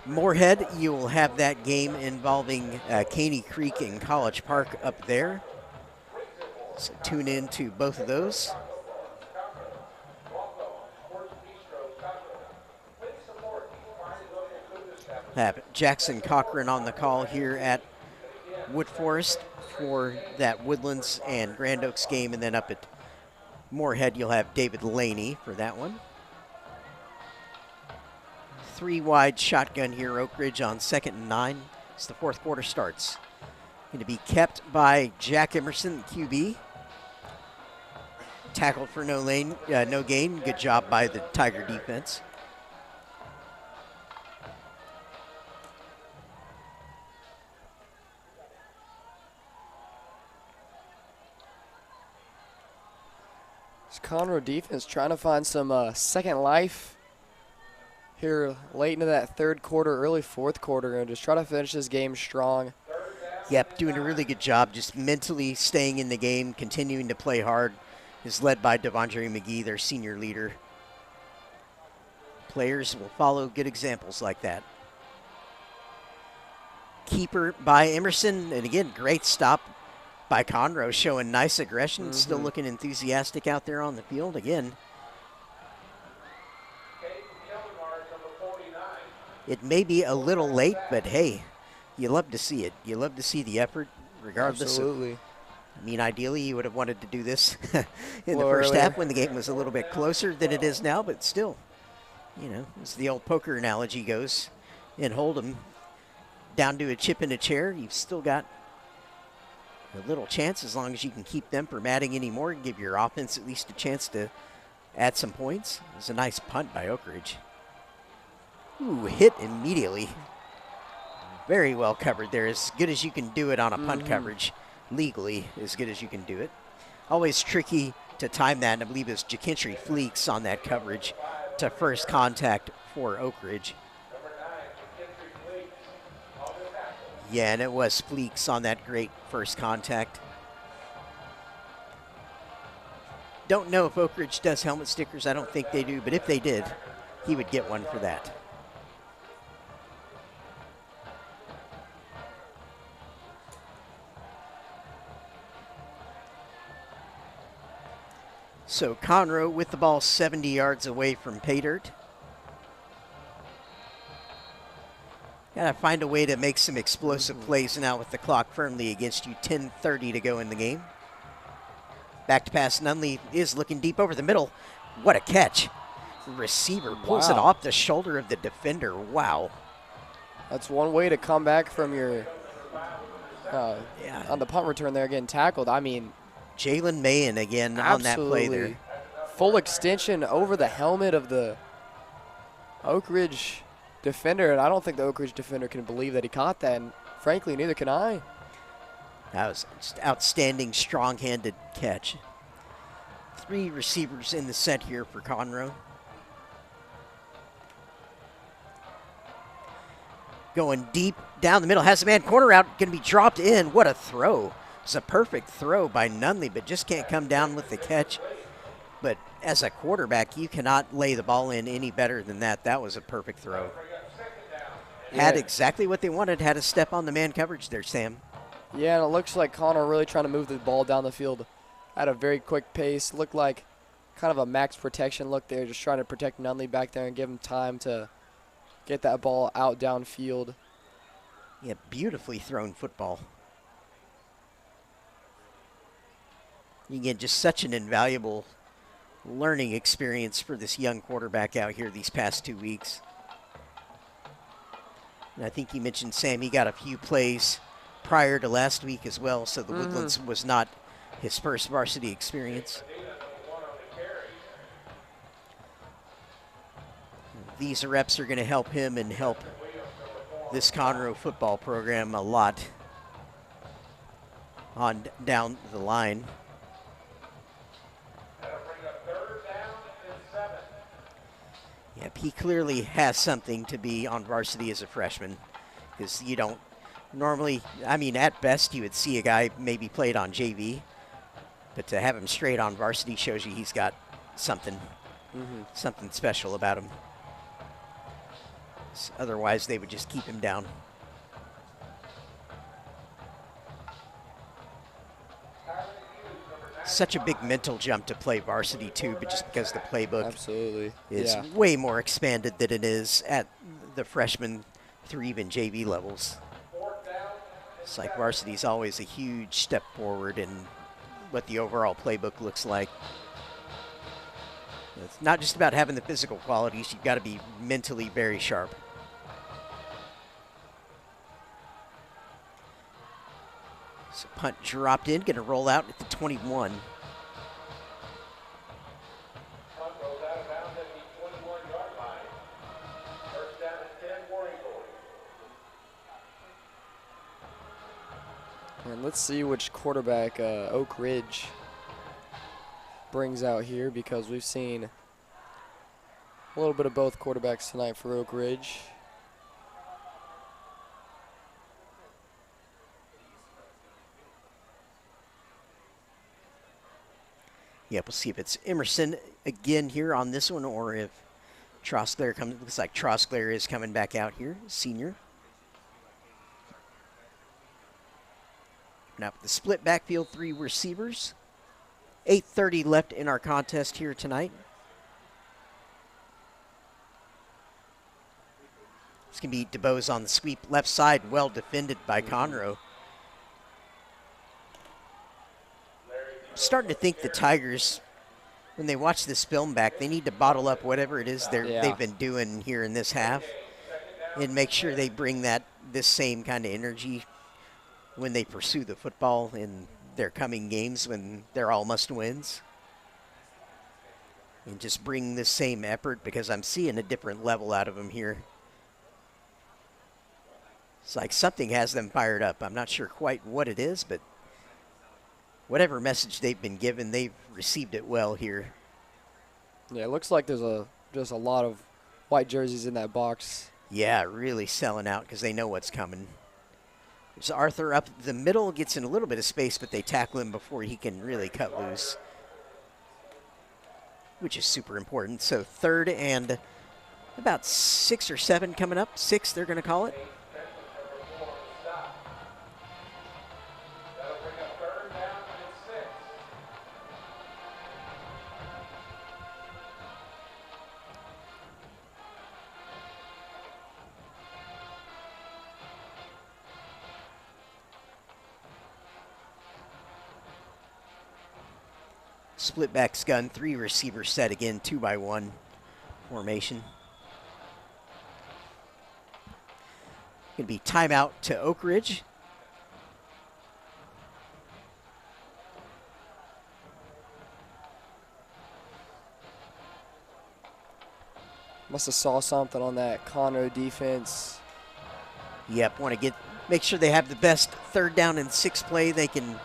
Moorhead, you will have that game involving Caney Creek and College Park up there. So tune in to both of those. Have Jackson Cochran on the call here at Woodforest for that Woodlands and Grand Oaks game, and then up at Moorhead you'll have David Laney for that one. 3 wide shotgun here, Oak Ridge on 2nd and 9 as the fourth quarter starts. Going to be kept by Jack Emerson, QB. Tackled for no gain. Good job by the Tiger defense. Conroe defense trying to find some second life here late into that third quarter, early fourth quarter, and just try to finish this game strong. Yep, doing a really good job just mentally staying in the game, continuing to play hard. Is led by Devondre McGee, their senior leader. Players will follow good examples like that. Keeper by Emerson, and again, great stop by Conroe, showing nice aggression, still looking enthusiastic out there on the field again. It may be a little late, but hey, you love to see it. You love to see the effort, regardless Absolutely. of. I mean, ideally, you would have wanted to do this in the first half when the game was a little bit closer than it is now, but still, you know, as the old poker analogy goes, in Hold'em, down to a chip in a chair, you've still got a little chance as long as you can keep them from adding any more and give your offense at least a chance to add some points. It was a nice punt by Oak Ridge. Ooh, hit immediately. Very well covered there. As good as you can do it on a punt coverage. Legally, as good as you can do it. Always tricky to time that, and I believe it's Jakintry Fleeks on that coverage to first contact for Oak Ridge. Yeah, and it was Fleeks on that great first contact. Don't know if Oak Ridge does helmet stickers. I don't think they do, but if they did, he would get one for that. So Conroe with the ball 70 yards away from pay dirt. Gotta find a way to make some explosive plays now with the clock firmly against you. 10:30 to go in the game. Back to pass. Nunley is looking deep over the middle. What a catch. Receiver pulls it off the shoulder of the defender. Wow. That's one way to come back from your on the punt return there, getting tackled. I mean, Jalen Mayen again on that play there. Full extension over the helmet of the Oak Ridge defender, and I don't think the Oak Ridge defender can believe that he caught that, and frankly, neither can I. That was just outstanding, strong-handed catch. 3 receivers in the set here for Conroe. Going deep down the middle, has a man corner out, going to be dropped in. What a throw. It's a perfect throw by Nunley, but just can't come down with the catch. But as a quarterback, you cannot lay the ball in any better than that. That was a perfect throw. Had exactly what they wanted, had a step on the man coverage there, Sam. Yeah, and it looks like Conroe really trying to move the ball down the field at a very quick pace. Looked like kind of a max protection look there, just trying to protect Nunley back there and give him time to get that ball out downfield. Yeah, beautifully thrown football. You get just such an invaluable learning experience for this young quarterback out here these past 2 weeks. And I think you mentioned, Sam, he got a few plays prior to last week as well, so the Woodlands was not his first varsity experience. These reps are going to help him and help this Conroe football program a lot on down the line. Yep, he clearly has something to be on varsity as a freshman, because you don't normally, I mean, at best you would see a guy maybe played on JV, but to have him straight on varsity shows you he's got something, something special about him. Otherwise, they would just keep him down. Such a big mental jump to play varsity too, but just because the playbook is way more expanded than it is at the freshman through even JV levels. It's like varsity is always a huge step forward in what the overall playbook looks like. It's not just about having the physical qualities, you've got to be mentally very sharp. So punt dropped in, going to roll out at the 21. And let's see which quarterback Oak Ridge brings out here, because we've seen a little bit of both quarterbacks tonight for Oak Ridge. Yep, we'll see if it's Emerson again here on this one, or if Trosclair comes. Looks like Trosclair is coming back out here, senior. Now the split backfield, 3 receivers. 8:30 left in our contest here tonight. It's going to be DeBose on the sweep left side, well defended by Conroe. I'm starting to think the Tigers, when they watch this film back, they need to bottle up whatever it is they've been doing here in this half and make sure they bring this same kind of energy when they pursue the football in their coming games when they're all must-wins. And just bring this same effort, because I'm seeing a different level out of them here. It's like something has them fired up. I'm not sure quite what it is, but whatever message they've been given, they've received it well here. Yeah, it looks like there's just a lot of white jerseys in that box. Yeah, really selling out because they know what's coming. There's Arthur up the middle, gets in a little bit of space, but they tackle him before he can really cut loose, which is super important. So 3rd and about 6 or 7 coming up. 6, they're going to call it. Split backs gun, 3 receivers set again, 2-by-1 formation. Going to be timeout to Oak Ridge. Must have saw something on that Conroe defense. Yep, want to make sure they have the best 3rd down and 6 play they can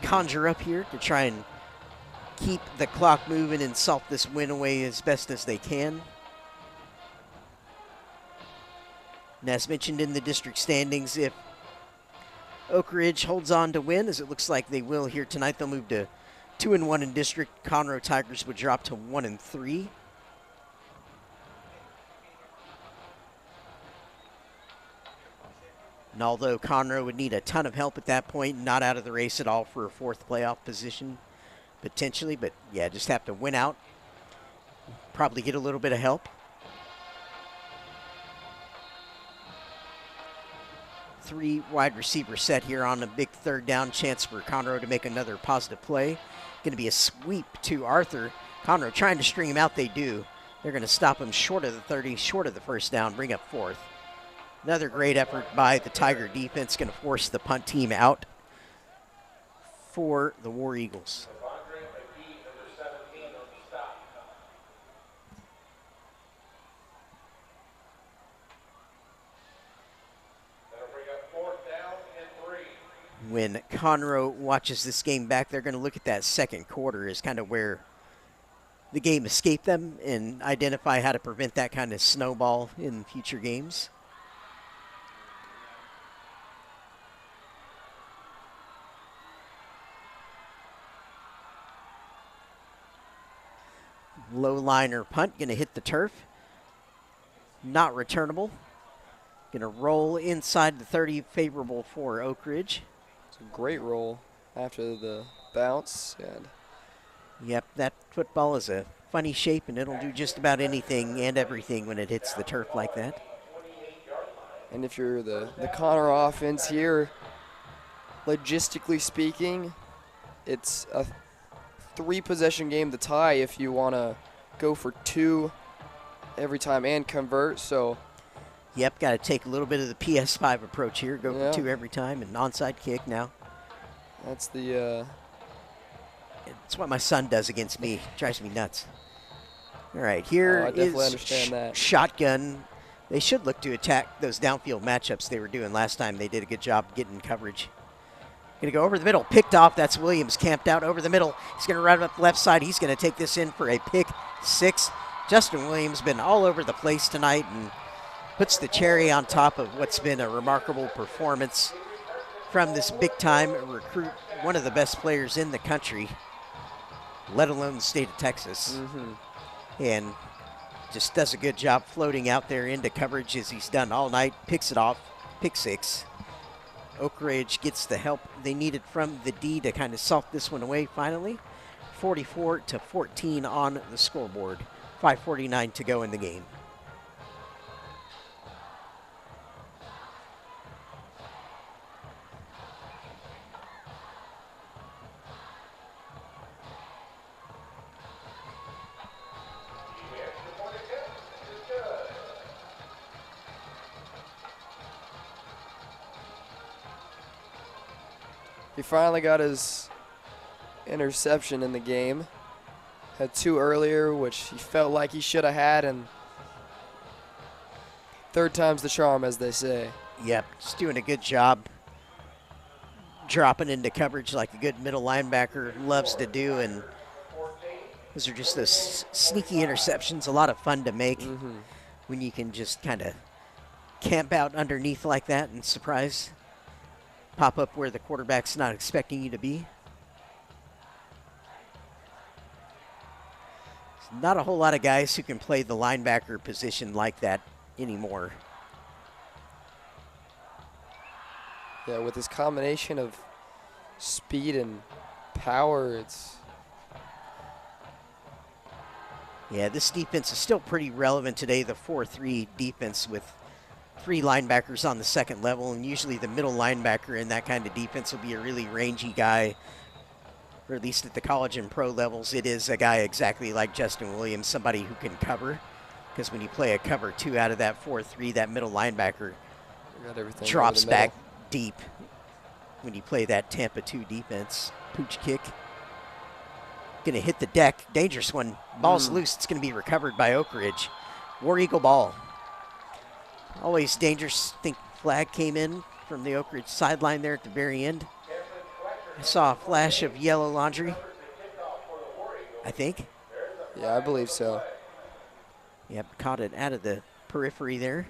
conjure up here to try and keep the clock moving and salt this win away as best as they can. And as mentioned in the district standings, if Oak Ridge holds on to win, as it looks like they will here tonight, they'll move to 2-1 in district. Conroe Tigers would drop to 1-3. And although Conroe would need a ton of help at that point, not out of the race at all for a 4th playoff position, potentially, but yeah, just have to win out. Probably get a little bit of help. 3 wide receivers set here on a big 3rd down, chance for Conroe to make another positive play. Going to be a sweep to Arthur. Conroe trying to string him out, they do. They're going to stop him short of the 30, short of the 1st down, bring up 4th. Another great effort by the Tiger defense, going to force the punt team out for the War Eagles. When Conroe watches this game back, they're going to look at that 2nd quarter as kind of where the game escaped them and identify how to prevent that kind of snowball in future games. Low liner punt, going to hit the turf. Not returnable. Going to roll inside the 30, favorable for Oak Ridge. It's a great roll after the bounce. And yep, that football is a funny shape, and it'll do just about anything and everything when it hits the turf like that. And if you're the Conroe offense here, logistically speaking, it's a 3-possession game to tie if you want to go for 2 every time and convert. So yep, got to take a little bit of the PS5 approach here. Go for 2 every time, and onside kick now. That's the it's what my son does against me. Drives me nuts. All right, here I definitely is understand that. Shotgun. They should look to attack those downfield matchups they were doing last time. They did a good job getting coverage. Going to go over the middle, picked off. That's Williams camped out over the middle. He's going to run up the left side. He's going to take this in for a pick 6. Justin Williams been all over the place tonight and puts the cherry on top of what's been a remarkable performance from this big-time recruit, one of the best players in the country, let alone the state of Texas. And just does a good job floating out there into coverage as he's done all night. Picks it off, pick 6. Oak Ridge gets the help they needed from the D to kind of salt this one away finally. 44-14 on the scoreboard. 5:49 to go in the game. He finally got his interception in the game. Had 2 earlier, which he felt like he should have had, and third time's the charm, as they say. Yep, just doing a good job dropping into coverage like a good middle linebacker loves to do, and those are just those sneaky interceptions, a lot of fun to make when you can just kind of camp out underneath like that and surprise, pop up where the quarterback's not expecting you to be. There's not a whole lot of guys who can play the linebacker position like that anymore. Yeah, with this combination of speed and power, Yeah, this defense is still pretty relevant today, the 4-3 defense with 3 linebackers on the second level, and usually the middle linebacker in that kind of defense will be a really rangy guy, or at least at the college and pro levels, it is a guy exactly like Justin Williams, somebody who can cover, because when you play a cover 2 out of that 4-3, that middle linebacker drops back deep when you play that Tampa 2 defense. Pooch kick. Gonna hit the deck. Dangerous one. Ball's loose. It's gonna be recovered by Oak Ridge. War Eagle ball. Always dangerous. I think flag came in from the Oak Ridge sideline there at the very end. I saw a flash of yellow laundry, I think. Yeah, I believe so. Yep, caught it out of the periphery there.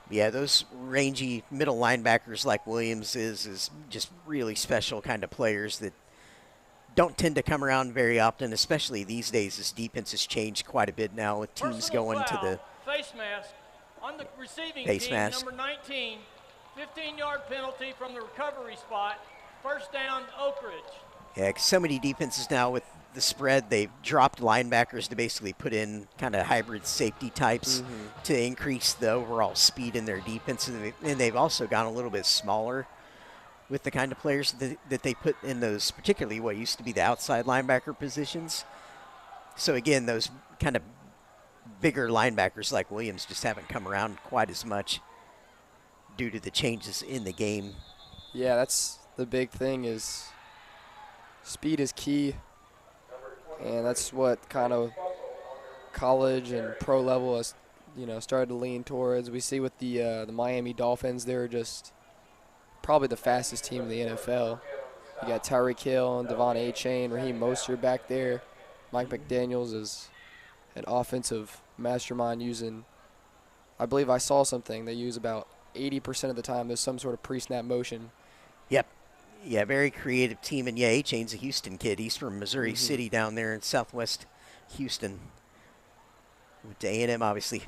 Yeah, those rangy middle linebackers like Williams is just really special kind of players that don't tend to come around very often, especially these days as defense has changed quite a bit now with teams going to the face mask on the receiving face team, mask. number 19, 15-yard penalty from the recovery spot, first down Oak Ridge. Yeah, 'cause so many defenses now with the spread, they've dropped linebackers to basically put in kind of hybrid safety types to increase the overall speed in their defense. And they've also gone a little bit smaller with the kind of players that they put in those, particularly what used to be the outside linebacker positions. So again, those kind of bigger linebackers like Williams just haven't come around quite as much due to the changes in the game. Yeah, that's the big thing, is speed is key. And that's what kind of college and pro level has, started to lean towards. We see with the Miami Dolphins, they're just probably the fastest team in the NFL. You got Tyreek Hill and Devon A-Chain, Raheem Mostert back there. Mike McDaniels is an offensive mastermind using, I believe I saw something, they use about 80% of the time there's some sort of pre-snap motion. Yep. Yeah, very creative team. And, yeah, A-Chain's a Houston kid. He's from Missouri City down there in southwest Houston. With A&M, obviously,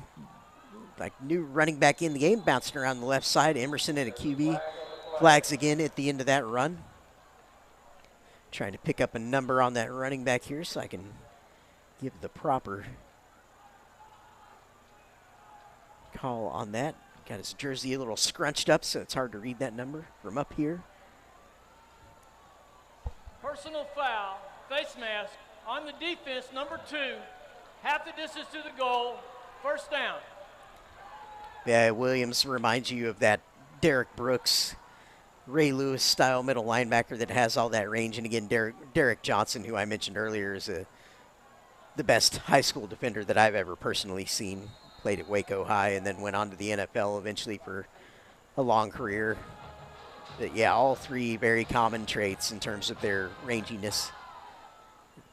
like new running back in the game, bouncing around the left side. Emerson and a QB. Flags again at the end of that run. Trying to pick up a number on that running back here so I can give the proper call on that. Got his jersey a little scrunched up, so it's hard to read that number from up here. Personal foul, face mask, on the defense, number 2, half the distance to the goal, first down. Yeah, Williams reminds you of that Derek Brooks, Ray Lewis style middle linebacker that has all that range. And again, Derek Johnson, who I mentioned earlier, is the best high school defender that I've ever personally seen. Played at Waco High and then went on to the NFL eventually for a long career. But yeah, all 3 very common traits in terms of their ranginess.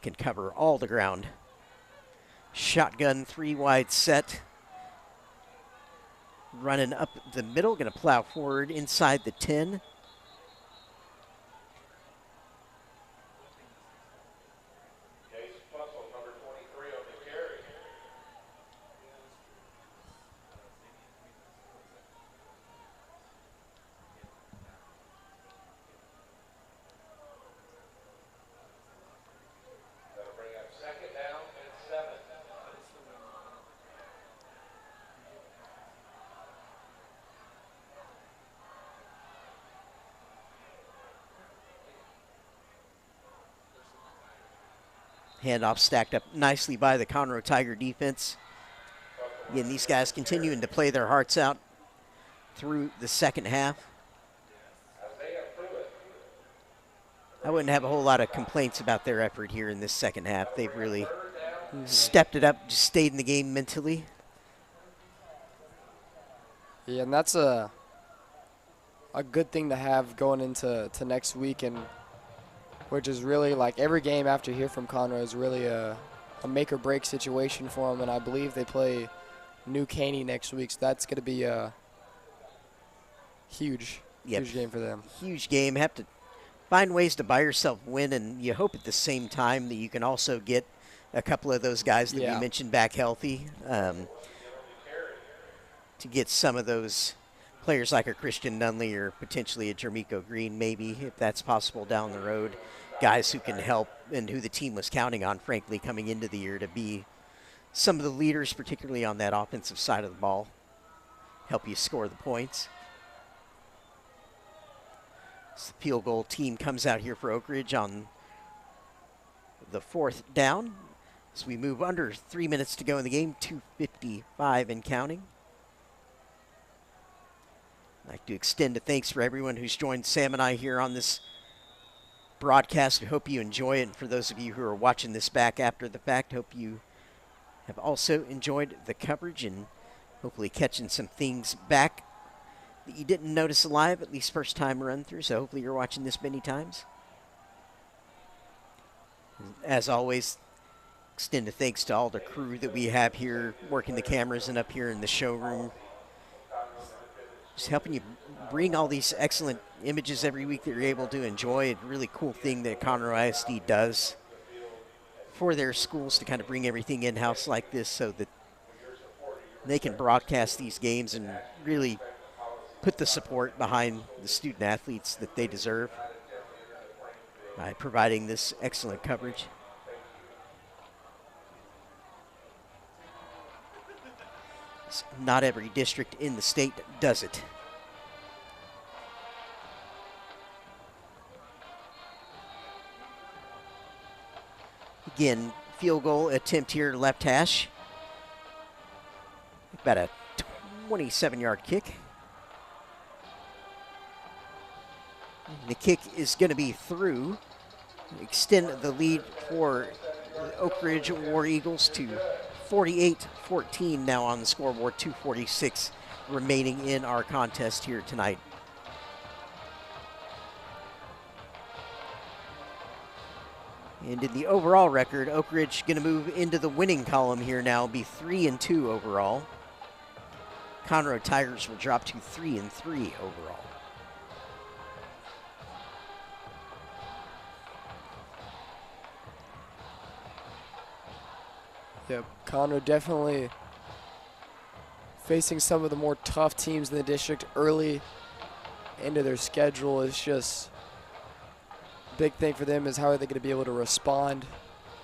Can cover all the ground. Shotgun 3 wide set. Running up the middle, going to plow forward inside the 10. Handoff stacked up nicely by the Conroe Tiger defense. Again, these guys continuing to play their hearts out through the second half. I wouldn't have a whole lot of complaints about their effort here in this second half. They've really stepped it up, just stayed in the game mentally. Yeah, and that's a good thing to have going into next week, and which is really like every game after here from Conroe is really a make or break situation for them, and I believe they play New Caney next week, so that's going to be a huge game for them. Huge game. Have to find ways to buy yourself win, and you hope at the same time that you can also get a couple of those guys that we mentioned back healthy, to get some of those players like a Christian Nunley or potentially a Jermico Green, maybe, if that's possible down the road. Guys who can help and who the team was counting on, frankly, coming into the year to be some of the leaders, particularly on that offensive side of the ball, help you score the points. So the field goal team comes out here for Oak Ridge on the 4th down. As we move under 3 minutes to go in the game, 2:55 and counting. I'd like to extend a thanks for everyone who's joined Sam and I here on this broadcast. We hope you enjoy it. And for those of you who are watching this back after the fact, hope you have also enjoyed the coverage and hopefully catching some things back that you didn't notice live, at least first time run through. So hopefully you're watching this many times. As always, extend a thanks to all the crew that we have here working the cameras and up here in the showroom. Just helping you bring all these excellent images every week that you're able to enjoy. A really cool thing that Conroe ISD does for their schools to kind of bring everything in-house like this so that they can broadcast these games and really put the support behind the student athletes that they deserve by providing this excellent coverage. Not every district in the state does it. Again, field goal attempt here, left hash. About a 27-yard kick. The kick is going to be through. Extend the lead for Oak Ridge War Eagles to 48-14 now on the scoreboard, 2:46 remaining in our contest here tonight. And in the overall record, Oak Ridge going to move into the winning column here now, be 3-2 overall. Conroe Tigers will drop to 3-3 overall. Yep, Conroe definitely facing some of the more tough teams in the district early into their schedule. Is just a big thing for them is how are they going to be able to respond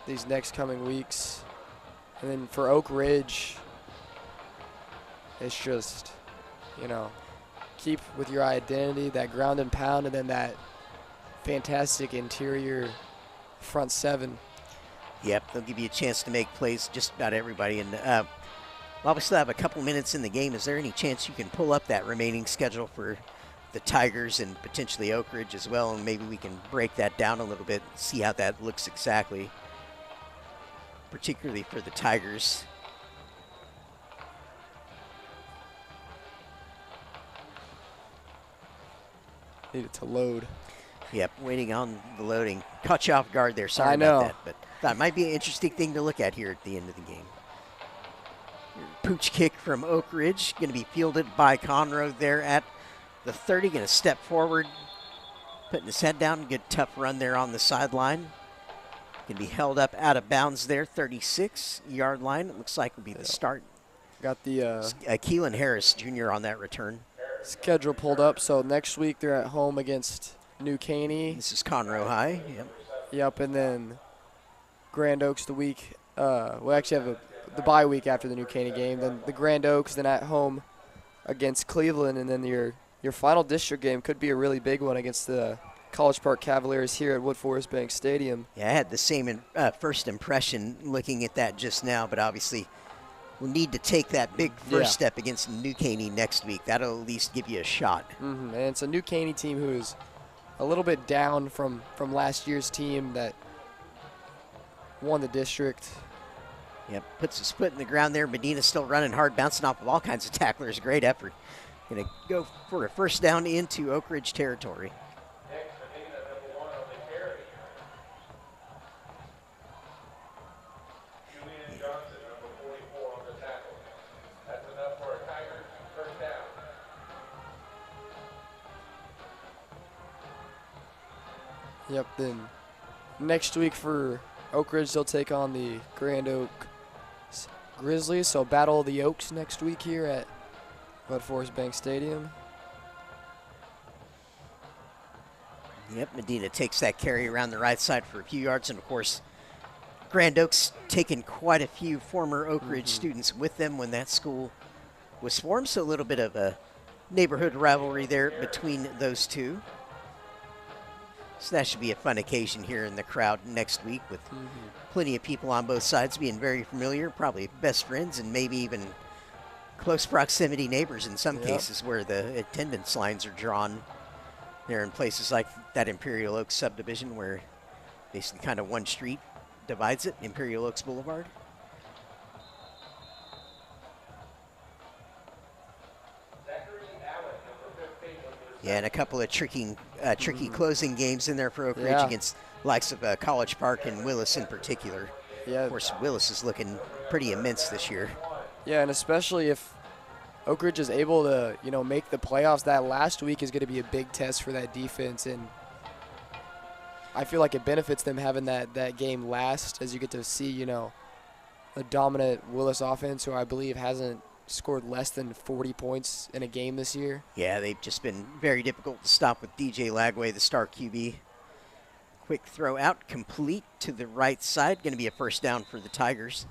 these next coming weeks. And then for Oak Ridge, it's just, you know, keep with your identity, that ground and pound, and then that fantastic interior front seven. Yep, they'll give you a chance to make plays, just about everybody. And while we still have a couple minutes in the game, is there any chance you can pull up that remaining schedule for the Tigers and potentially Oak Ridge as well, and maybe we can break that down a little bit, see how that looks exactly, particularly for the Tigers. Need it to load. Yep, waiting on the loading. Caught you off guard there. Sorry I know. about that, but that might be an interesting thing to look at here at the end of the game. Pooch kick from Oak Ridge, going to be fielded by Conroe there at the 30. Going to step forward, putting his head down. Good tough run there on the sideline. Going to be held up out of bounds there, 36-yard line. It looks like will be the start. Got the Keelan Harris Jr. on that return. Schedule pulled up, so next week they're at home against New Caney. This is Conroe High. Yep. Yep, and then Grand Oaks the week. We'll actually have the bye week after the New Caney game. Then the Grand Oaks, then at home against Cleveland, and then your final district game could be a really big one against the College Park Cavaliers here at Wood Forest Bank Stadium. Yeah, I had the same first impression looking at that just now, but obviously we'll need to take that big first step against New Caney next week. That'll at least give you a shot. And it's a New Caney team who is a little bit down from last year's team that won the district. Yep, puts his foot in the ground there. Medina's still running hard, bouncing off of all kinds of tacklers. Great effort. Going to go for a first down into Oak Ridge territory. Next, Medina, number 1 on the carry. Julian Johnson, number 44 on the tackle. That's enough for a Tigers first down. Yep, then next week for Oak Ridge, they'll take on the Grand Oak Grizzlies. So Battle of the Oaks next week here at Wood Forest Bank Stadium. Yep, Medina takes that carry around the right side for a few yards. And, of course, Grand Oaks taken quite a few former Oak Ridge students with them when that school was formed. So a little bit of a neighborhood rivalry there between those two. So that should be a fun occasion here in the crowd next week with plenty of people on both sides being very familiar, probably best friends, and maybe even close proximity neighbors in some cases where the attendance lines are drawn. There in places like that Imperial Oaks subdivision where basically kind of one street divides it, Imperial Oaks Boulevard. Yeah, and a couple of tricky closing games in there for Oak Ridge against likes of College Park and Willis in particular. Yeah. Of course, Willis is looking pretty immense this year. Yeah, and especially if Oak Ridge is able to, make the playoffs, that last week is going to be a big test for that defense, and I feel like it benefits them having that game last, as you get to see, a dominant Willis offense who I believe hasn't scored less than 40 points in a game this year. Yeah, they've just been very difficult to stop with DJ Lagway, the star QB. Quick throw out, complete to the right side. Going to be a first down for the Tigers.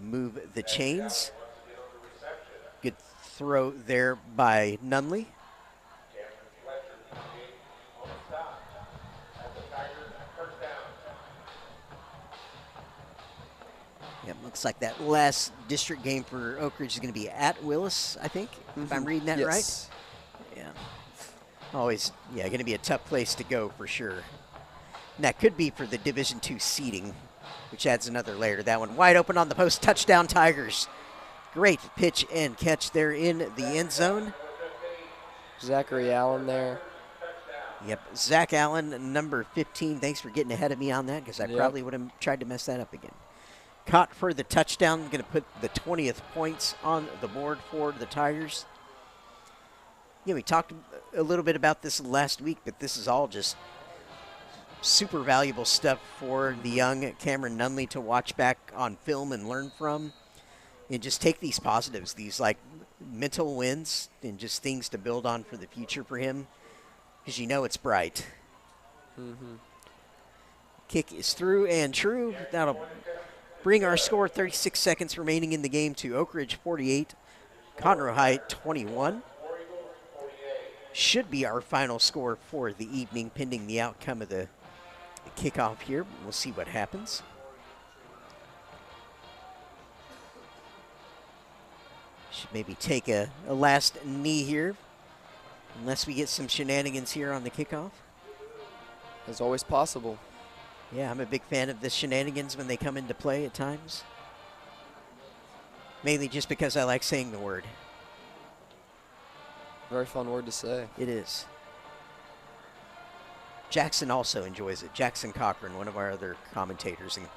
Move the chains. Good throw there by Nunley. Yep, looks like that last district game for Oak Ridge is going to be at Willis, I think, if I'm reading that right. Yeah. Always, going to be a tough place to go for sure. And that could be for the Division II seeding, which adds another layer to that one. Wide open on the post, touchdown Tigers. Great pitch and catch there in the end zone. Zachary Allen there. Yep, Zach Allen, number 15. Thanks for getting ahead of me on that because I probably would have tried to mess that up again. Caught for the touchdown, going to put the 20th points on the board for the Tigers. We talked a little bit about this last week, but this is all just super valuable stuff for the young Cameron Nunley to watch back on film and learn from. And just take these positives, these like mental wins and just things to build on for the future for him because it's bright. Kick is through and true. That'll bring our score, 36 seconds remaining in the game, to Oak Ridge 48, Conroe High 21. Should be our final score for the evening, pending the outcome of the kickoff here. We'll see what happens. Should maybe take a last knee here, unless we get some shenanigans here on the kickoff. As always possible. Yeah, I'm a big fan of the shenanigans when they come into play at times. Mainly just because I like saying the word. Very fun word to say. It is. Jackson also enjoys it. Jackson Cochran, one of our other commentators, and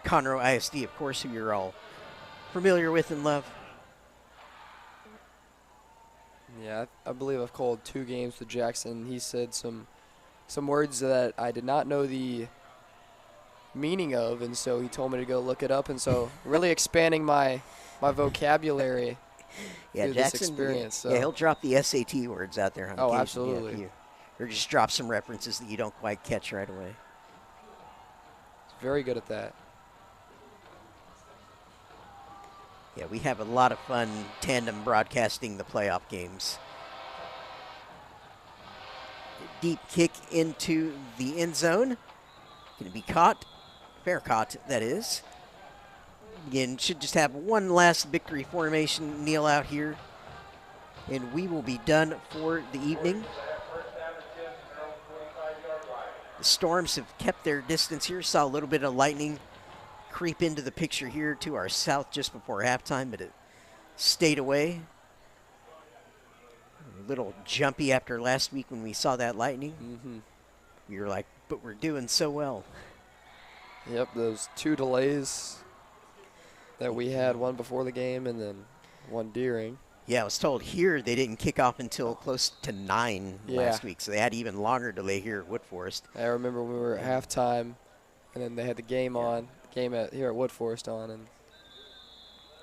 Conroe ISD, of course, who you're all familiar with and love. Yeah, I believe I've called 2 games with Jackson. He said some words that I did not know the meaning of, and so he told me to go look it up, and so really expanding my vocabulary through Jackson, this experience. So. Yeah, he'll drop the SAT words out there on occasion. Absolutely. Or just drop some references that you don't quite catch right away. He's very good at that. Yeah, we have a lot of fun tandem broadcasting the playoff games. deep kick into the end zone. Going to be caught. Fair caught, that is. Again, should just have one last victory formation kneel out here, and we will be done for the evening. The Storms have kept their distance here. Saw a little bit of lightning creep into the picture here to our south just before halftime, but it stayed away. A little jumpy after last week when we saw that lightning. We were like, but we're doing so well. Yep, those 2 delays that we had, one before the game and then one during. Yeah, I was told here they didn't kick off until close to 9 last week, so they had even longer delay here at Woodforest. I remember we were at halftime, and then they had the game on, here at Woodforest on. And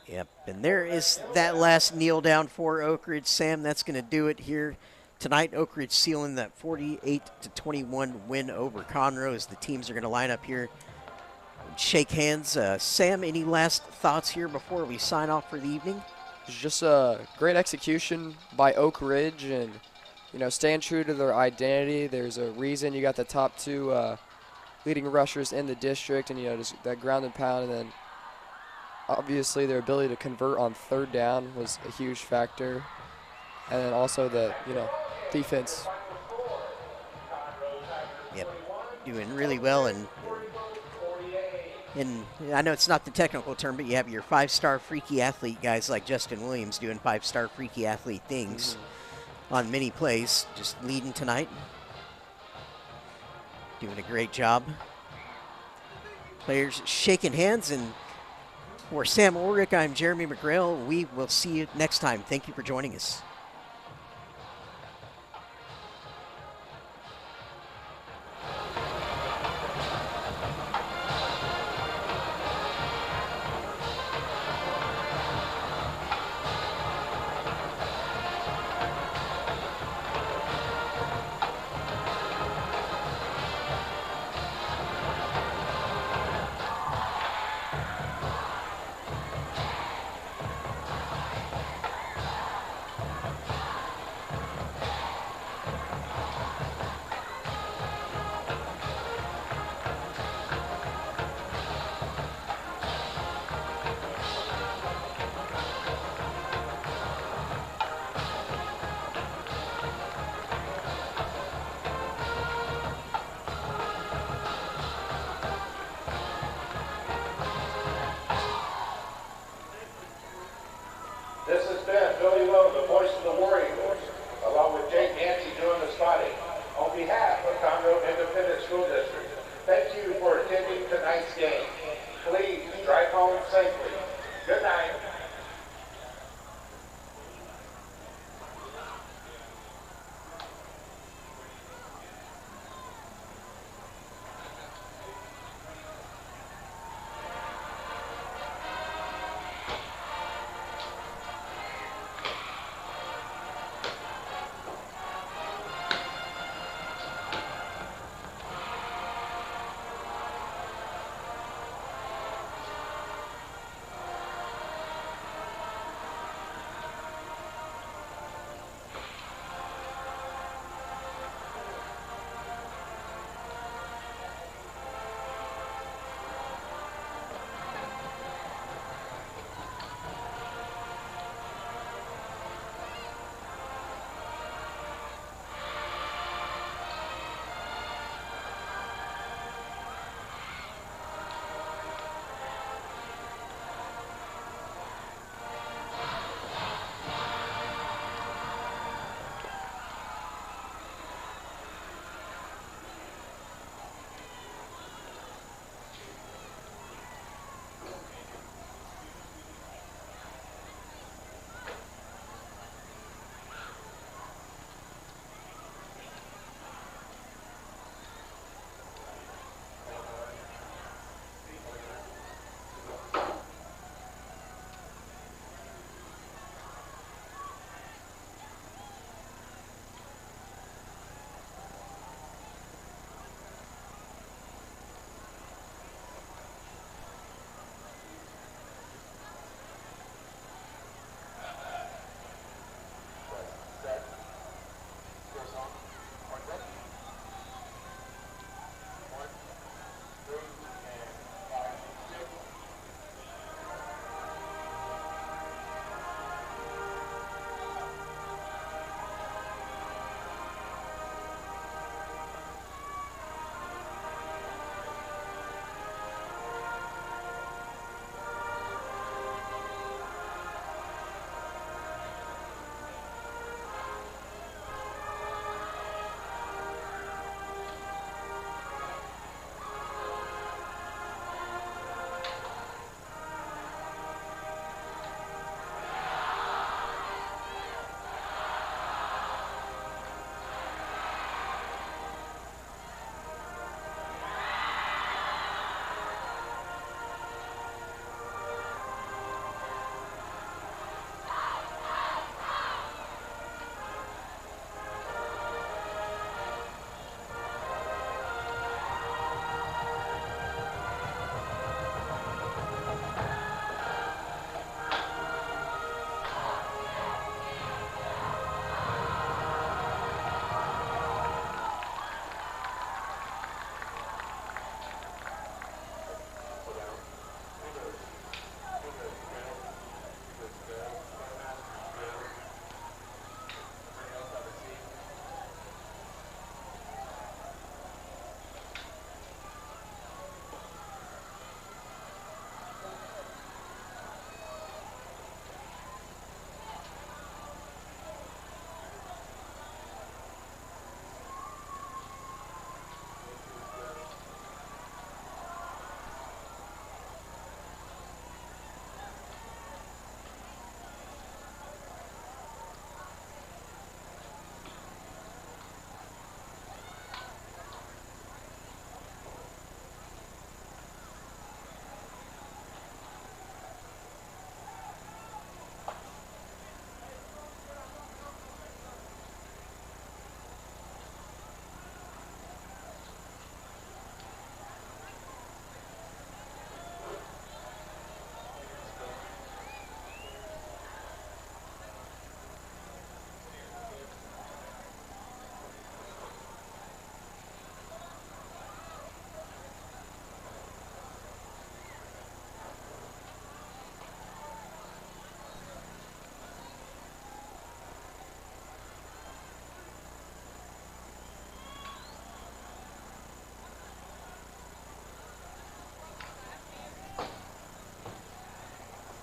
yep, and there is that last kneel down for Oak Ridge. Sam, that's going to do it here tonight. Oak Ridge sealing that 48-21 win over Conroe as the teams are going to line up here and shake hands. Sam, any last thoughts here before we sign off for the evening? It's just a great execution by Oak Ridge, and staying true to their identity. There's a reason you got the top 2 leading rushers in the district, and just that ground and pound, and then obviously their ability to convert on 3rd down was a huge factor, and then also the defense. Yep, doing really well, and I know it's not the technical term, but you have your 5-star freaky athlete guys like Justin Williams doing 5-star freaky athlete things on many plays, just leading tonight. Doing a great job. Players shaking hands, and for Sam Ulrich, I'm Jeremy McGrail. We will see you next time. Thank you for joining us. Thank you for attending tonight's game. Please drive home safely. Good night.